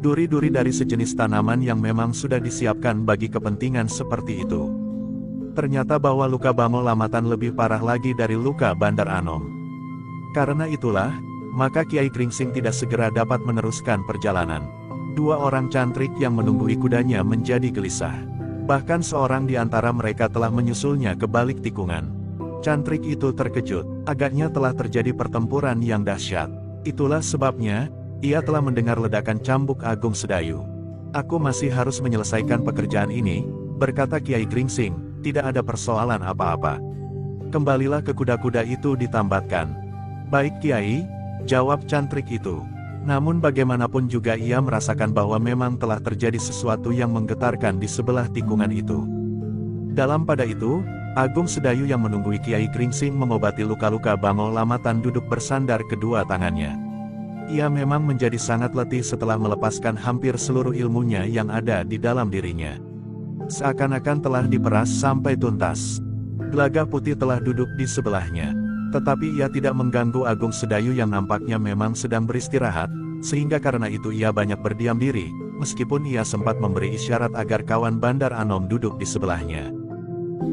Duri-duri dari sejenis tanaman yang memang sudah disiapkan bagi kepentingan seperti itu. Ternyata bahwa luka Bango Lamatan lebih parah lagi dari luka Bandar Anom. Karena itulah, maka Kiai Gringsing tidak segera dapat meneruskan perjalanan. Dua orang cantrik yang menunggui kudanya menjadi gelisah. Bahkan seorang di antara mereka telah menyusulnya ke balik tikungan. Cantrik itu terkejut, agaknya telah terjadi pertempuran yang dahsyat. Itulah sebabnya, ia telah mendengar ledakan cambuk Agung Sedayu. Aku masih harus menyelesaikan pekerjaan ini, berkata Kiai Gringsing, tidak ada persoalan apa-apa. Kembalilah ke kuda-kuda itu ditambatkan. Baik Kiai, jawab cantrik itu. Namun bagaimanapun juga ia merasakan bahwa memang telah terjadi sesuatu yang menggetarkan di sebelah tikungan itu. Dalam pada itu, Agung Sedayu yang menunggui Kiai Gringsing mengobati luka-luka Bango Lamatan duduk bersandar kedua tangannya. Ia memang menjadi sangat letih setelah melepaskan hampir seluruh ilmunya yang ada di dalam dirinya. Seakan-akan telah diperas sampai tuntas. Gelagah putih telah duduk di sebelahnya. Tetapi ia tidak mengganggu Agung Sedayu yang nampaknya memang sedang beristirahat, sehingga karena itu ia banyak berdiam diri, meskipun ia sempat memberi isyarat agar kawan Bandar Anom duduk di sebelahnya.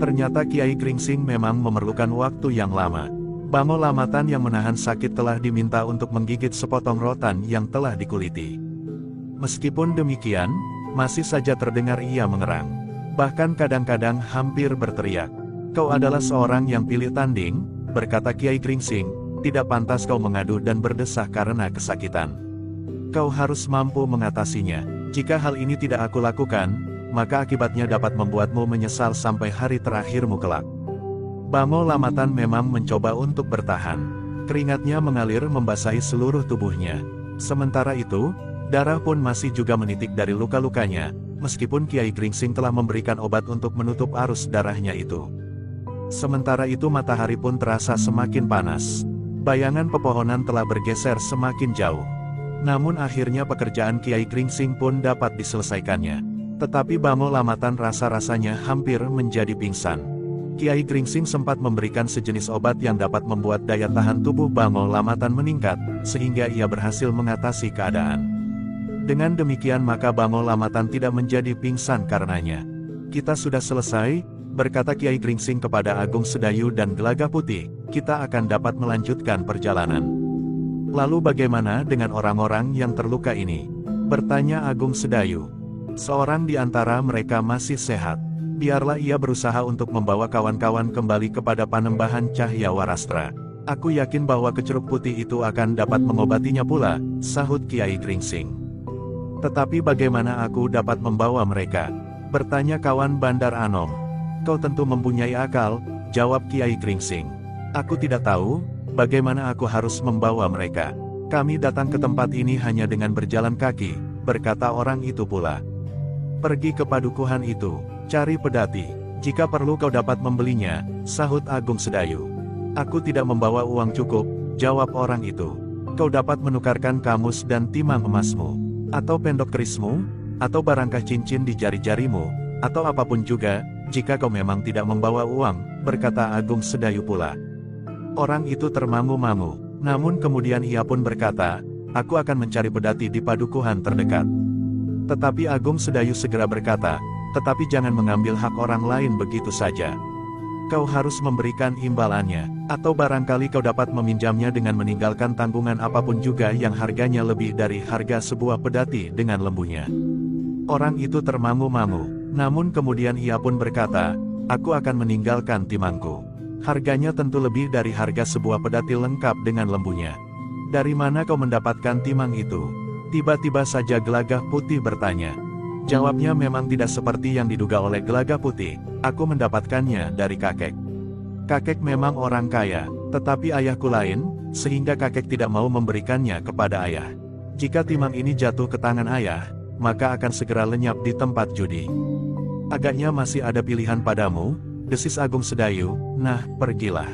Ternyata Kiai Gringsing memang memerlukan waktu yang lama. Bango Lamatan yang menahan sakit telah diminta untuk menggigit sepotong rotan yang telah dikuliti. Meskipun demikian, masih saja terdengar ia mengerang. Bahkan kadang-kadang hampir berteriak. Kau adalah seorang yang pilih tanding, berkata Kiai Gringsing, tidak pantas kau mengadu dan berdesah karena kesakitan. Kau harus mampu mengatasinya. Jika hal ini tidak aku lakukan, maka akibatnya dapat membuatmu menyesal sampai hari terakhirmu kelak. Bango Lamatan memang mencoba untuk bertahan. Keringatnya mengalir membasahi seluruh tubuhnya. Sementara itu, Darah pun masih juga menitik dari luka-lukanya, meskipun Kiai Gringsing telah memberikan obat untuk menutup arus darahnya itu. Sementara itu matahari pun terasa semakin panas. Bayangan pepohonan telah bergeser semakin jauh. Namun akhirnya pekerjaan Kiai Gringsing pun dapat diselesaikannya. Tetapi Bamo Lamatan rasa-rasanya hampir menjadi pingsan. Kiai Gringsing sempat memberikan sejenis obat yang dapat membuat daya tahan tubuh Bamo Lamatan meningkat, sehingga ia berhasil mengatasi keadaan. Dengan demikian maka Bamo Lamatan tidak menjadi pingsan karenanya. Kita sudah selesai, berkata Kiai Gringsing kepada Agung Sedayu dan Gelagah Putih, kita akan dapat melanjutkan perjalanan. Lalu bagaimana dengan orang-orang yang terluka ini? Bertanya Agung Sedayu. Seorang di antara mereka masih sehat. Biarlah ia berusaha untuk membawa kawan-kawan kembali kepada Panembahan Cahya Warastra. Aku yakin bahwa keceruk putih itu akan dapat mengobatinya pula, sahut Kiai Gringsing. Tetapi bagaimana aku dapat membawa mereka? Bertanya kawan Bandar Anom. Kau tentu mempunyai akal, jawab Kiai Gringsing. Aku tidak tahu, bagaimana aku harus membawa mereka. Kami datang ke tempat ini hanya dengan berjalan kaki, berkata orang itu pula. Pergi ke padukuhan itu, cari pedati. Jika perlu kau dapat membelinya, sahut Agung Sedayu. Aku tidak membawa uang cukup, jawab orang itu. Kau dapat menukarkan kamus dan timang emasmu, atau pendok kerismu, atau barangkah cincin di jari-jarimu, atau apapun juga, jika kau memang tidak membawa uang, berkata Agung Sedayu pula. Orang itu termangu-mangu, namun kemudian ia pun berkata, aku akan mencari pedati di padukuhan terdekat. Tetapi Agung Sedayu segera berkata, tetapi jangan mengambil hak orang lain begitu saja. Kau harus memberikan imbalannya, atau barangkali kau dapat meminjamnya dengan meninggalkan tanggungan apapun juga yang harganya lebih dari harga sebuah pedati dengan lembunya. Orang itu termangu-mangu, namun kemudian ia pun berkata, aku akan meninggalkan timangku. Harganya tentu lebih dari harga sebuah pedati lengkap dengan lembunya. Dari mana kau mendapatkan timang itu? Tiba-tiba saja Gelagah Putih bertanya. Jawabnya memang tidak seperti yang diduga oleh Gelagah Putih, aku mendapatkannya dari kakek. Kakek memang orang kaya, tetapi ayahku lain, sehingga kakek tidak mau memberikannya kepada ayah. Jika timang ini jatuh ke tangan ayah, maka akan segera lenyap di tempat judi. Agaknya masih ada pilihan padamu, desis Agung Sedayu, nah, pergilah.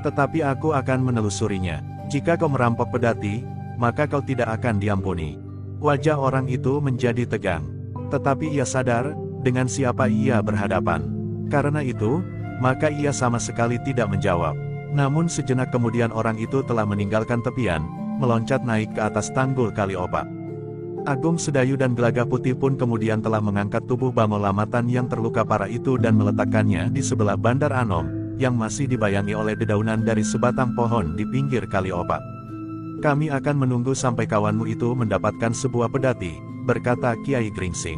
Tetapi aku akan menelusurinya. Jika kau merampok pedati, maka kau tidak akan diampuni. Wajah orang itu menjadi tegang. Tetapi ia sadar, dengan siapa ia berhadapan. Karena itu, maka ia sama sekali tidak menjawab. Namun sejenak kemudian orang itu telah meninggalkan tepian, meloncat naik ke atas tanggul Kali Opak. Agung Sedayu dan Gelagah Putih pun kemudian telah mengangkat tubuh Bamo Lamatan yang terluka parah itu dan meletakkannya di sebelah Bandar Anom, yang masih dibayangi oleh dedaunan dari sebatang pohon di pinggir Kali Opak. Kami akan menunggu sampai kawanmu itu mendapatkan sebuah pedati, berkata Kiai Gringsing.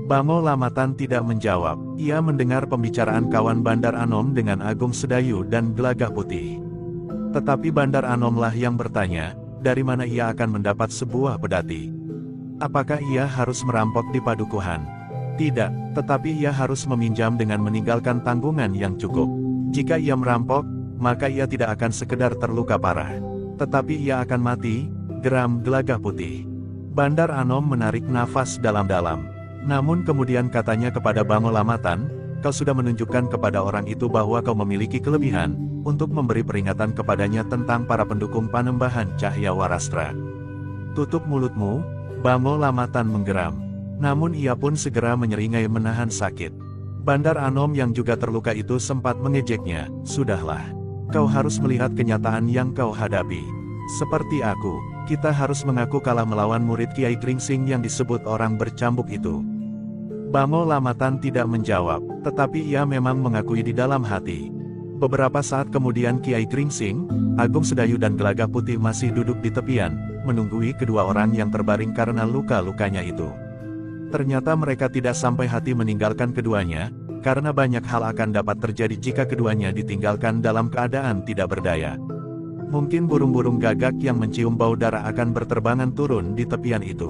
Bamo Lamatan tidak menjawab, ia mendengar pembicaraan kawan Bandar Anom dengan Agung Sedayu dan Gelagah Putih. Tetapi Bandar Anomlah yang bertanya, dari mana ia akan mendapat sebuah pedati? Apakah ia harus merampok di padukuhan? Tidak, tetapi ia harus meminjam dengan meninggalkan tanggungan yang cukup. Jika ia merampok, maka ia tidak akan sekedar terluka parah, tetapi ia akan mati, geram Gelagah Putih. Bandar Anom menarik nafas dalam-dalam. Namun kemudian katanya kepada Bamo Lamatan, kau sudah menunjukkan kepada orang itu bahwa kau memiliki kelebihan, untuk memberi peringatan kepadanya tentang para pendukung Panembahan Cahya Warastra. Tutup mulutmu, Bamo Lamatan menggeram. Namun ia pun segera menyeringai menahan sakit. Bandar Anom yang juga terluka itu sempat mengejeknya, sudahlah. Kau harus melihat kenyataan yang kau hadapi. Seperti aku, kita harus mengaku kalah melawan murid Kiai Gringsing yang disebut orang bercambuk itu. Bamo Lamatan tidak menjawab, tetapi ia memang mengakui di dalam hati. Beberapa saat kemudian Kiai Gringsing, Agung Sedayu dan Gelagah Putih masih duduk di tepian, menunggui kedua orang yang terbaring karena luka-lukanya itu. Ternyata mereka tidak sampai hati meninggalkan keduanya, karena banyak hal akan dapat terjadi jika keduanya ditinggalkan dalam keadaan tidak berdaya. Mungkin burung-burung gagak yang mencium bau darah akan berterbangan turun di tepian itu.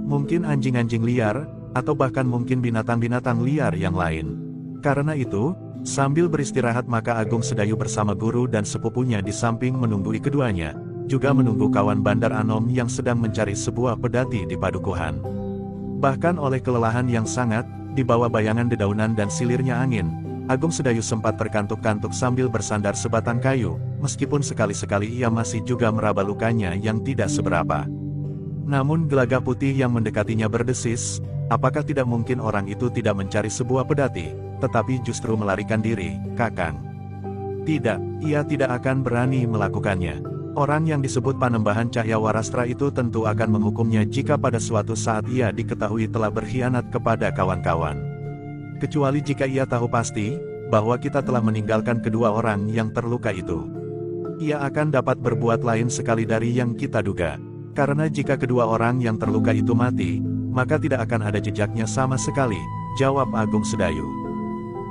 Mungkin anjing-anjing liar, atau bahkan mungkin binatang-binatang liar yang lain. Karena itu, sambil beristirahat maka Agung Sedayu bersama guru dan sepupunya di samping menunggui keduanya, juga menunggu kawan Bandar Anom yang sedang mencari sebuah pedati di padukuhan. Bahkan oleh kelelahan yang sangat, di bawah bayangan dedaunan dan silirnya angin, Agung Sedayu sempat terkantuk-kantuk sambil bersandar sebatang kayu, meskipun sekali-sekali ia masih juga meraba lukanya yang tidak seberapa. Namun Gelagah Putih yang mendekatinya berdesis, apakah tidak mungkin orang itu tidak mencari sebuah pedati, tetapi justru melarikan diri, Kakang? Tidak, ia tidak akan berani melakukannya. Orang yang disebut Panembahan Cahya Warastra itu tentu akan menghukumnya jika pada suatu saat ia diketahui telah berkhianat kepada kawan-kawan. Kecuali jika ia tahu pasti, bahwa kita telah meninggalkan kedua orang yang terluka itu. Ia akan dapat berbuat lain sekali dari yang kita duga. Karena jika kedua orang yang terluka itu mati, maka tidak akan ada jejaknya sama sekali, jawab Agung Sedayu.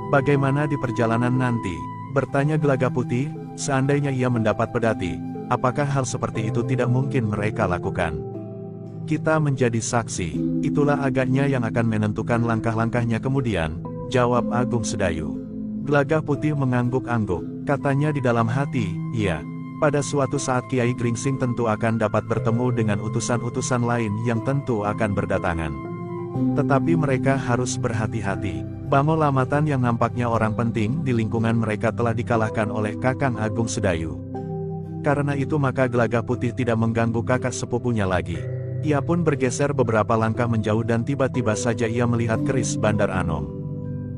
Bagaimana di perjalanan nanti? Bertanya Gelagah Putih, seandainya ia mendapat pedati, apakah hal seperti itu tidak mungkin mereka lakukan? Kita menjadi saksi, itulah agaknya yang akan menentukan langkah-langkahnya kemudian, jawab Agung Sedayu. Gelagah Putih mengangguk-angguk, katanya di dalam hati, iya. Pada suatu saat Kiai Gringsing tentu akan dapat bertemu dengan utusan-utusan lain yang tentu akan berdatangan. Tetapi mereka harus berhati-hati. Bango Lamatan yang nampaknya orang penting di lingkungan mereka telah dikalahkan oleh Kakang Agung Sedayu. Karena itu maka Gelagah Putih tidak mengganggu kakak sepupunya lagi. Ia pun bergeser beberapa langkah menjauh dan tiba-tiba saja ia melihat keris Bandar Anom.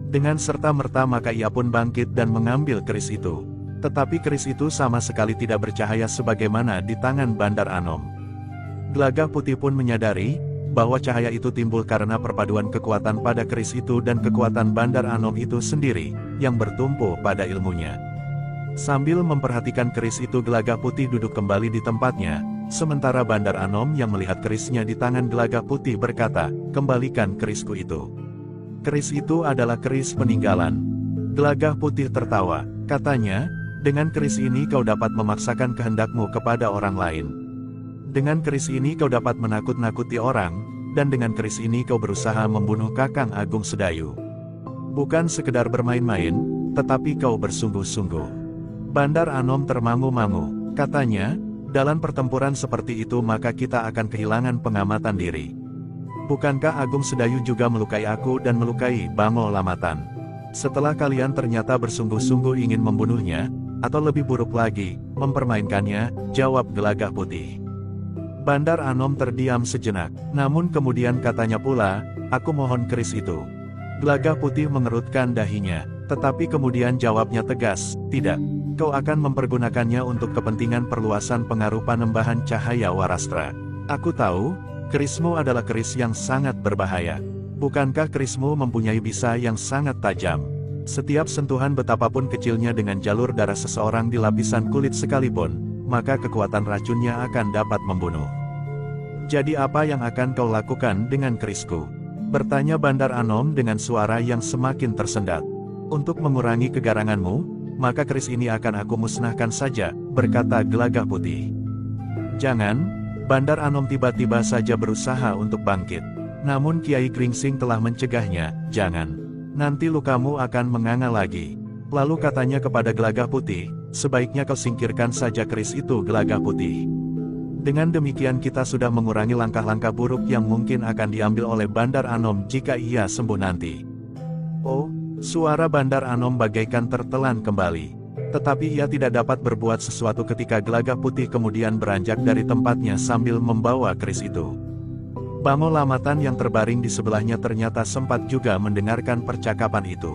Dengan serta-merta maka ia pun bangkit dan mengambil keris itu. Tetapi keris itu sama sekali tidak bercahaya sebagaimana di tangan Bandar Anom. Gelagah Putih pun menyadari, bahwa cahaya itu timbul karena perpaduan kekuatan pada keris itu dan kekuatan Bandar Anom itu sendiri, yang bertumpu pada ilmunya. Sambil memperhatikan keris itu Gelagah Putih duduk kembali di tempatnya, sementara Bandar Anom yang melihat kerisnya di tangan Gelagah Putih berkata, kembalikan kerisku itu. Keris itu adalah keris peninggalan. Gelagah Putih tertawa, katanya, dengan keris ini kau dapat memaksakan kehendakmu kepada orang lain. Dengan keris ini kau dapat menakut-nakuti orang, dan dengan keris ini kau berusaha membunuh Kakang Agung Sedayu. Bukan sekedar bermain-main, tetapi kau bersungguh-sungguh. Bandar Anom termangu-mangu, katanya, dalam pertempuran seperti itu maka kita akan kehilangan pengamatan diri. Bukankah Agung Sedayu juga melukai aku dan melukai Bango Lamatan? Setelah kalian ternyata bersungguh-sungguh ingin membunuhnya, atau lebih buruk lagi, mempermainkannya, jawab Gelagah Putih. Bandar Anom terdiam sejenak, namun kemudian katanya pula, aku mohon keris itu. Gelagah Putih mengerutkan dahinya, tetapi kemudian jawabnya tegas, tidak, kau akan mempergunakannya untuk kepentingan perluasan pengaruh Panembahan Cahaya Warastra. Aku tahu, kerismu adalah keris yang sangat berbahaya. Bukankah kerismu mempunyai bisa yang sangat tajam? Setiap sentuhan betapapun kecilnya dengan jalur darah seseorang di lapisan kulit sekalipun, maka kekuatan racunnya akan dapat membunuh. Jadi apa yang akan kau lakukan dengan kerisku? Bertanya Bandar Anom dengan suara yang semakin tersendat. Untuk mengurangi kegaranganmu, maka keris ini akan aku musnahkan saja, berkata Gelagah Putih. Jangan, Bandar Anom tiba-tiba saja berusaha untuk bangkit. Namun Kiai Gringsing telah mencegahnya, jangan. Nanti lukamu akan menganga lagi. Lalu katanya kepada Gelagah Putih, sebaiknya kau singkirkan saja keris itu Gelagah Putih. Dengan demikian kita sudah mengurangi langkah-langkah buruk yang mungkin akan diambil oleh Bandar Anom jika ia sembuh nanti. Oh, suara Bandar Anom bagaikan tertelan kembali. Tetapi ia tidak dapat berbuat sesuatu ketika Gelagah Putih kemudian beranjak dari tempatnya sambil membawa keris itu. Bango Lamatan yang terbaring di sebelahnya ternyata sempat juga mendengarkan percakapan itu.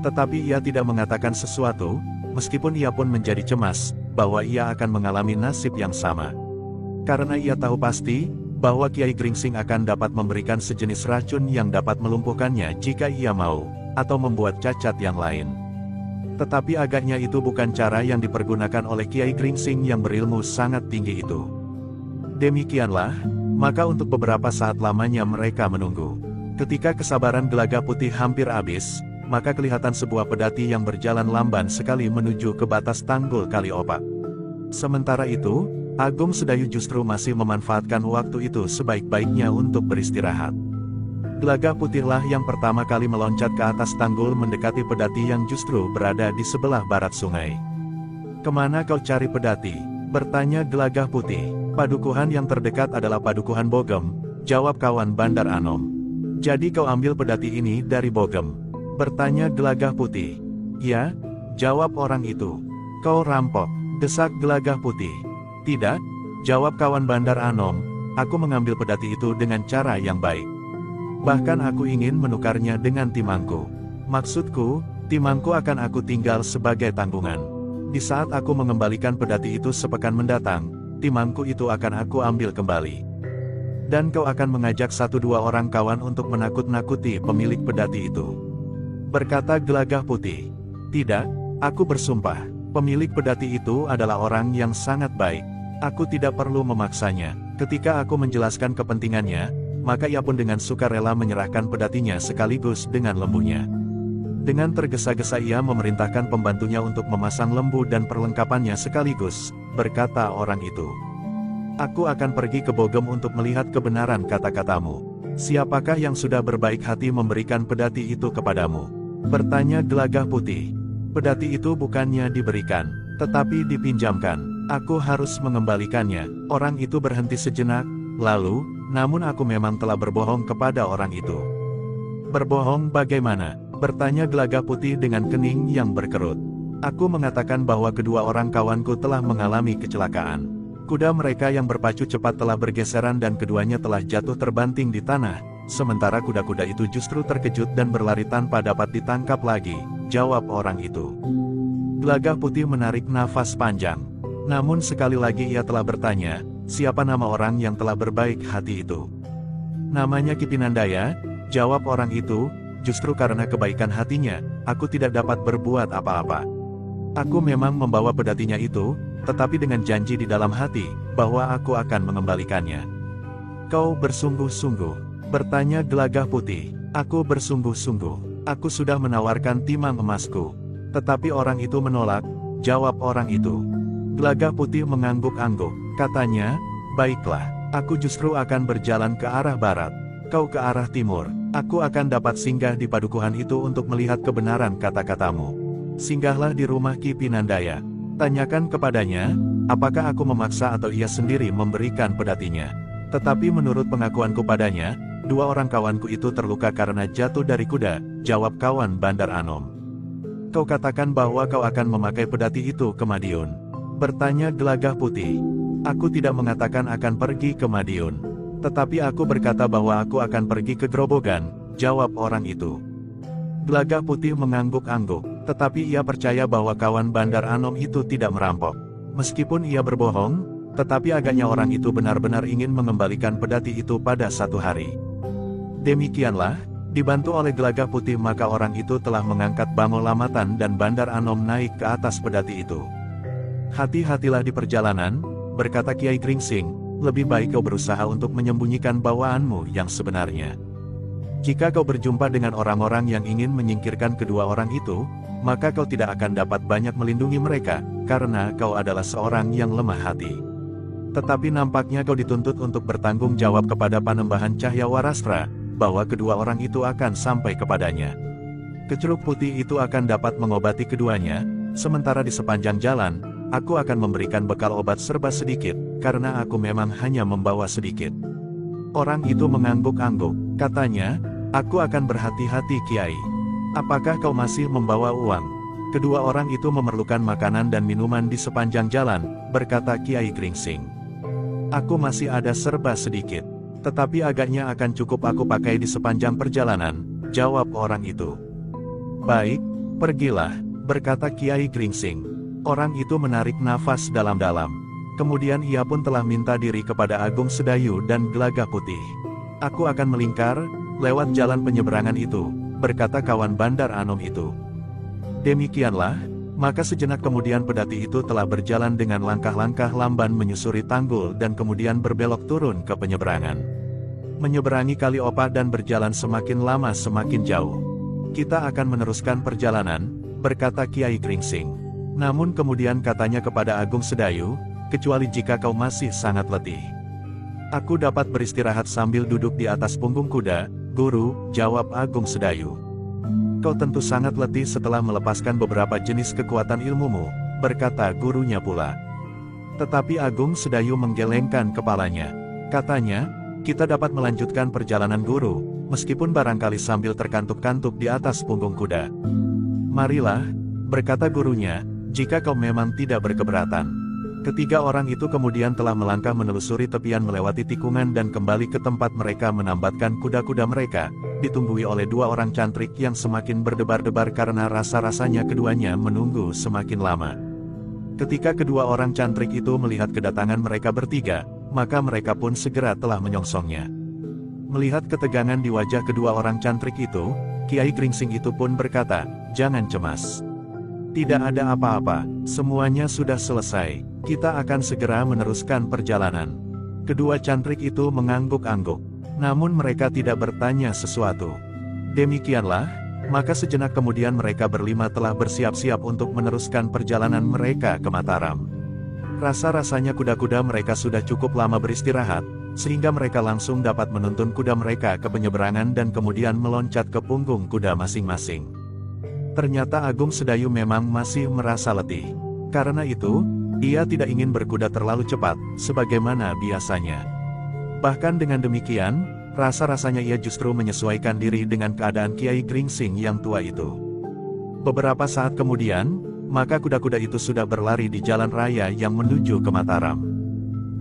Tetapi ia tidak mengatakan sesuatu, meskipun ia pun menjadi cemas, bahwa ia akan mengalami nasib yang sama. Karena ia tahu pasti, bahwa Kiai Gringsing akan dapat memberikan sejenis racun yang dapat melumpuhkannya jika ia mau, atau membuat cacat yang lain. Tetapi agaknya itu bukan cara yang dipergunakan oleh Kiai Gringsing yang berilmu sangat tinggi itu. Demikianlah, maka untuk beberapa saat lamanya mereka menunggu. Ketika kesabaran Gelagah Putih hampir habis, maka kelihatan sebuah pedati yang berjalan lamban sekali menuju ke batas tanggul Kali Opak. Sementara itu, Agung Sedayu justru masih memanfaatkan waktu itu sebaik-baiknya untuk beristirahat. Gelagah Putihlah yang pertama kali meloncat ke atas tanggul mendekati pedati yang justru berada di sebelah barat sungai. Kemana kau cari pedati? Bertanya Gelagah Putih. Padukuhan yang terdekat adalah Padukuhan Bogem, jawab kawan Bandar Anom. Jadi kau ambil pedati ini dari Bogem? Bertanya Gelagah Putih. Ya, jawab orang itu. Kau rampok, desak Gelagah Putih. Tidak, jawab kawan Bandar Anom, aku mengambil pedati itu dengan cara yang baik. Bahkan aku ingin menukarnya dengan timangku. Maksudku, timangku akan aku tinggal sebagai tanggungan. Di saat aku mengembalikan pedati itu sepekan mendatang, timangku itu akan aku ambil kembali. Dan kau akan mengajak 1-2 orang kawan untuk menakut-nakuti pemilik pedati itu. Berkata Gelagah Putih. Tidak, aku bersumpah, pemilik pedati itu adalah orang yang sangat baik. Aku tidak perlu memaksanya. Ketika aku menjelaskan kepentingannya, maka ia pun dengan sukarela menyerahkan pedatinya sekaligus dengan lembunya. Dengan tergesa-gesa ia memerintahkan pembantunya untuk memasang lembu dan perlengkapannya sekaligus, berkata orang itu. Aku akan pergi ke Bogem untuk melihat kebenaran kata-katamu. Siapakah yang sudah berbaik hati memberikan pedati itu kepadamu? Bertanya Gelagah Putih. Pedati itu bukannya diberikan, tetapi dipinjamkan. Aku harus mengembalikannya. Orang itu berhenti sejenak, lalu, namun aku memang telah berbohong kepada orang itu. Berbohong bagaimana? Bertanya Gelagah Putih dengan kening yang berkerut. Aku mengatakan bahwa kedua orang kawanku telah mengalami kecelakaan. Kuda mereka yang berpacu cepat telah bergeseran dan keduanya telah jatuh terbanting di tanah, sementara kuda-kuda itu justru terkejut dan berlari tanpa dapat ditangkap lagi, jawab orang itu. Gelagah Putih menarik nafas panjang. Namun sekali lagi ia telah bertanya, siapa nama orang yang telah berbaik hati itu? Namanya Ki Pinandaya, jawab orang itu. Justru karena kebaikan hatinya, aku tidak dapat berbuat apa-apa. Aku memang membawa pedatinya itu, tetapi dengan janji di dalam hati, bahwa aku akan mengembalikannya. Kau bersungguh-sungguh? Bertanya Gelagah Putih. Aku bersungguh-sungguh. Aku sudah menawarkan timang emasku. Tetapi orang itu menolak, jawab orang itu. Gelagah Putih mengangguk-angguk, katanya, baiklah, aku justru akan berjalan ke arah barat. Kau ke arah timur. Aku akan dapat singgah di padukuhan itu untuk melihat kebenaran kata-katamu. Singgahlah di rumah Ki Pinandaya. Tanyakan kepadanya, apakah aku memaksa atau ia sendiri memberikan pedatinya. Tetapi menurut pengakuanku padanya, 2 orang kawanku itu terluka karena jatuh dari kuda, jawab kawan Bandar Anom. Kau katakan bahwa kau akan memakai pedati itu ke Madiun. Bertanya Gelagah Putih. Aku tidak mengatakan akan pergi ke Madiun. Tetapi aku berkata bahwa aku akan pergi ke Grobogan, jawab orang itu. Gelagah Putih mengangguk-angguk, tetapi ia percaya bahwa kawan Bandar Anom itu tidak merampok. Meskipun ia berbohong, tetapi agaknya orang itu benar-benar ingin mengembalikan pedati itu pada satu hari. Demikianlah, dibantu oleh Gelagah Putih maka orang itu telah mengangkat bangau lamatan dan Bandar Anom naik ke atas pedati itu. Hati-hatilah di perjalanan, berkata Kiai Gringsing. Lebih baik kau berusaha untuk menyembunyikan bawaanmu yang sebenarnya. Jika kau berjumpa dengan orang-orang yang ingin menyingkirkan kedua orang itu, maka kau tidak akan dapat banyak melindungi mereka, karena kau adalah seorang yang lemah hati. Tetapi nampaknya kau dituntut untuk bertanggung jawab kepada Panembahan Cahyawarastra, bahwa kedua orang itu akan sampai kepadanya. Keceruk putih itu akan dapat mengobati keduanya, sementara di sepanjang jalan, aku akan memberikan bekal obat serba sedikit, karena aku memang hanya membawa sedikit. Orang itu mengangguk-angguk, katanya, aku akan berhati-hati Kiai. Apakah kau masih membawa uang? Kedua orang itu memerlukan makanan dan minuman di sepanjang jalan, berkata Kiai Gringsing. Aku masih ada serba sedikit, tetapi agaknya akan cukup aku pakai di sepanjang perjalanan, jawab orang itu. Baik, pergilah, berkata Kiai Gringsing. Orang itu menarik nafas dalam-dalam. Kemudian ia pun telah minta diri kepada Agung Sedayu dan Gelagah Putih. Aku akan melingkar, lewat jalan penyeberangan itu, berkata kawan Bandar Anom itu. Demikianlah, maka sejenak kemudian pedati itu telah berjalan dengan langkah-langkah lamban menyusuri tanggul dan kemudian berbelok turun ke penyeberangan. Menyeberangi Kali Opah dan berjalan semakin lama semakin jauh. Kita akan meneruskan perjalanan, berkata Kiai Gringsing. Namun kemudian katanya kepada Agung Sedayu, kecuali jika kau masih sangat letih. Aku dapat beristirahat sambil duduk di atas punggung kuda, Guru, jawab Agung Sedayu. Kau tentu sangat letih setelah melepaskan beberapa jenis kekuatan ilmumu, berkata gurunya pula. Tetapi Agung Sedayu menggelengkan kepalanya. Katanya, kita dapat melanjutkan perjalanan guru, meskipun barangkali sambil terkantuk-kantuk di atas punggung kuda. Marilah, berkata gurunya, jika kau memang tidak berkeberatan. Ketiga orang itu kemudian telah melangkah menelusuri tepian melewati tikungan dan kembali ke tempat mereka menambatkan kuda-kuda mereka, ditunggui oleh dua orang cantrik yang semakin berdebar-debar karena rasa-rasanya keduanya menunggu semakin lama. Ketika kedua orang cantrik itu melihat kedatangan mereka bertiga, maka mereka pun segera telah menyongsongnya. Melihat ketegangan di wajah kedua orang cantrik itu, Kiai Gringsing itu pun berkata, "Jangan cemas. Tidak ada apa-apa, semuanya sudah selesai, kita akan segera meneruskan perjalanan." Kedua cantrik itu mengangguk-angguk, namun mereka tidak bertanya sesuatu. Demikianlah, maka sejenak kemudian mereka berlima telah bersiap-siap untuk meneruskan perjalanan mereka ke Mataram. Rasa-rasanya kuda-kuda mereka sudah cukup lama beristirahat, sehingga mereka langsung dapat menuntun kuda mereka ke penyeberangan dan kemudian meloncat ke punggung kuda masing-masing. Ternyata Agung Sedayu memang masih merasa letih. Karena itu, ia tidak ingin berkuda terlalu cepat, sebagaimana biasanya. Bahkan dengan demikian, rasa-rasanya ia justru menyesuaikan diri dengan keadaan Kiai Gringsing yang tua itu. Beberapa saat kemudian, maka kuda-kuda itu sudah berlari di jalan raya yang menuju ke Mataram.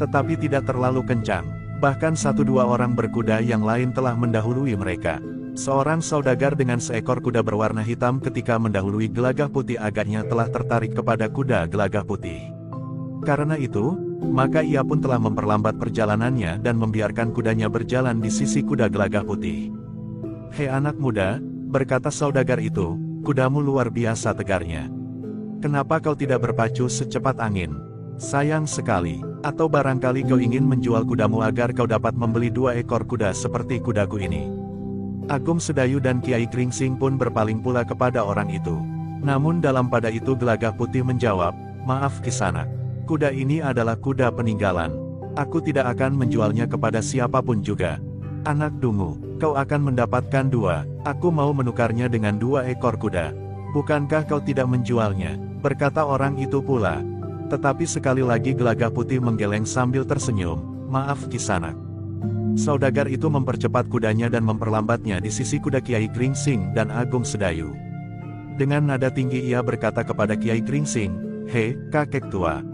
Tetapi tidak terlalu kencang, bahkan satu dua orang berkuda yang lain telah mendahului mereka. Seorang saudagar dengan seekor kuda berwarna hitam ketika mendahului Gelagah Putih agaknya telah tertarik kepada kuda Gelagah Putih. Karena itu, maka ia pun telah memperlambat perjalanannya dan membiarkan kudanya berjalan di sisi kuda Gelagah Putih. "Hei anak muda," berkata saudagar itu, "kudamu luar biasa tegarnya. Kenapa kau tidak berpacu secepat angin? Sayang sekali. Atau barangkali kau ingin menjual kudamu agar kau dapat membeli 2 ekor kuda seperti kudaku ini?" Agung Sedayu dan Kiai Gringsing pun berpaling pula kepada orang itu. Namun dalam pada itu Gelagah Putih menjawab, "Maaf Kisanak. Kuda ini adalah kuda peninggalan. Aku tidak akan menjualnya kepada siapapun juga. Anak dungu, kau akan mendapatkan 2, aku mau menukarnya dengan 2 ekor kuda. Bukankah kau tidak menjualnya?" berkata orang itu pula. Tetapi sekali lagi Gelagah Putih menggeleng sambil tersenyum, "Maaf Kisanak." Saudagar itu mempercepat kudanya dan memperlambatnya di sisi kuda Kiai Gringsing dan Agung Sedayu. Dengan nada tinggi ia berkata kepada Kiai Gringsing, "Hei, kakek tua.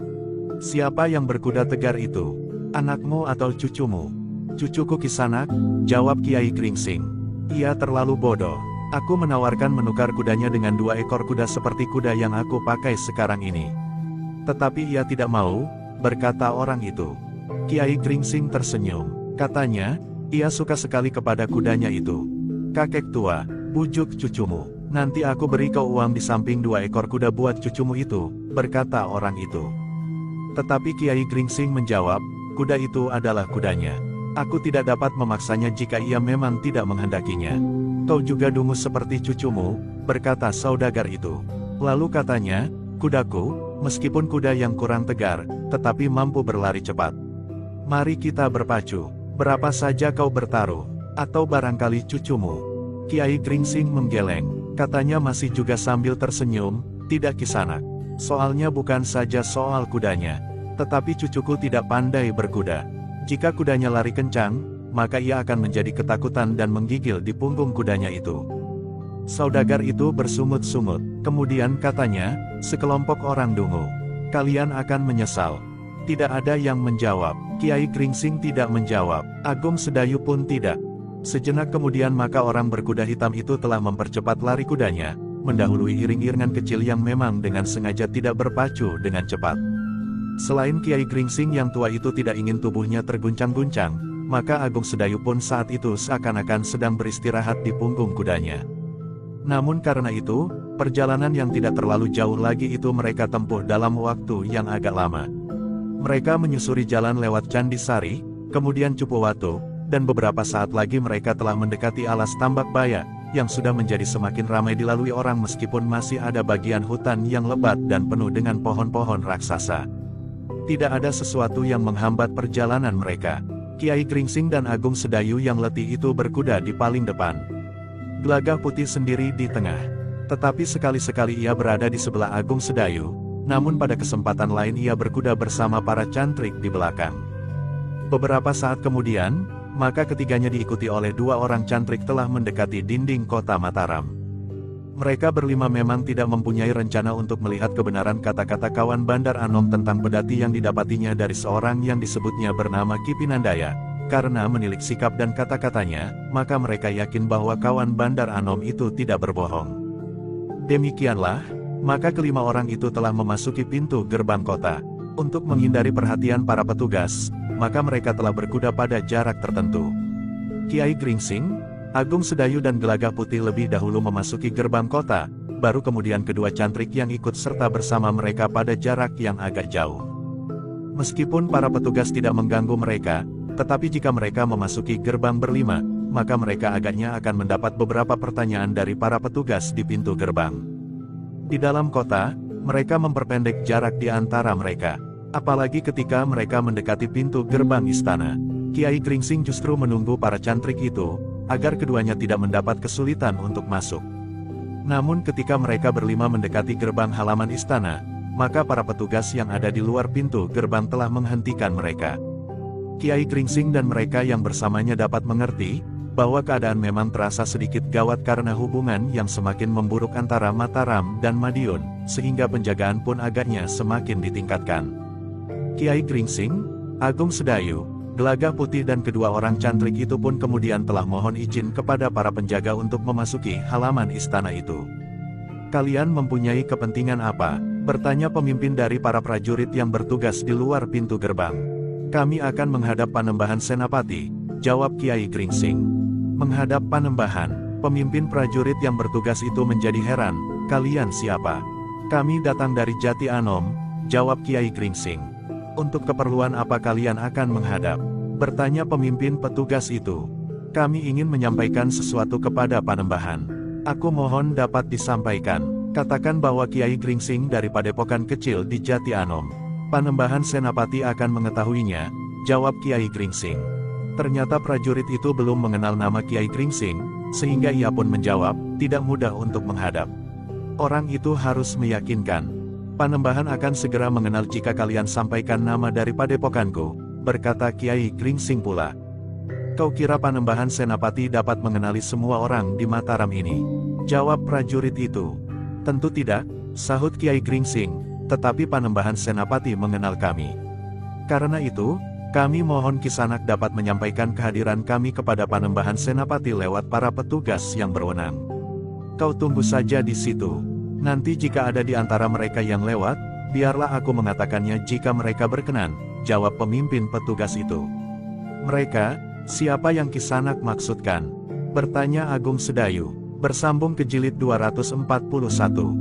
Siapa yang berkuda tegar itu? Anakmu atau cucumu?" "Cucuku Kisanak," jawab Kiai Gringsing. "Ia terlalu bodoh. Aku menawarkan menukar kudanya dengan 2 ekor kuda seperti kuda yang aku pakai sekarang ini. Tetapi ia tidak mau," berkata orang itu. Kiai Gringsing tersenyum. Katanya, ia suka sekali kepada kudanya itu. "Kakek tua, bujuk cucumu. Nanti aku beri kau uang di samping 2 ekor kuda buat cucumu itu," berkata orang itu. Tetapi Kiai Gringsing menjawab, "Kuda itu adalah kudanya. Aku tidak dapat memaksanya jika ia memang tidak menghendakinya." "Kau juga dungu seperti cucumu," berkata saudagar itu. Lalu katanya, "Kudaku, meskipun kuda yang kurang tegar, tetapi mampu berlari cepat. Mari kita berpacu. Berapa saja kau bertaruh? Atau barangkali cucumu?" Kiai Gringsing menggeleng. Katanya masih juga sambil tersenyum, "Tidak Kisanak. Soalnya bukan saja soal kudanya, tetapi cucuku tidak pandai berkuda. Jika kudanya lari kencang, maka ia akan menjadi ketakutan dan menggigil di punggung kudanya itu." Saudagar itu bersungut-sungut. Kemudian katanya, "Sekelompok orang dungu. Kalian akan menyesal." Tidak ada yang menjawab. Kiai Gringsing tidak menjawab. Agung Sedayu pun tidak. Sejenak kemudian maka orang berkuda hitam itu telah mempercepat lari kudanya, mendahului iring-iringan kecil yang memang dengan sengaja tidak berpacu dengan cepat. Selain Kiai Gringsing yang tua itu tidak ingin tubuhnya terguncang-guncang, maka Agung Sedayu pun saat itu seakan-akan sedang beristirahat di punggung kudanya. Namun karena itu, perjalanan yang tidak terlalu jauh lagi itu mereka tempuh dalam waktu yang agak lama. Mereka menyusuri jalan lewat Candi Sari, kemudian Cupuwatu, dan beberapa saat lagi mereka telah mendekati alas Tambak Baya, yang sudah menjadi semakin ramai dilalui orang meskipun masih ada bagian hutan yang lebat dan penuh dengan pohon-pohon raksasa. Tidak ada sesuatu yang menghambat perjalanan mereka. Kiai Gringsing dan Agung Sedayu yang letih itu berkuda di paling depan. Gelagah Putih sendiri di tengah. Tetapi sekali-sekali ia berada di sebelah Agung Sedayu, Namun pada kesempatan lain ia berkuda bersama para cantrik di belakang. Beberapa saat kemudian, maka ketiganya diikuti oleh 2 orang cantrik telah mendekati dinding kota Mataram. Mereka berlima memang tidak mempunyai rencana untuk melihat kebenaran kata-kata kawan Bandar Anom tentang pedati yang didapatinya dari seorang yang disebutnya bernama Ki Pinandaya. Karena menilik sikap dan kata-katanya, maka mereka yakin bahwa kawan Bandar Anom itu tidak berbohong. Demikianlah, maka kelima orang itu telah memasuki pintu gerbang kota. Untuk menghindari perhatian para petugas, maka mereka telah berkuda pada jarak tertentu. Kiai Gringsing, Agung Sedayu dan Gelagah Putih lebih dahulu memasuki gerbang kota, baru kemudian kedua cantrik yang ikut serta bersama mereka pada jarak yang agak jauh. Meskipun para petugas tidak mengganggu mereka, tetapi jika mereka memasuki gerbang berlima, maka mereka agaknya akan mendapat beberapa pertanyaan dari para petugas di pintu gerbang. Di dalam kota, mereka memperpendek jarak di antara mereka. Apalagi ketika mereka mendekati pintu gerbang istana. Kiai Gringsing justru menunggu para cantrik itu, agar keduanya tidak mendapat kesulitan untuk masuk. Namun ketika mereka berlima mendekati gerbang halaman istana, maka para petugas yang ada di luar pintu gerbang telah menghentikan mereka. Kiai Gringsing dan mereka yang bersamanya dapat mengerti, bahwa keadaan memang terasa sedikit gawat karena hubungan yang semakin memburuk antara Mataram dan Madiun, sehingga penjagaan pun agaknya semakin ditingkatkan. Kiai Gringsing, Agung Sedayu, Gelagah Putih dan kedua orang cantrik itu pun kemudian telah mohon izin kepada para penjaga untuk memasuki halaman istana itu. "Kalian mempunyai kepentingan apa?" bertanya pemimpin dari para prajurit yang bertugas di luar pintu gerbang. "Kami akan menghadap Panembahan Senapati," jawab Kiai Gringsing. "Menghadap Panembahan?" Pemimpin prajurit yang bertugas itu menjadi heran. "Kalian siapa?" "Kami datang dari Jati Anom," jawab Kiai Gringsing. "Untuk keperluan apa kalian akan menghadap?" bertanya pemimpin petugas itu. "Kami ingin menyampaikan sesuatu kepada Panembahan." "Aku mohon dapat disampaikan." "Katakan bahwa Kiai Gringsing dari padepokan kecil di Jati Anom. Panembahan Senapati akan mengetahuinya," jawab Kiai Gringsing. Ternyata prajurit itu belum mengenal nama Kiai Gringsing, sehingga ia pun menjawab, "Tidak mudah untuk menghadap. Orang itu harus meyakinkan. Panembahan akan segera mengenal jika kalian sampaikan nama dari padepokanku," berkata Kiai Gringsing pula. "Kau kira Panembahan Senapati dapat mengenali semua orang di Mataram ini?" jawab prajurit itu. "Tentu tidak," sahut Kiai Gringsing, "tetapi Panembahan Senapati mengenal kami. Karena itu, kami mohon Kisanak dapat menyampaikan kehadiran kami kepada Panembahan Senapati lewat para petugas yang berwenang. Kau tunggu saja di situ. Nanti jika ada di antara mereka yang lewat, biarlah aku mengatakannya jika mereka berkenan," jawab pemimpin petugas itu. "Mereka, siapa yang Kisanak maksudkan?" bertanya Agung Sedayu. Bersambung ke jilid 241.